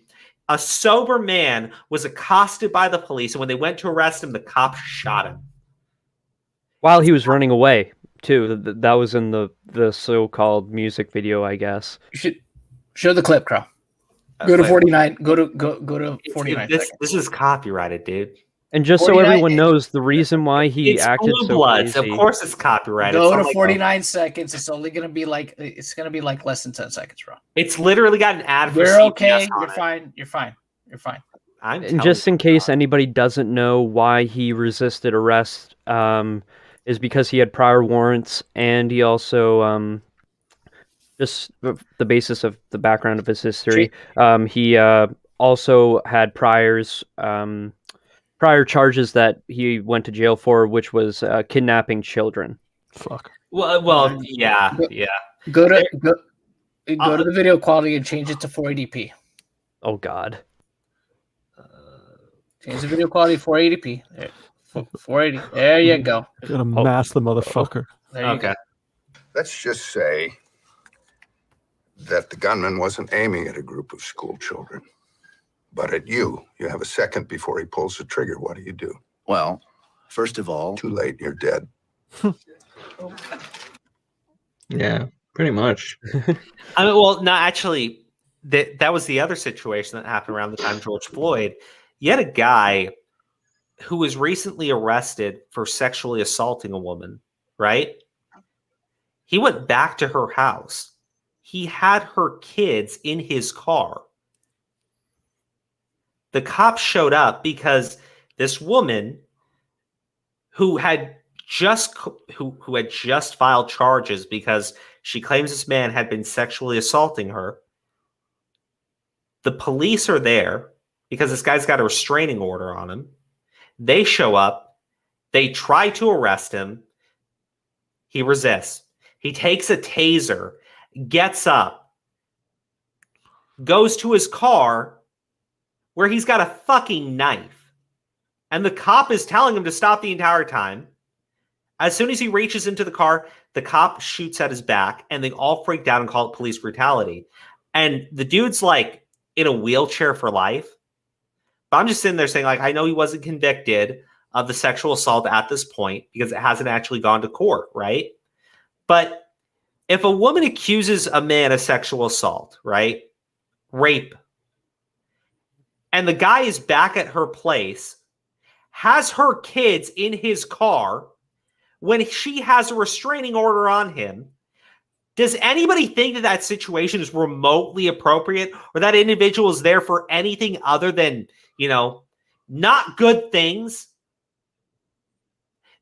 a sober man was accosted by the police, and when they went to arrest him, the cops shot him. While he was running away, too. That was in the so-called music video, I guess. You should show the clip, Crow. Go to 49. Go to 49. This is copyrighted, dude. And just so everyone knows, the reason why he acted Blue so Bloods. crazy... Of course it's copyrighted. Go to 49 seconds. It's only gonna be like less than 10 seconds, bro. It's literally got an ad for You're CBS okay. on You're it. fine. You're fine. You're fine. And just in case anybody doesn't know why he resisted arrest, is because he had prior warrants, and he also, just the basis of the background of his history, he also had prior charges that he went to jail for, which was kidnapping children. Fuck. Well, yeah. Go to the video quality and change it to 480p. Oh God. Change the video quality to 480p. There, 480. There you go. Gotta mask the motherfucker. There you go. Let's just say that the gunman wasn't aiming at a group of school children, but at you. You have a second before he pulls the trigger. What do? Well, first of all, too late. You're dead. Yeah, pretty much. I mean, well, no, actually, that was the other situation that happened around the time George Floyd. You had a guy who was recently arrested for sexually assaulting a woman, right? He went back to her house. He had her kids in his car. The cops showed up because this woman who had just filed charges because she claims this man had been sexually assaulting her. The police are there because this guy's got a restraining order on him. They show up. They try to arrest him. He resists. He takes a taser, gets up, goes to his car where he's got a fucking knife. And the cop is telling him to stop the entire time. As soon as he reaches into the car, the cop shoots at his back, and they all freak out and call it police brutality. And the dude's like in a wheelchair for life. But I'm just sitting there saying, like, I know he wasn't convicted of the sexual assault at this point because it hasn't actually gone to court, right? But if a woman accuses a man of sexual assault, right? Rape, and the guy is back at her place, has her kids in his car when she has a restraining order on him, does anybody think that situation is remotely appropriate, or that individual is there for anything other than, not good things?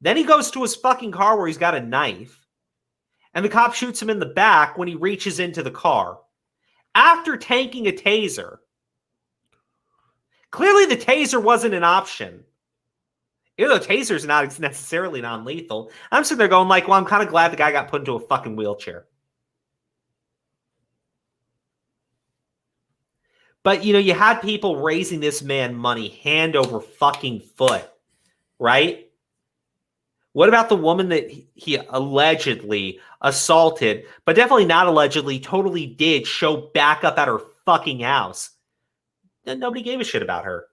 Then he goes to his fucking car where he's got a knife, and the cop shoots him in the back when he reaches into the car after taking a taser. Clearly the taser wasn't an option. Even though taser's not necessarily non-lethal, I'm sitting there going like, well, I'm kind of glad the guy got put into a fucking wheelchair. But you had people raising this man money hand over fucking foot, right? What about the woman that he allegedly assaulted, but definitely not allegedly, totally did show back up at her fucking house? And nobody gave a shit about her.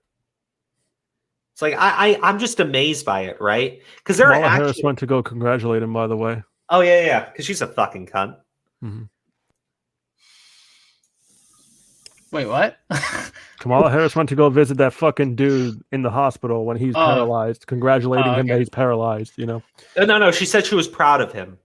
It's like I'm just amazed by it, right? Because there Kamala are Harris went to go congratulate him, by the way. Oh yeah, because she's a fucking cunt. Mm-hmm. Wait, what? Kamala Harris went to go visit that fucking dude in the hospital when he's paralyzed, congratulating him that he's paralyzed, No. She said she was proud of him.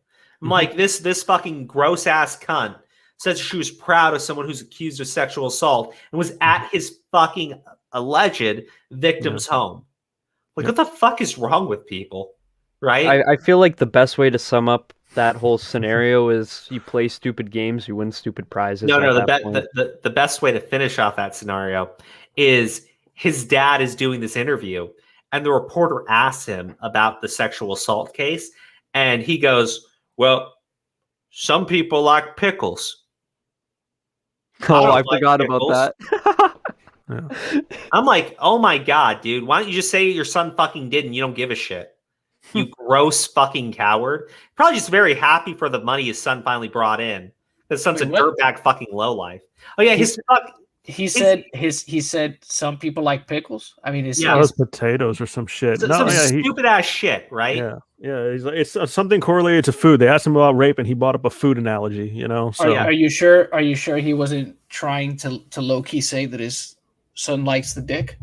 I'm like, this fucking gross ass cunt said she was proud of someone who's accused of sexual assault and was at his fucking alleged victim's home. Like, what the fuck is wrong with people? Right? I feel like the best way to sum up that whole scenario is you play stupid games, you win stupid prizes. No. The best way to finish off that scenario is his dad is doing this interview, and the reporter asks him about the sexual assault case, and he goes, "Well, some people like pickles." Oh, I forgot about that. I'm like, oh my god, dude! Why don't you just say your son fucking did, and you don't give a shit? You gross fucking coward. Probably just very happy for the money his son finally brought in. His son's a dirtbag fucking lowlife. Oh yeah, he said some people like pickles. I mean, those potatoes or some shit. Some stupid ass shit, right? Yeah. He's like, it's something correlated to food. They asked him about rape, and he brought up a food analogy. So are you sure? Are you sure he wasn't trying to low key say that his son likes the dick?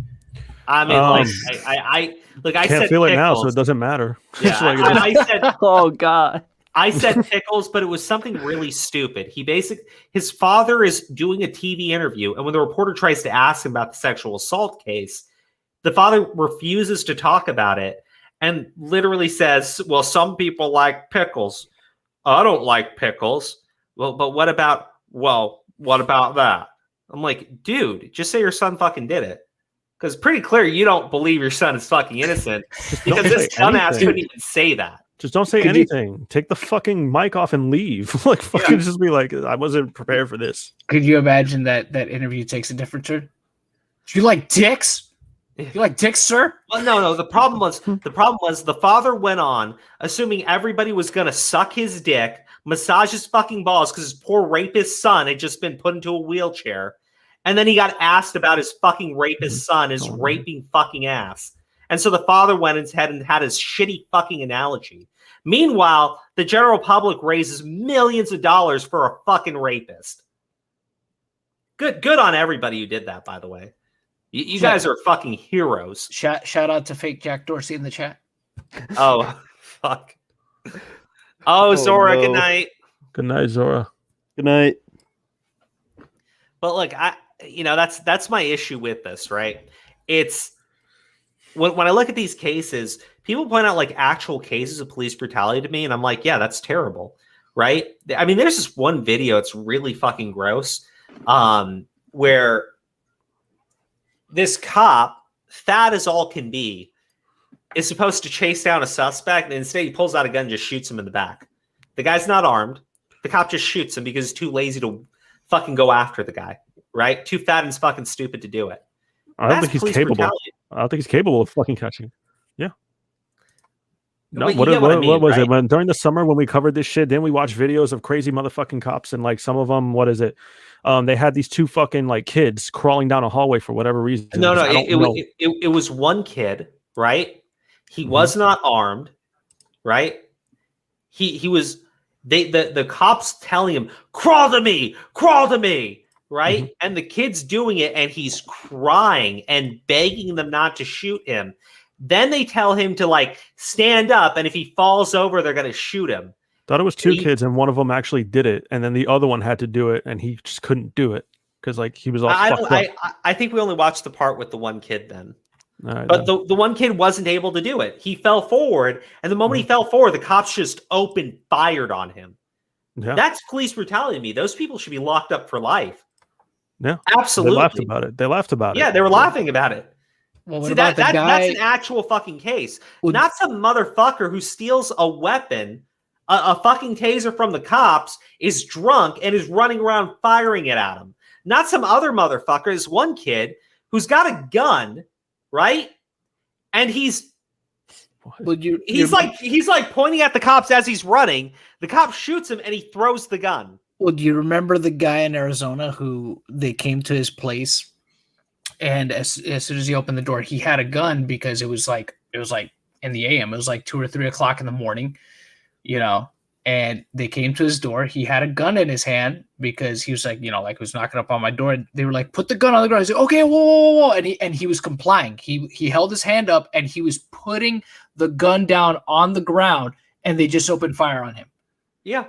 I mean, I can't said feel pickles. it now, so it doesn't matter. Yeah, I said, oh god. I said pickles, but it was something really stupid. His father is doing a TV interview, and when the reporter tries to ask him about the sexual assault case, the father refuses to talk about it and literally says, "Well, some people like pickles. I don't like pickles." Well, but what about that? I'm like, dude, just say your son fucking did it. Because pretty clear you don't believe your son is fucking innocent because this dumbass couldn't even say that. Just don't say anything. Take the fucking mic off and leave. Just be like, I wasn't prepared for this. Could you imagine that interview takes a different turn? Do you like dicks? You like dicks, sir? Well, no. The problem was the father went on assuming everybody was gonna suck his dick, massage his fucking balls because his poor rapist son had just been put into a wheelchair. And then he got asked about his fucking rapist son, his raping fucking ass. And so the father went ahead and had his shitty fucking analogy. Meanwhile, the general public raises millions of dollars for a fucking rapist. Good on everybody who did that, by the way. You guys are fucking heroes. Shout out to fake Jack Dorsey in the chat. Oh, fuck. Oh, Zora, no. Good night. Good night, Zora. Good night. But look, that's my issue with this, right? It's when I look at these cases, people point out like actual cases of police brutality to me, and I'm like, yeah, that's terrible, right? I mean, there's this one video, it's really fucking gross, where this cop, fat as all can be, is supposed to chase down a suspect, and instead he pulls out a gun and just shoots him in the back. The guy's not armed. The cop just shoots him because he's too lazy to fucking go after the guy, right? Too fat and fucking stupid to do it. I don't think he's capable. I don't think he's capable of fucking catching. Yeah. No, what was it? When during the summer when we covered this shit, then we watched videos of crazy motherfucking cops, and like some of them, what is it? They had these two fucking like kids crawling down a hallway for whatever reason. No, it was one kid, right? He was not armed, right? He was. The cops telling him, crawl to me, right? And the kid's doing it, and he's crying and begging them not to shoot him. Then they tell him to like stand up, and if he falls over, they're gonna shoot him. Thought it was two kids, and one of them actually did it, and then the other one had to do it, and he just couldn't do it because like he was all fucked up. I think we only watched the part with the one kid then. But the one kid wasn't able to do it. He fell forward, and the moment he fell forward, the cops just opened fired on him. Yeah. That's police brutality to me. Those people should be locked up for life. Yeah, absolutely. They laughed about it. Yeah, they were laughing about it. Well, see, that's an actual fucking case. Not some motherfucker who steals a weapon, a fucking taser from the cops, is drunk, and is running around firing it at him. not some other motherfucker. This one kid who's got a gun, right? And he's like pointing at the cops as he's running. The cop shoots him and he throws the gun. Well, do you remember the guy in Arizona who they came to his place, and as soon as he opened the door, he had a gun because it was like in the AM. It was like 2 or 3 o'clock in the morning, And they came to his door. He had a gun in his hand because he was like, he was knocking up on my door. And they were like, "Put the gun on the ground." He's like, "Okay, whoa!" And he was complying. He held his hand up and he was putting the gun down on the ground, and they just opened fire on him. Yeah.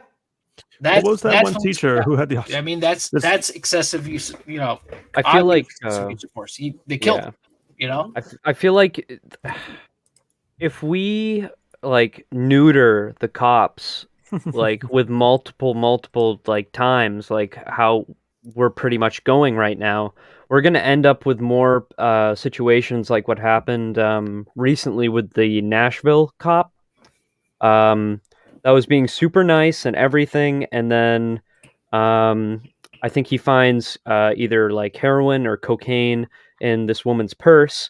What was that one teacher who had the? I mean, that's excessive use. I feel like of force. They killed him. I feel like if we like neuter the cops like with multiple like times, like how we're pretty much going right now, we're going to end up with more situations like what happened recently with the Nashville cop. That was being super nice and everything, and then I think he finds either like heroin or cocaine in this woman's purse.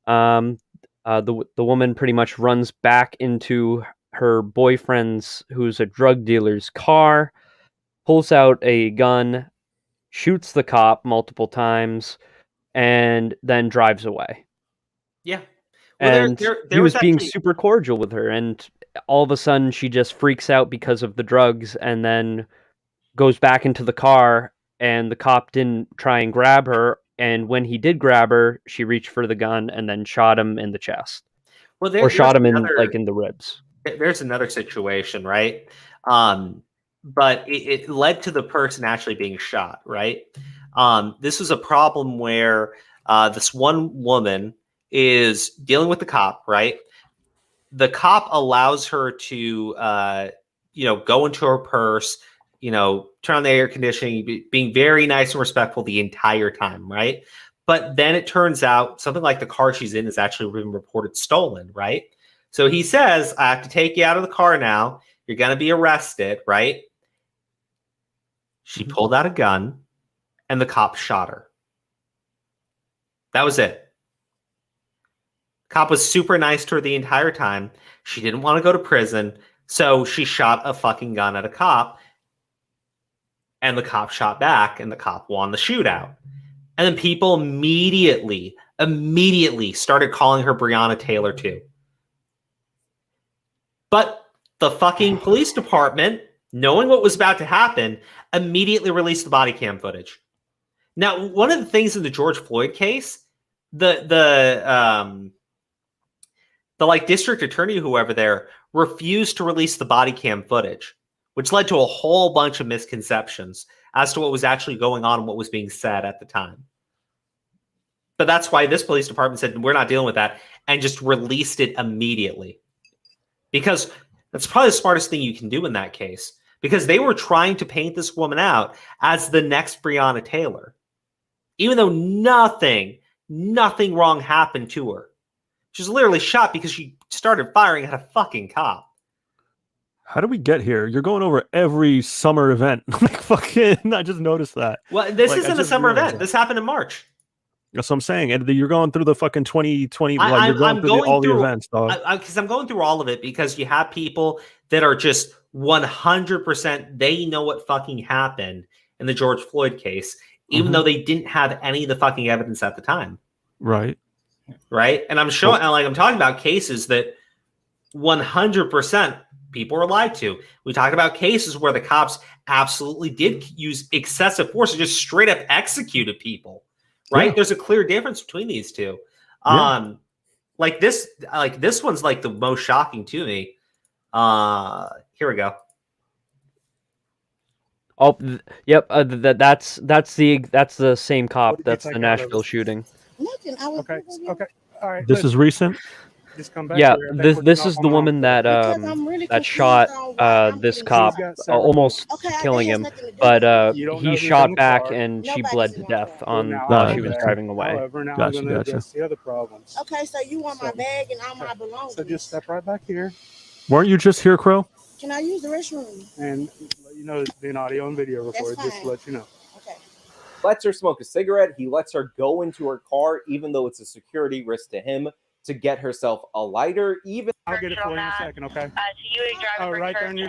The woman pretty much runs back into her boyfriend's, who's a drug dealer's, car, pulls out a gun, shoots the cop multiple times, and then drives away. Yeah. Well, and he was being super cordial with her, and all of a sudden she just freaks out because of the drugs and then goes back into the car, and the cop didn't try and grab her. And when he did grab her, she reached for the gun and then shot him in the chest. Or shot him in the ribs. There's another situation, right? But it led to the person actually being shot, right? This was a problem where this one woman is dealing with the cop, right? The cop allows her to, go into her purse, turn on the air conditioning, being very nice and respectful the entire time, right? But then it turns out something like the car she's in is actually been reported stolen, right? So he says, "I have to take you out of the car now. You're going to be arrested," right? She pulled out a gun and the cop shot her. That was it. Cop was super nice to her the entire time. She didn't want to go to prison, so she shot a fucking gun at a cop, and the cop shot back, and the cop won the shootout. And then people immediately started calling her Breonna Taylor too. But the fucking police department, knowing what was about to happen, immediately released the body cam footage. Now, one of the things in the George Floyd case, the like district attorney, whoever there, refused to release the body cam footage, which led to a whole bunch of misconceptions as to what was actually going on and what was being said at the time. But that's why this police department said, "We're not dealing with that," and just released it immediately. Because that's probably the smartest thing you can do in that case. Because they were trying to paint this woman out as the next Breonna Taylor. Even though nothing wrong happened to her. She was literally shot because she started firing at a fucking cop. How do we get here? You're going over every summer event. Like, fucking, I just noticed that. Well, this isn't a summer event. This happened in March. That's what I'm saying. And you're going through the fucking 2020. Like, you're going through all the events, dog. Because I'm going through all of it because you have people that are just 100%. They know what fucking happened in the George Floyd case, even though they didn't have any of the fucking evidence at the time. Right. Right. And I'm showing, I'm talking about cases that 100% people were lied to. We talked about cases where the cops absolutely did use excessive force and just straight up executed people. Right. Yeah. There's a clear difference between these two. Yeah. Like this one's like the most shocking to me. Here we go. Oh, yep. That's the same cop. That's the Nashville shooting. Okay. All right. This is recent. Just come back. Yeah, this is the woman that that shot this cop, almost killing him, but he shot back and she bled to death while she was driving away. However, now I'm going to address the other problems. Okay, so you want my bag and all my belongings. So just step right back here. Weren't you just here, Crow? Can I use the restroom? And let you know it's being audio and video recorded, just to let you know. Okay. lets her smoke a cigarette. He lets her go into her car, even though it's a security risk to him, to get herself a lighter. Even I'll get it for you in a second, okay? Right there in your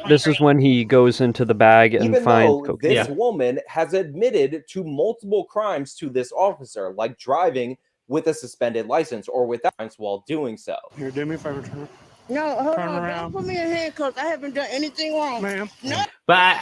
This is when he goes into the bag and even finds though cocaine. this woman has admitted to multiple crimes to this officer, like driving with a suspended license or without while doing so. Here, do me a favor, turn. No, hold Turn on. around. Don't put me in handcuffs. I haven't done anything wrong. Ma'am. No. But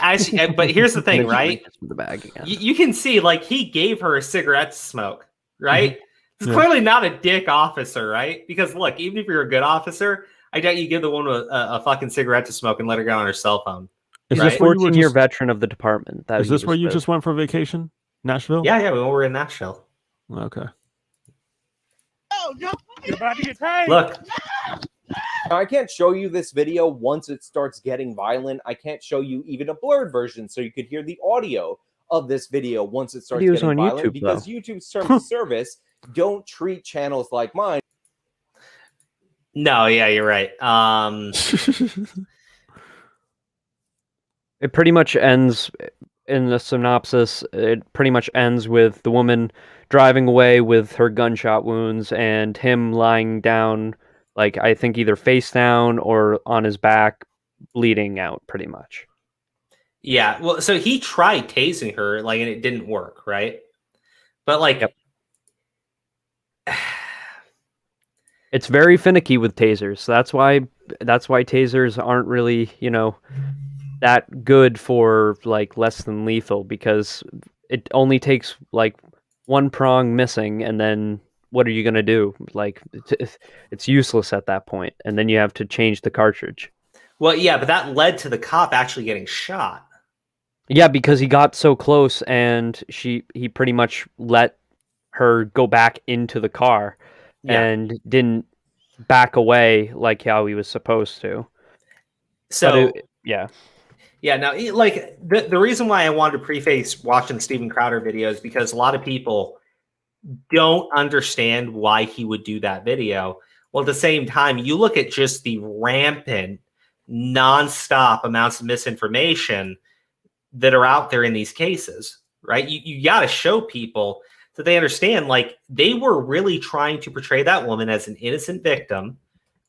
here's the thing, right? The bag again. You can see, like, he gave her a cigarette to smoke, right? It's Yeah. clearly not a dick officer, right? Because look, even if you're a good officer, I doubt you give the woman a fucking cigarette to smoke and let her go on her cell phone. He's right? a 14-year veteran of the department. That Is he this was where you with. just went for vacation? Nashville? Yeah, we were in Nashville. Okay. Oh, no. You're about to get paid. Look. Now, I can't show you this video once it starts getting violent. I can't show you even a blurred version so you could hear the audio of this video once it starts Video's getting on violent YouTube, because though. YouTube's terms of service don't treat channels like mine. No, yeah, you're right. It pretty much ends in the synopsis. It pretty much ends with the woman driving away with her gunshot wounds and him lying down, like I think either face down or on his back, bleeding out pretty much. Yeah, well, so he tried tasing her, like, and it didn't work, right? But like, It's very finicky with tasers. That's why tasers aren't really, that good for like less than lethal, because it only takes like one prong missing and then what are you going to do? Like it's useless at that point, and then you have to change the cartridge. well, yeah, but that led to the cop actually getting shot. Yeah, because he got so close and he pretty much let her go back into the car and didn't back away like how he was supposed to. So yeah. Yeah, now, like, the reason why I wanted to preface watching Steven Crowder videos because a lot of people don't understand why he would do that video. Well, at the same time, you look at just the rampant, nonstop amounts of misinformation that are out there in these cases, right? You got to show people that they understand, like, they were really trying to portray that woman as an innocent victim,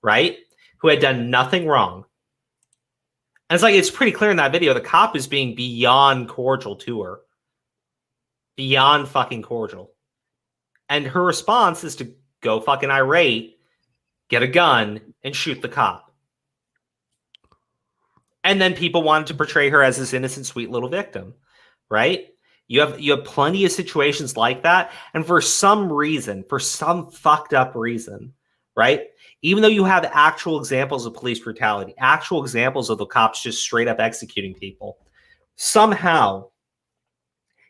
right? Who had done nothing wrong. And it's like, it's pretty clear in that video, the cop is being beyond cordial to her. Beyond fucking cordial. And her response is to go fucking irate, get a gun, and shoot the cop. And then people wanted to portray her as this innocent, sweet little victim, right? You have plenty of situations like that. And for some reason, for some fucked up reason, right? Even though you have actual examples of police brutality, actual examples of the cops just straight up executing people, somehow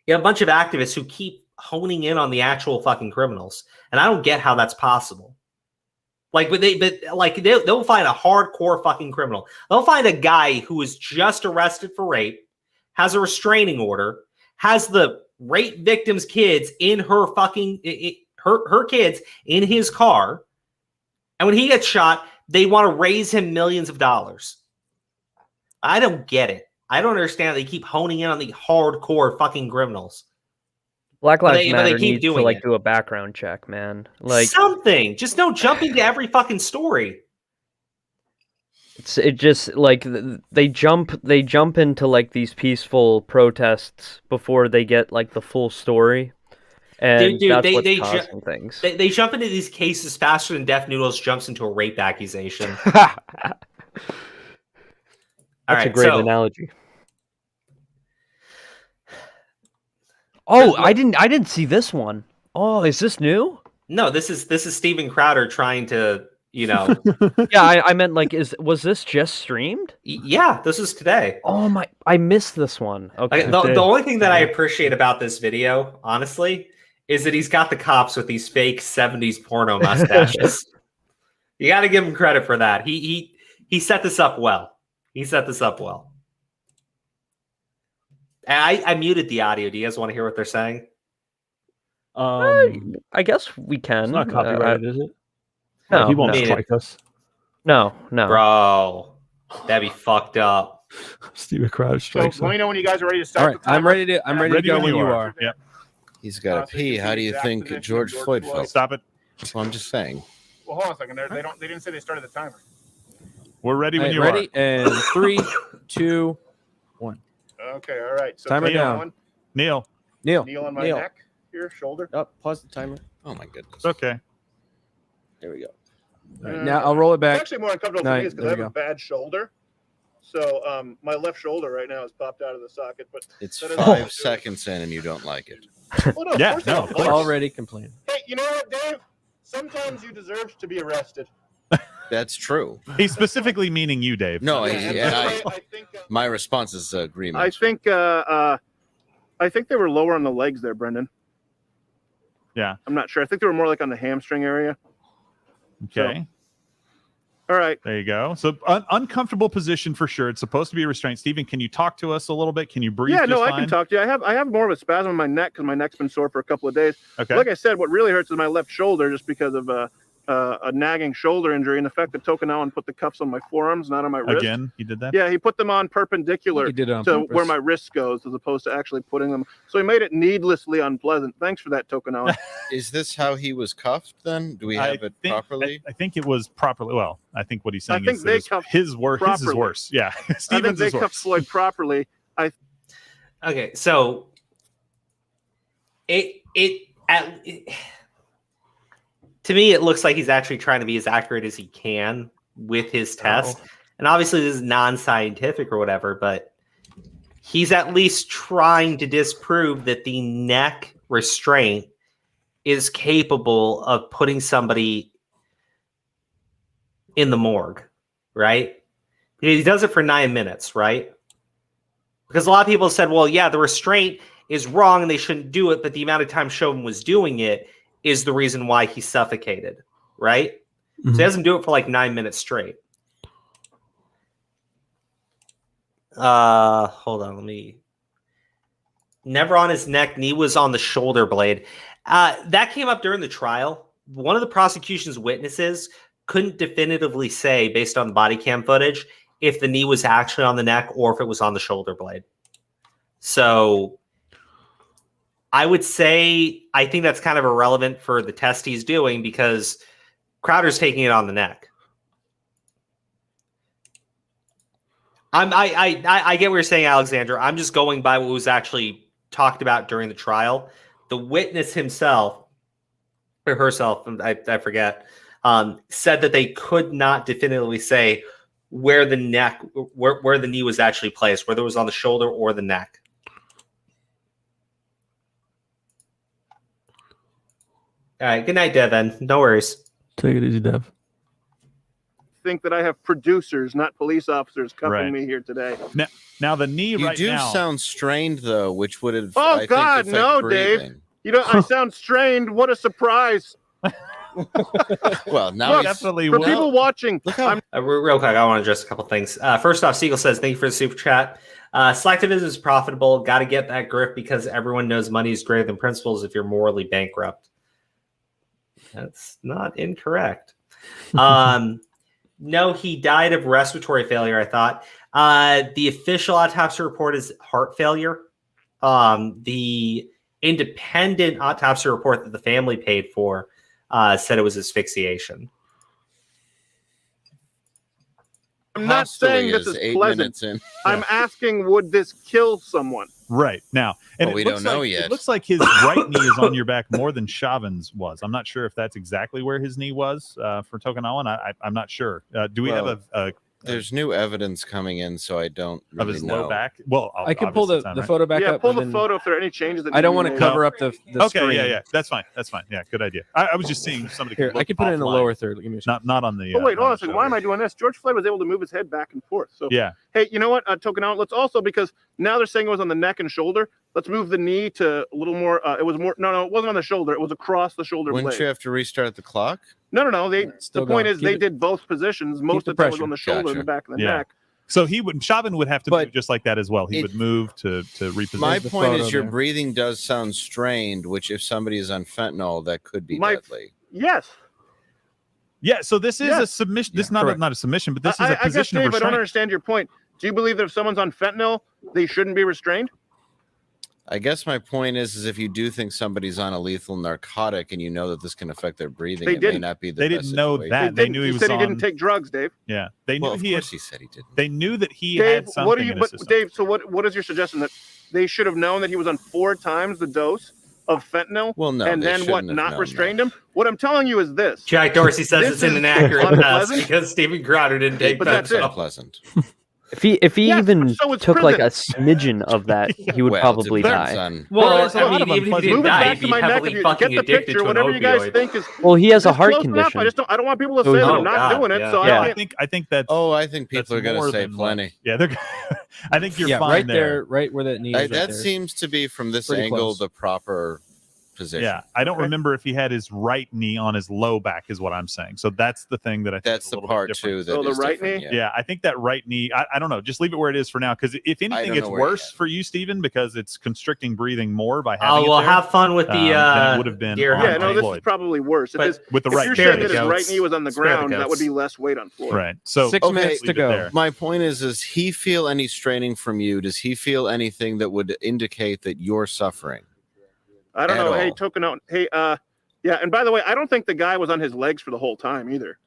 you have a bunch of activists who keep honing in on the actual fucking criminals. And I don't get how that's possible. Like, they'll find a hardcore fucking criminal. They'll find a guy who was just arrested for rape, has a restraining order, has the rape victim's kids in her fucking, her kids in his car. And when he gets shot, they want to raise him millions of dollars. I don't get it. I don't understand. They keep honing in on the hardcore fucking criminals. Black Lives But Matter they keep needs to doing like it. do a background check, man. Like Something. Just don't jump into every fucking story. it just like they jump into like these peaceful protests before they get like the full story. And Dude, that's they what's they, causing things. they jump into these cases faster than Deaf Noodles jumps into a rape accusation. That's right, a great so- analogy. Oh, I didn't see this one. Oh, is this new? No, this is Steven Crowder trying to, Yeah, I meant like, was this just streamed? Yeah, this is today. Oh my, I missed this one. Okay. Like, the only thing that I appreciate about this video, honestly, is that he's got the cops with these fake 70s porno mustaches. You got to give him credit for that. He set this up well. He set this up well. And I muted the audio. Do you guys want to hear what they're saying? I guess we can. It's not copyrighted, is it? No, He won't no. strike us. No. Bro, that'd be fucked up. Stupid crowd So strikes. let me know when you guys are ready to All start. right, I'm ready to go when you are. Yep. He's got to pee. How do you think George Floyd felt? Stop it. Well, I'm just saying. Well, hold on a second. They didn't say they started the timer. We're ready when All you right, are. ready? And 3, 2, 1. Okay, all right. So Timer Neil down. on- Neil. Neil on my neck here, shoulder. Up. Pause the timer. Oh my goodness. It's okay. There we go. All right, now I'll roll it back. It's actually more uncomfortable for me because I have a bad shoulder. So my left shoulder right now is popped out of the socket. But It's that 5 seconds in and you don't like it. Well, no, of course I don't. Already complaining. Hey, you know what, Dave? Sometimes you deserve to be arrested. That's true. He's specifically meaning you, Dave. No, I think my response is agreement. I think they were lower on the legs there, Brendan. Yeah. I'm not sure. I think they were more like on the hamstring area. Okay. All right. There you go. So uncomfortable position for sure. It's supposed to be a restraint. Stephen, can you talk to us a little bit? Can you breathe? Yeah, no, just I fine? can talk to you. I have more of a spasm in my neck because my neck's been sore for a couple of days. Okay. Like I said, what really hurts is my left shoulder just because of a nagging shoulder injury and the fact that Tokunawan put the cuffs on my forearms, not on my wrist. Again, he did that? Yeah, he put them on perpendicular He did it on to purpose. where my wrist goes as opposed to actually putting them. So he made it needlessly unpleasant. Thanks for that, Tokunawan. Is this how he was cuffed then? Do we have it properly? I think it was properly. Well, I think what he's saying think is they that cuffed his is properly. worse. Yeah. I think Stevens they is cuffed worse. Floyd properly. Okay, so to me, it looks like he's actually trying to be as accurate as he can with his test. And obviously, this is non-scientific or whatever, but he's at least trying to disprove that the neck restraint is capable of putting somebody in the morgue, right? He does it for 9 minutes, right? Because a lot of people said, well, yeah, the restraint is wrong and they shouldn't do it, but the amount of time Chauvin was doing it is the reason why he suffocated, right? So he doesn't do it for like 9 minutes straight. Hold on, let me. Never on his neck, knee was on the shoulder blade. That came up during the trial. One of the prosecution's witnesses couldn't definitively say, based on the body cam footage, if the knee was actually on the neck or if it was on the shoulder blade. So I would say I think that's kind of irrelevant for the test he's doing because Crowder's taking it on the neck. I get what you're saying, Alexandra. I'm just going by what was actually talked about during the trial. The witness himself, or herself, I forget, said that they could not definitively say where the neck, where the knee was actually placed, whether it was on the shoulder or the neck. All right. Good night, Devin. No worries. Take it easy, Dev. Think that I have producers, not police officers, cuffing Right. me here today. Now the knee You right do now. sound strained though, which would have. Oh I think, God, affect no, breathing. Dave. You know, I sound strained. What a surprise! Well, now Look, definitely for will. people watching, I'm Real quick, I want to address a couple things. First off, Seagull says, thank you for the super chat. Selectivism is profitable. Got to get that grip because everyone knows money is greater than principles if you're morally bankrupt. That's not incorrect. No, he died of respiratory failure, I thought. The official autopsy report is heart failure. The independent autopsy report that the family paid for said it was asphyxiation. I'm not saying this is 8 pleasant. minutes in. I'm asking, would this kill someone? Right now, and Well, we it looks don't know like, yet. It looks like his right knee is on your back more than Chauvin's was. I'm not sure if that's exactly where his knee was for Tokunawan. I'm not sure. Do we have a There's new evidence coming in, so I don't of really his know. low back? Well, I can pull obviously the it's on, right? photo back Yeah, up. pull and the then- photo if there are any changes. That I don't need want be to made. cover up the Okay, screen. yeah, that's fine. Yeah, good idea. I was just seeing somebody. Here, I can put it in the lower third. Give me a Not on the. Oh wait, hold on a the second. show Why am here. I doing this? George Floyd was able to move his head back and forth. So Yeah. Hey, you know what? Tokunawan. Let's also, because now they're saying it was on the neck and shoulder. Let's move the knee to a little more. It was more. No, it wasn't on the shoulder. It was across the shoulder Wouldn't blade. you have to restart the clock? No. The still point going. is Keep they it- did both positions. Most the of the time was pressure. on the shoulder and the Gotcha. back of the Yeah. neck. So Chauvin would have to move just like that as well. He would move to reposition. My the point photo is, your there. breathing does sound strained, which if somebody is on fentanyl, that could be deadly. Yes. Yeah. So this is Yes. a submission. This is correct. not a submission, but this is I a guess, position Dave, of I don't restraint. understand your point. Do you believe that if someone's on fentanyl, they shouldn't be restrained? I guess my point is if you do think somebody's on a lethal narcotic and you know that this can affect their breathing, They it may didn't. not be the They best didn't know situation. that. They knew he was said on. he didn't take drugs, Dave. Yeah, they knew Well, of he had. course he said he didn't. They knew that he Dave, had something what are you? in his But system. Dave, so what is your suggestion that they should have known that he was on 4 times the dose of fentanyl? Well, no, and they then what? shouldn't have Not known restrained him. What I'm telling you is this: Jack Dorsey says This it's is an inaccurate test unpleasant. because Steven Crowder didn't take But that's fentanyl. it. Unpleasant. If he Yes, even so it's took like a prison. smidgen of that, he would Well, probably depends die. on- Well, there's a I lot mean, of even if he unpleasant- didn't Move it die, back he'd to be my neck heavily if you fucking get the addicted picture, to an whatever you guys opioid. think is. Well, he has a is heart close enough. condition. I don't want people to So say he's- that Oh, I'm not God, doing it. yeah. So Yeah, I I think that's. Oh, I think that's people are going more to say than what- plenty. Yeah, they're. I think you're yeah, fine right there. right where that knee is. Right That there. seems to be from this Pretty angle close. the proper position. Yeah, I don't remember if he had his right knee on his low back, is what I'm saying. So that's the thing that I think That's is a the little part bit different. too that the is right different, knee? Yeah, I think that right knee. I don't know. Just leave it where it is for now, because if anything, don't it's know where he worse for you, Stephen, because it's constricting breathing more by having Oh, it well, there, have fun with the than it would have been. deer on Yeah, no, this Floyd. is probably worse. If, But his, with the if right you're knee. saying Spare that the his right goats. knee was on the Spare the ground, that would goats. be less weight on Floyd. Right. So 6 Okay, minutes to leave it go. there. My point is, does he feel any straining from you? Does he feel anything that would indicate that you're suffering? I don't At know. Hey, all. token out. Hey, yeah. And by the way, I don't think the guy was on his legs for the whole time either.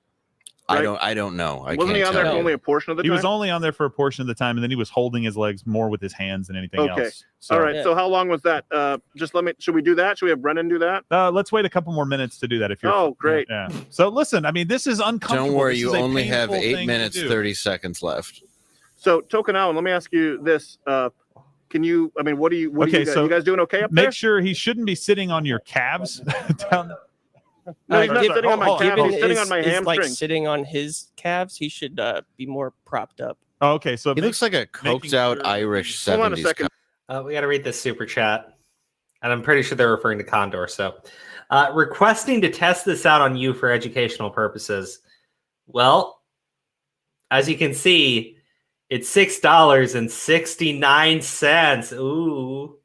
I Right? don't know. I Wasn't can't he on tell there for you. only a portion of the He time? was only on there for a portion of the time, and then he was holding his legs more with his hands than anything Okay. else. So, All right. Yeah. So how long was that? Just let me. Should we do that? Should we have Brennan do that? let's wait a couple more minutes to do that. If you're. Oh, great. Yeah. So listen, I mean, this is uncomfortable. Don't worry, This you is a only have painful 8 thing to minutes, do. 30 seconds left. So token out. Let me ask you this. Can you? I mean, what do you? What do Okay, you guys? so You guys doing okay up there? Make sure he shouldn't be sitting on your calves. Down. No, he's not Sorry, sitting on my hold calves. on. He's sitting on my is like hamstring. sitting on his calves. He should be more propped up. Oh, okay, so He looks like a coked out Irish Hold on a 70s second. We got to read this super chat, and I'm pretty sure they're referring to Condor. So, requesting to test this out on you for educational purposes. Well, as you can see, it's $6.69. Ooh,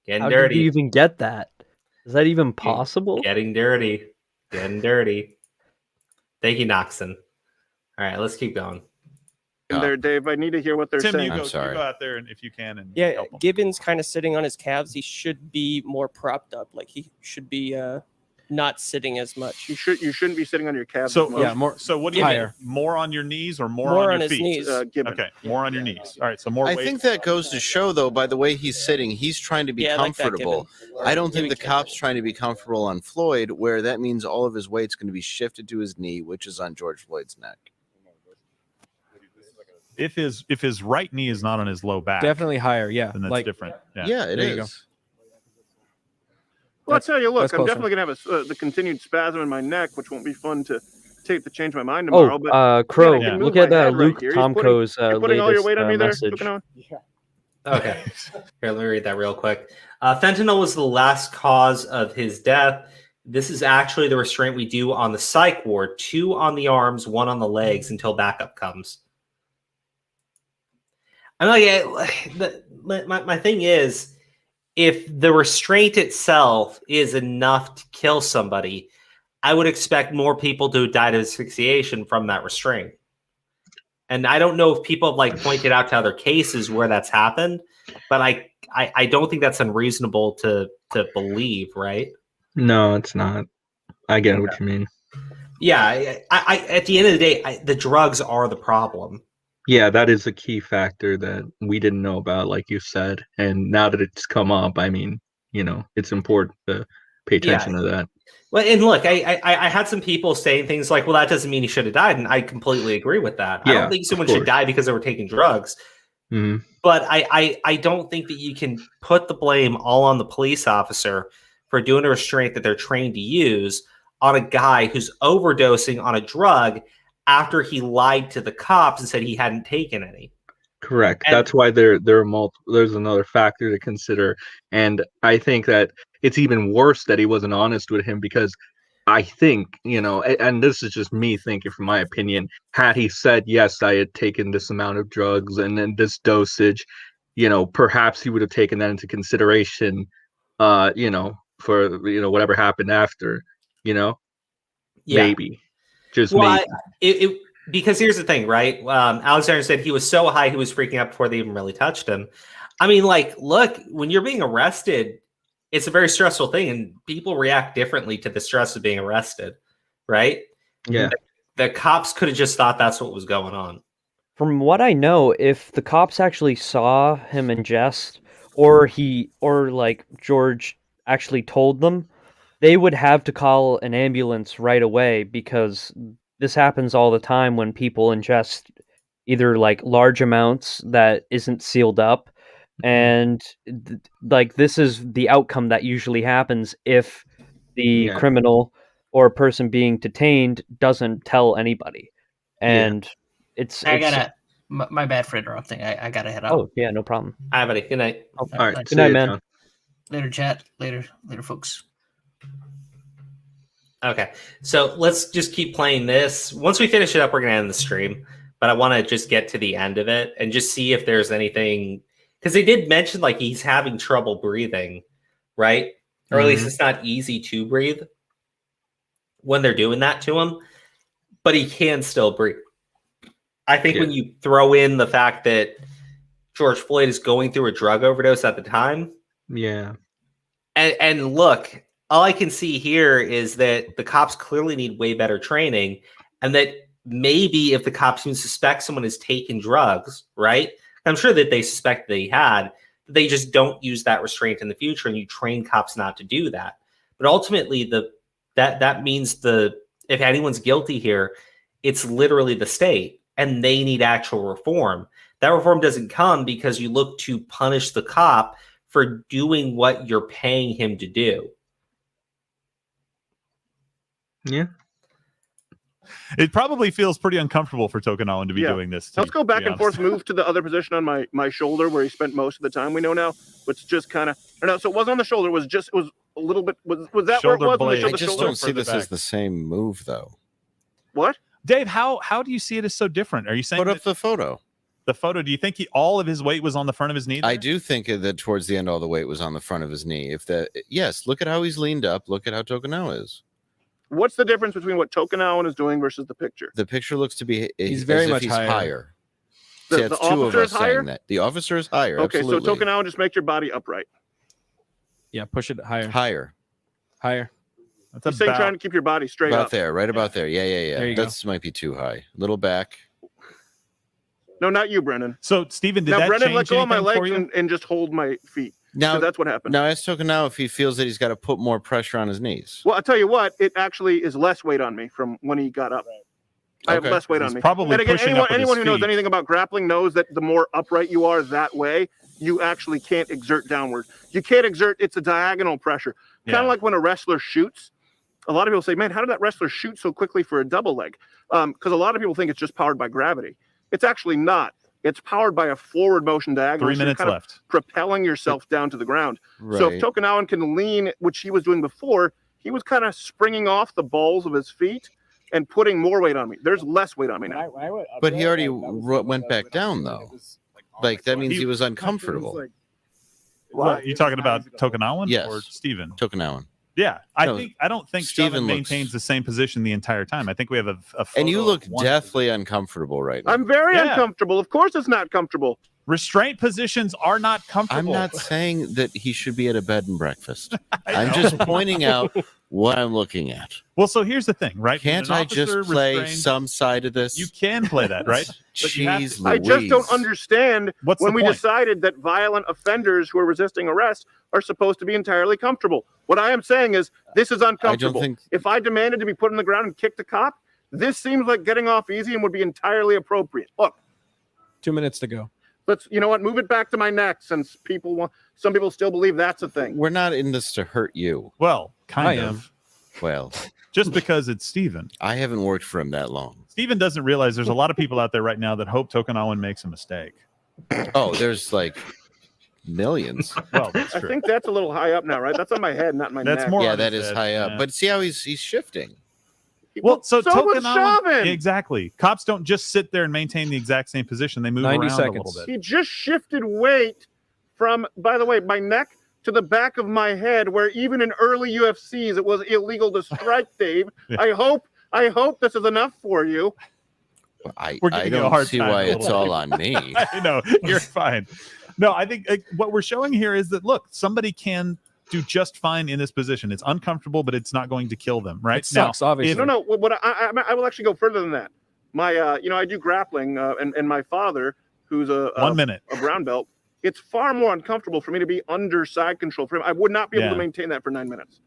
getting How dirty. did you even get that? Is that even possible? Getting dirty. Getting dirty. Thank you, Noxin. All right, let's keep going. There, Dave. I need to hear what they're Tim, saying. you go out there and if you can and Yeah, help him. Gibbons kind of sitting on his calves. He should be more propped up. Like he should be not sitting as much. You shouldn't be sitting on your calves. So as much. Yeah, more. So what do you Higher. think? More on your knees or more More on on your his feet? knees. Gibbon. Okay, more on your knees. All right, so more I weight. think that goes to show, though, by the way he's sitting, he's trying to be Yeah, I like that, comfortable. Gibbon. I don't think the Gibbon cop's trying to be comfortable on Floyd, where that means all of his weight's going to be shifted to his knee, which is on George Floyd's neck. if his right knee is not on his low back, Definitely higher. Yeah. then that's Like different. Yeah, Yeah, it There you go. is. Well, I'll tell you. Look, that's I'm closer. definitely gonna have the continued spasm in my neck, which won't be fun to change my mind tomorrow. Oh, but Crow, I can move look my at head right Luke here. You're Tomko's you're putting all your latest weight on me there. message. Token out? Okay. Here, let me read that real quick. Fentanyl was the last cause of his death. This is actually the restraint we do on the psych ward. 2 on the arms, 1 on the legs until backup comes. I'm like, my thing is, if the restraint itself is enough to kill somebody, I would expect more people to die to asphyxiation from that restraint. And I don't know if people have like pointed out to other cases where that's happened, but I don't think that's unreasonable to believe, right? No, it's not. I get what you mean. Yeah, I at the end of the day, the drugs are the problem. Yeah, that is a key factor that we didn't know about, like you said. And now that it's come up, I mean, it's important to pay attention to that. Well, and look, I had some people saying things like, well, that doesn't mean he should have died. And I completely agree with that. I Yeah, don't think someone of should course. die because they were taking drugs. Mhm. But I don't think that you can put the blame all on the police officer for doing a restraint that they're trained to use on a guy who's overdosing on a drug after he lied to the cops and said he hadn't taken any. Correct. And- That's why there's another factor to consider. And I think that it's even worse that he wasn't honest with him, because I think, and this is just me thinking from my opinion, had he said, yes, I had taken this amount of drugs and then this dosage, perhaps he would have taken that into consideration, for, whatever happened after, Yeah. maybe. Just Well, maybe. Because here's the thing, right? Alexander said he was so high he was freaking out before they even really touched him. I mean, like, look, when you're being arrested, it's a very stressful thing, and people react differently to the stress of being arrested, right? Yeah. The cops could have just thought that's what was going on. From what I know, if the cops actually saw him ingest, or like George actually told them, they would have to call an ambulance right away, because this happens all the time when people ingest either like large amounts that isn't sealed up, and like this is the outcome that usually happens if the criminal or person being detained doesn't tell anybody. And I gotta. My bad for interrupting. I gotta head out. Oh yeah, no problem. All right, buddy. Good night. All right. Good night, man. Later, chat. Later, folks. Okay, so let's just keep playing this. Once we finish it up, we're gonna end the stream. But I want to just get to the end of it and just see if there's anything, because they did mention like he's having trouble breathing, right? Or at least it's not easy to breathe when they're doing that to him, but he can still breathe. I think when you throw in the fact that George Floyd is going through a drug overdose at the time. Yeah. And look, all I can see here is that the cops clearly need way better training, and that maybe if the cops even suspect someone has taken drugs, right? I'm sure that they suspect they had, they just don't use that restraint in the future, and you train cops not to do that. But ultimately, that means if anyone's guilty here, it's literally the state, and they need actual reform. That reform doesn't come because you look to punish the cop for doing what you're paying him to do. Yeah. It probably feels pretty uncomfortable for Tokunawa to be doing this. Let's go back and forth, move to the other position on my shoulder where he spent most of the time. We know now, but it's just kind of, I don't know. So it wasn't on the shoulder. It was a little bit, was that Shoulder where it was? blade. When I just don't see this as the same move, though. What? Dave, how do you see it as so different? Are you saying put up the photo? The photo, do you think all of his weight was on the front of his knee there? I do think that towards the end, all the weight was on the front of his knee. Yes, look at how he's leaned up. Look at how Tokunawa is. What's the difference between what Tokunawa is doing versus the picture? The picture looks to be He's very much higher. The, See, the that's two of officer us is higher? saying that. The officer is higher. Okay, absolutely. so Tokunawa, just make your body upright. Yeah, push it higher. Higher. Higher. He's saying trying to keep your body straight about up. there, right about there. Yeah. There you go. That might be too high. A little back. No, not you, Brennan. So, Steven, did now, that Brennan, change let go of my anything for legs you? and just hold my feet. Now 'Cause that's what happened. Now, ask Tokunawa if he feels that he's got to put more pressure on his knees. Well, I'll tell you what, it actually is less weight on me from when he got up. I have Okay. less weight He's on me. probably and again, pushing up with anyone his who knows feet. anything about grappling knows that the more upright you are that way, you actually can't exert downward. You can't exert, it's a diagonal pressure. Kind of like when a wrestler shoots. A lot of people say, man, how did that wrestler shoot so quickly for a double leg? Because a lot of people think it's just powered by gravity. It's actually not. It's powered by a forward motion diagonal. 3 So you're minutes kind of left. propelling yourself down to the ground. So if Right. Tokunawa can lean, which he was doing before, he was kind of springing off the balls of his feet and putting more weight on me. There's less weight on me now. But he already went back down, though. Like, that means he was uncomfortable. What, you talking about Tokunawa Yes. or Steven? Tokunawa. Yeah, No, I don't think Steven Steven looks- maintains the same position the entire time. I think we have a photo And you look of one- deathly uncomfortable right now. I'm very Yeah. uncomfortable. Of course it's not comfortable. Restraint positions are not I'm comfortable. not saying that he should be at a bed and breakfast. I'm just pointing out what I'm looking at. Well, so here's the thing, right? When Can't an I officer just play restrains- some side of this? You can play that, right? But you have Jeez to- I just don't Louise. understand What's when the we point? decided that violent offenders who are resisting arrest are supposed to be entirely comfortable. What I am saying is this is uncomfortable. think- If I demanded to be put on the ground and kicked a cop, this seems like getting off easy and would be entirely appropriate. Look, 2 minutes to go. let's, you know what, move it back to my neck since some people still believe that's a thing. We're not in this to hurt you. Well, kind I of. am. Well, Just because it's Steven. I haven't worked for him that long. Steven doesn't realize there's a lot of people out there right now that hope Tokunawa makes a mistake. Oh, there's like millions. Well, that's I true. think that's a little high up now, right? That's on my head, not my That's neck. more Yeah, on that his is head, high up. yeah. But see how he's shifting. Well, so was Tokunawa, Chauvin. exactly. Cops don't just sit there and maintain the exact same position. They move 90 around a seconds. little bit. He just shifted weight from, by the way, my neck to the back of my head, where even in early UFCs it was illegal to strike, Dave. Yeah. I hope this is enough for you. I We're giving you a don't hard see time why a little it's all bit. on me. I know, you're fine. No, I think what we're showing here is that, look, somebody can do just fine in this position. It's uncomfortable, but it's not going to kill them, right? It sucks, obviously. No. What I will actually go further than that. My, I do grappling, and my father, who's a 1 minute a brown belt, it's far more uncomfortable for me to be under side control for him. I would not be able to maintain that for 9 minutes.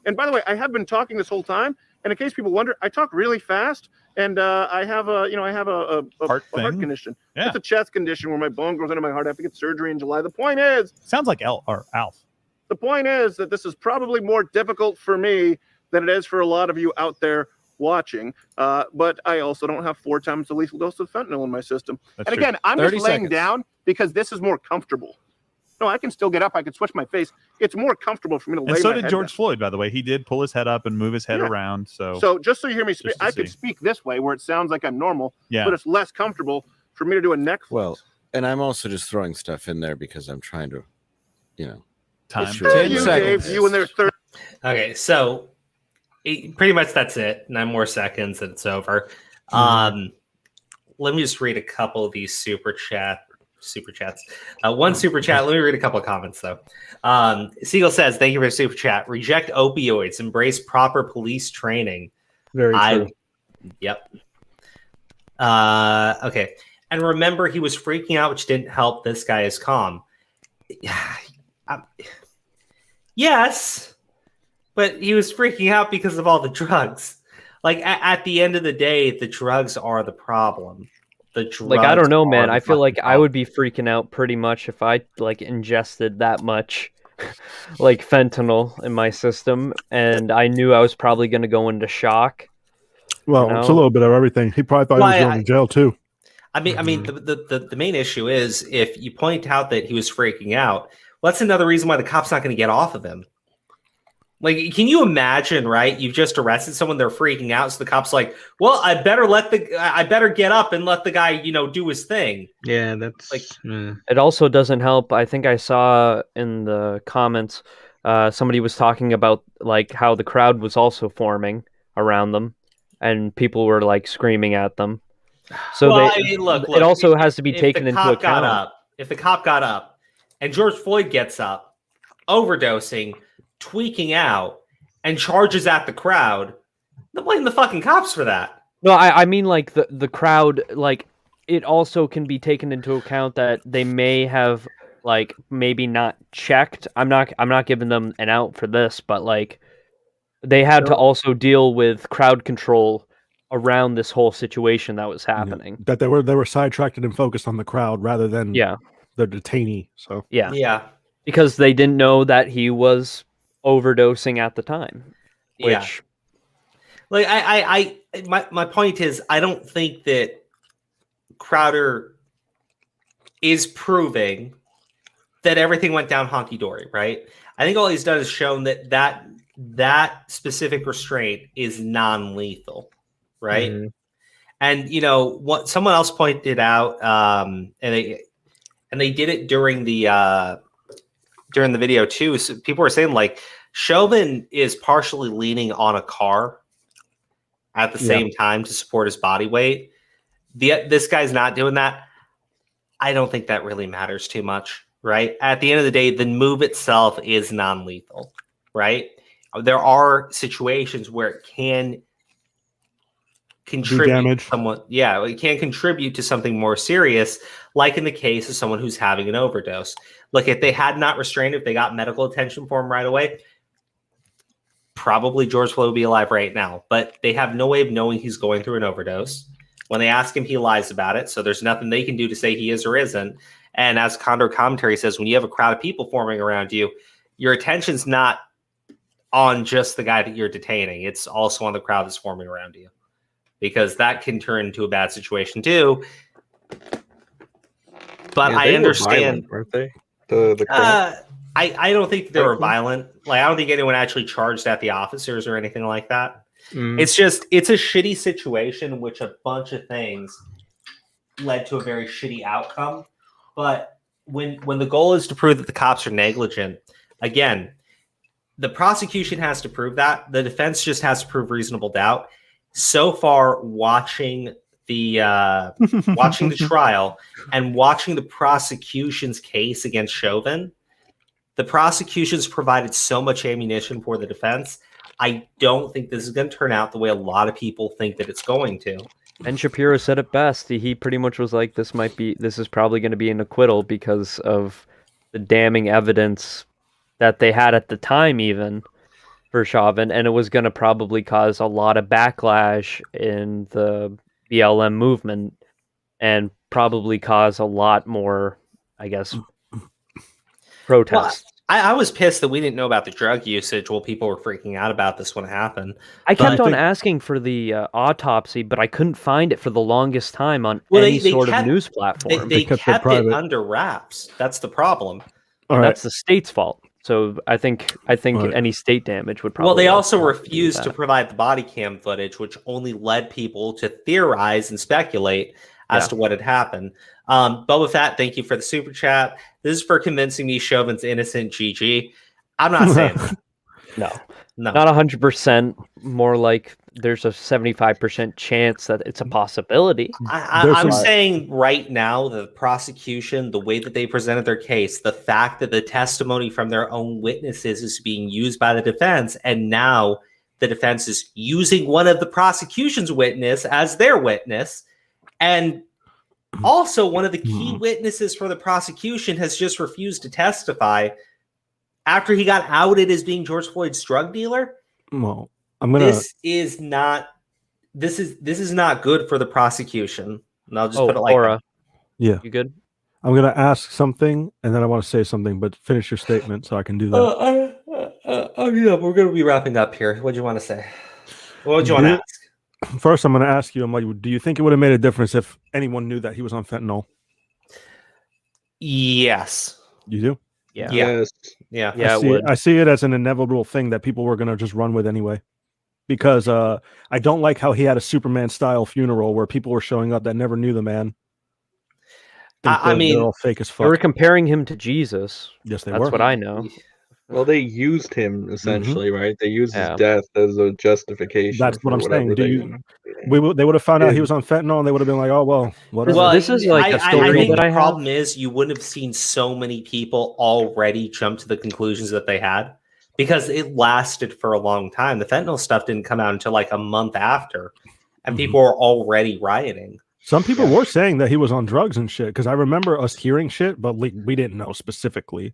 And by the way, I have been talking this whole time. And in case people wonder, I talk really fast, and I have a heart condition. Yeah. It's a chest condition where my bone grows under my heart. I have to get surgery in July. The point is, sounds like Alf. The point is that this is probably more difficult for me than it is for a lot of you out there watching. But I also don't have 4 times the lethal dose of fentanyl in my system. That's and again, true. I'm just 30 laying seconds. down because this is more comfortable. No, I can still get up. I can switch my face. It's more comfortable for me to lay And so my did head George down. Floyd, by the way. He did pull his head up and move his head around. So just so you hear me speak, Just to I could see. speak this way where it sounds like I'm normal, Yeah. but it's less comfortable for me to do a neck flip. Well, and I'm also just throwing stuff in there because I'm trying to, Time. assure 10 you seconds. this. You and their third. Okay, so pretty much that's it. 9 more seconds and it's over. Let me just read a couple of these super chats. One super chat. Let me read a couple of comments though. Seagull says, "Thank you for the super chat. Reject opioids. Embrace proper police training." Very true. Yep. Okay. And remember, he was freaking out, which didn't help. This guy is calm. Yes, but he was freaking out because of all the drugs. Like at the end of the day, the drugs are the problem. The drugs Like, I don't know, are man. the I feel like fucking I would be freaking out pretty much if I like ingested that much like fentanyl in my system and I knew I was probably going to go into shock. Well, you it's a know? little bit of everything. He probably thought he was going to jail too. I mean, the main issue is if you point out that he was freaking out, well, that's another reason why the cop's not going to get off of him. Like, can you imagine, right? You've just arrested someone, they're freaking out, so the cop's like, well, I better get up and let the guy, do his thing. Yeah, that's like It also doesn't help. I think I saw in the comments somebody was talking about like how the crowd was also forming around them and people were like screaming at them. So Well, they, I mean, look, it also if- has to be if taken the into cop got account. up, if the cop got up and George Floyd gets up, overdosing, tweaking out, and charges at the crowd, don't blame the fucking cops for that. No, I mean like the crowd, like it also can be taken into account that they may have like maybe not checked. I'm not giving them an out for this, but like they had to also deal with crowd control around this whole situation that was happening. That they were sidetracked and focused on the crowd rather than the detainee. So Yeah. Because they didn't know that he was overdosing at the time. Yeah. Which Like my point is, I don't think that Crowder is proving that everything went down honky dory, right? I think all he's done is shown that specific restraint is non-lethal, right? Mm-hmm. And what someone else pointed out, and they did it during the video too. So people were saying like Chauvin is partially leaning on a car at the same time to support his body weight. This guy's not doing that. I don't think that really matters too much, right? At the end of the day, the move itself is non-lethal, right? There are situations where it can contribute damage. to someone. Yeah, it can contribute to something more serious, like in the case of someone who's having an overdose. Look, if they had not restrained, if they got medical attention for him right away, probably George Floyd would be alive right now. But they have no way of knowing he's going through an overdose. When they ask him, he lies about it. So there's nothing they can do to say he is or isn't. And as Condor Commentary says, when you have a crowd of people forming around you, your attention's not on just the guy that you're detaining. It's also on the crowd that's forming around you, because that can turn into a bad situation too. But Yeah, I they were understand. violent, weren't they? The crowd? I don't think they were violent. Like, I don't think anyone actually charged at the officers or anything like that. Mm. It's a shitty situation in which a bunch of things led to a very shitty outcome. But when the goal is to prove that the cops are negligent, again, the prosecution has to prove that. The defense just has to prove reasonable doubt. So far, watching the watching the trial and watching the prosecution's case against Chauvin, the prosecution's provided so much ammunition for the defense. I don't think this is going to turn out the way a lot of people think that it's going to. Ben Shapiro said it best. He pretty much was like, this is probably going to be an acquittal because of the damning evidence that they had at the time, even for Chauvin, and it was going to probably cause a lot of backlash in the BLM movement and probably cause a lot more, I guess, protests. Well, I was pissed that we didn't know about the drug usage while people were freaking out about this when it happened. I kept on asking for the autopsy, but I couldn't find it for the longest time on any sort of news platform. They kept it under wraps. That's the problem. And that's the state's fault. So I think any state damage would probably. Well, they also refused to provide the body cam footage, which only led people to theorize and speculate as to what had happened. Boba Fett, thank you for the super chat. This is for convincing me Chauvin's innocent. GG. I'm not saying that. No, not 100%. More like there's a 75% chance that it's a possibility. I'm saying right now, the prosecution, the way that they presented their case, the fact that the testimony from their own witnesses is being used by the defense, and now the defense is using one of the prosecution's witness as their witness, and also one of the key witnesses for the prosecution has just refused to testify after he got outed as being George Floyd's drug dealer. Well, This is not good for the prosecution. And I'll just put it like that. Yeah. You good? I'm gonna ask something and then I want to say something, but finish your statement so I can do that. Yeah, we're gonna be wrapping up here. What do you want to say? What would you want to ask? First, I'm gonna ask you, I'm like, do you think it would have made a difference if anyone knew that he was on fentanyl? Yes. You do? Yeah. Yes. Yeah. I see it as an inevitable thing that people were gonna just run with anyway. Because I don't like how he had a Superman style funeral where people were showing up that never knew the man. I mean, they're all fake as fuck. They were comparing him to Jesus. Yes, they That's were. what I know. Well, they used him essentially, right? They used his death as a justification. That's what I'm saying. They would have found out he was on fentanyl, and they would have been like, "Oh well, whatever." Well, this is like a story I think that the I problem is you wouldn't have seen so many people already jump to the conclusions that they had because it lasted for a long time. The fentanyl stuff didn't come out until like a month after, and people were already rioting. Some people were saying that he was on drugs and shit because I remember us hearing shit, but we didn't know specifically.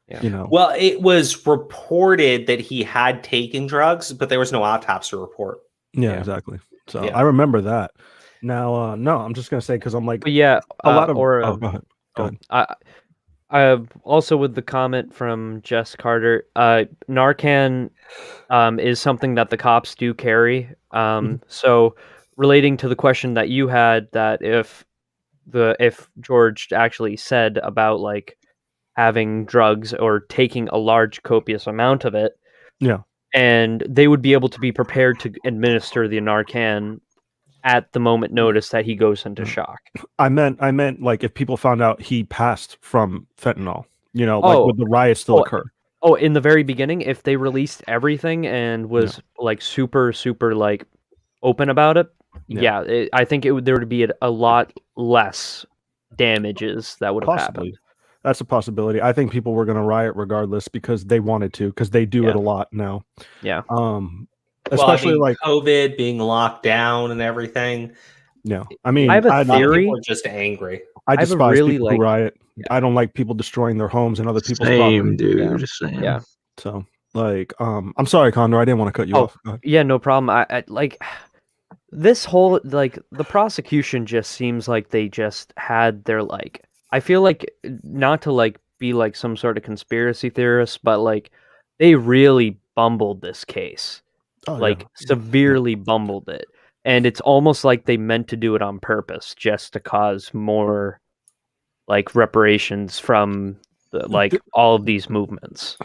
Yeah. You know, well, it was reported that he had taken drugs, but there was no autopsy report. Yeah, exactly. So I remember that. Now, no, I'm just gonna say because I'm like, but yeah, a lot of. Go ahead. Go ahead. I also with the comment from Jess Carter, Narcan is something that the cops do carry. So relating to the question that you had, that if George actually said about like having drugs or taking a large copious amount of it, and they would be able to be prepared to administer the Narcan at the moment notice that he goes into shock. I meant like if people found out he passed from fentanyl, like would the riot still occur? Oh, in the very beginning, if they released everything and was like super like open about it, I think there would be a lot less damages that would have happened. That's a possibility. I think people were going to riot regardless because they wanted to, because they do it a lot now. Yeah. Especially like COVID being locked down and everything. Yeah. I mean, I have a theory. People are just angry. I despise people who riot. I don't like people destroying their homes and other people's property. Dude. Just saying. Yeah. So, like, I'm sorry, Condor. I didn't want to cut you off. Yeah, no problem. I like this whole like the prosecution just seems like they just had their like. I feel like not to like be like some sort of conspiracy theorist, but like they really bumbled this case. Severely bumbled it. And it's almost like they meant to do it on purpose just to cause more like reparations from like all of these movements.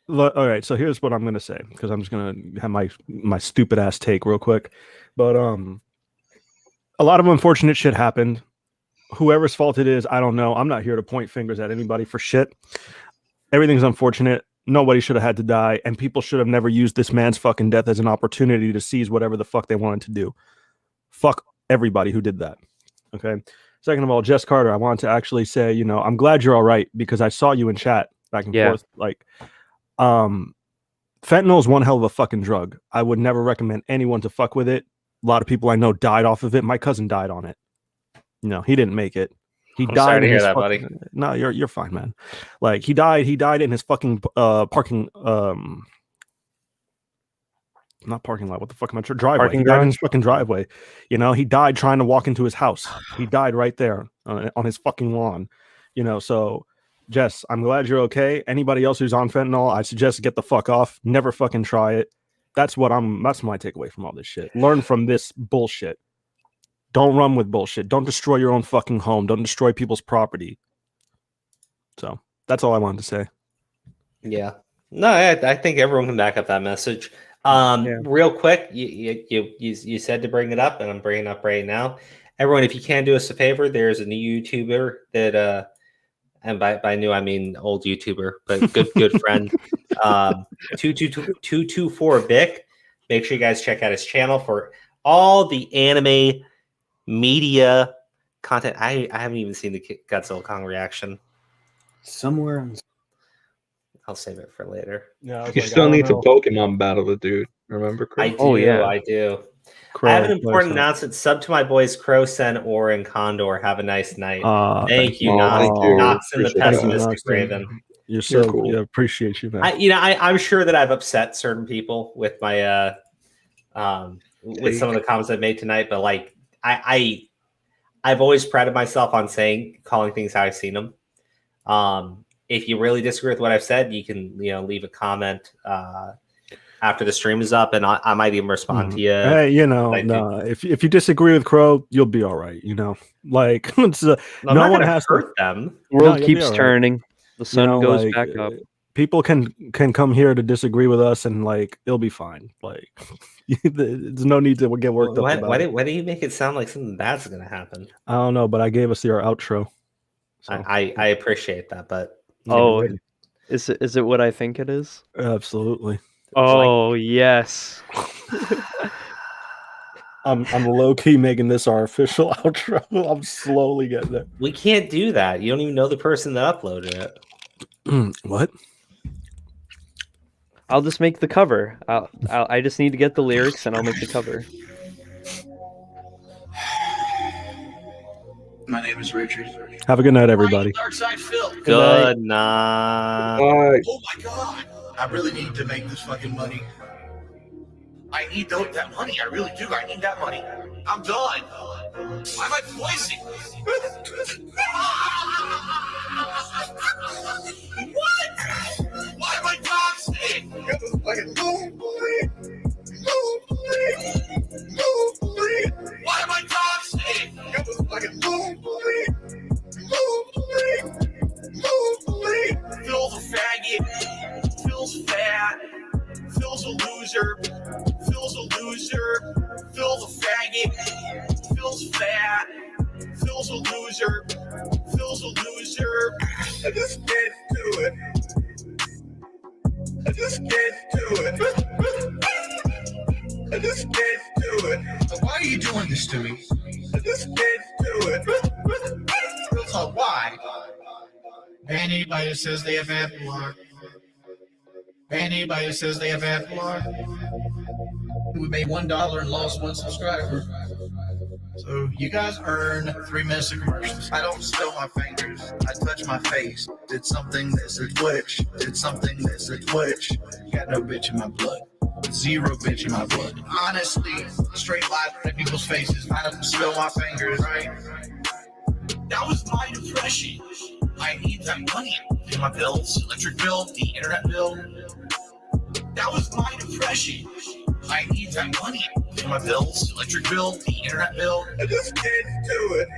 All right, so here's what I'm going to say because I'm just going to have my stupid ass take real quick. But a lot of unfortunate shit happened. Whoever's fault it is, I don't know. I'm not here to point fingers at anybody for shit. Everything's unfortunate. Nobody should have had to die, and people should have never used this man's fucking death as an opportunity to seize whatever the fuck they wanted to do. Fuck everybody who did that. Okay. Second of all, Jess Carter, I wanted to actually say, you know, I'm glad you're all right because I saw you in chat back and forth. Like, fentanyl is one hell of a fucking drug. I would never recommend anyone to fuck with it. A lot of people I know died off of it. My cousin died on it. No, he didn't make it. He I'm died sorry to in hear his that, fucking, buddy. No, you're fine, man. Like he died in his fucking parking not parking lot. What the fuck am I trying? Driveway. Parking He died in garage? his fucking driveway. You know, he died trying to walk into his house. He died right there on his fucking lawn. You know, so Jess, I'm glad you're okay. Anybody else who's on fentanyl, I suggest get the fuck off. Never fucking try it. That's my takeaway from all this shit. Learn from this bullshit. Don't run with bullshit. Don't destroy your own fucking home. Don't destroy people's property. So that's all I wanted to say. Yeah. No, I think everyone can back up that message. Real quick, you said to bring it up, and I'm bringing it up right now. Everyone, if you can do us a favor, there's a new YouTuber that, and by new I mean old YouTuber, but good friend, 224 Vic. Make sure you guys check out his channel for all the anime media content. I haven't even seen the Godzilla Kong reaction. Somewhere on. I'll save it for later. Yeah, You still need to Pokemon battle the dude. Remember, Chris? I do. I do. Crow, I have an important Crow. announcement. Sub to my boys Crow, Sen, Or, and Condor. Have a nice night. Thank you, thank you. Noxin, the Appreciate pessimistic that. Raven. You're so cool. Yeah, appreciate you, man. I'm sure that I've upset certain people with my with some of the comments I've made tonight, but like I've always prided myself on calling things how I've seen them. If you really disagree with what I've said, you can leave a comment after the stream is up, and I might even respond to you. Hey, if you disagree with Crow, you'll be all right. You know, like it's, I'm no not one gonna has hurt to. them. The world you'll be keeps all right. turning. The sun goes back up. People can come here to disagree with us, and like it'll be fine. Like there's no need to get worked up about it. Why do you make it sound like something bad's gonna happen? I don't know, but I gave us our outro. So. I appreciate that, but Oh, is it what I think it is? Absolutely. Oh yes. I'm low key making this our official outro. I'm slowly getting there. we can't do that. You don't even know the person that uploaded it. What? I'll just make the cover. I just need to get the lyrics and I'll make the cover. My name is Richard. Have a good night, everybody. Darkside Phil. Good night. Oh my god. I really need to make this fucking money. I need that money. I really do. I need that money. I'm done. Why am I poisoned? What? Why am I toxic? Got this fucking why am I toxic? Got this fucking Phil's a faggot. Phil's fat. Phil's a loser. Phil's a loser. Phil's a faggot. Phil's fat. Phil's a loser. Phil's a loser. I just can't do it. I just can't do it. I just can't do it. Why are you doing this to me? I just can't do it. Real talk, why? Anybody who says they have bad luck. Anybody who says they have bad luck. We made $1 and lost 1 subscriber. So you guys earn 3 minutes of commercials. I don't spill my fingers. I touch my face. Did something that's a twitch. Did something that's a twitch. Got no bitch in my blood. 0 bitch in my blood. Honestly, straight lies in people's faces. I don't spill my fingers, right? That was my depression. I need that money. Pay my bills, electric bill, the internet bill. That was my depression. I need that money. Pay my bills, electric bill, the internet bill. I just can't do it.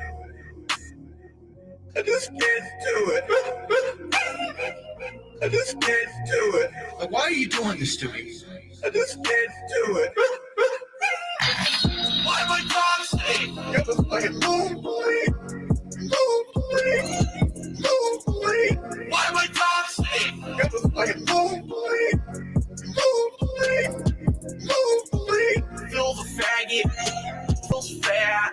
I just can't do it. I just can't do it. Like, why are you doing this to me? I just can't do it. Why am I toxic? Got this fucking why am I toxic? Got this fucking Phil's a faggot. Phil's fat.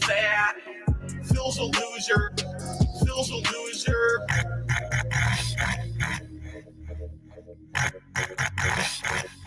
sad. Phil's a loser. Phil's a loser.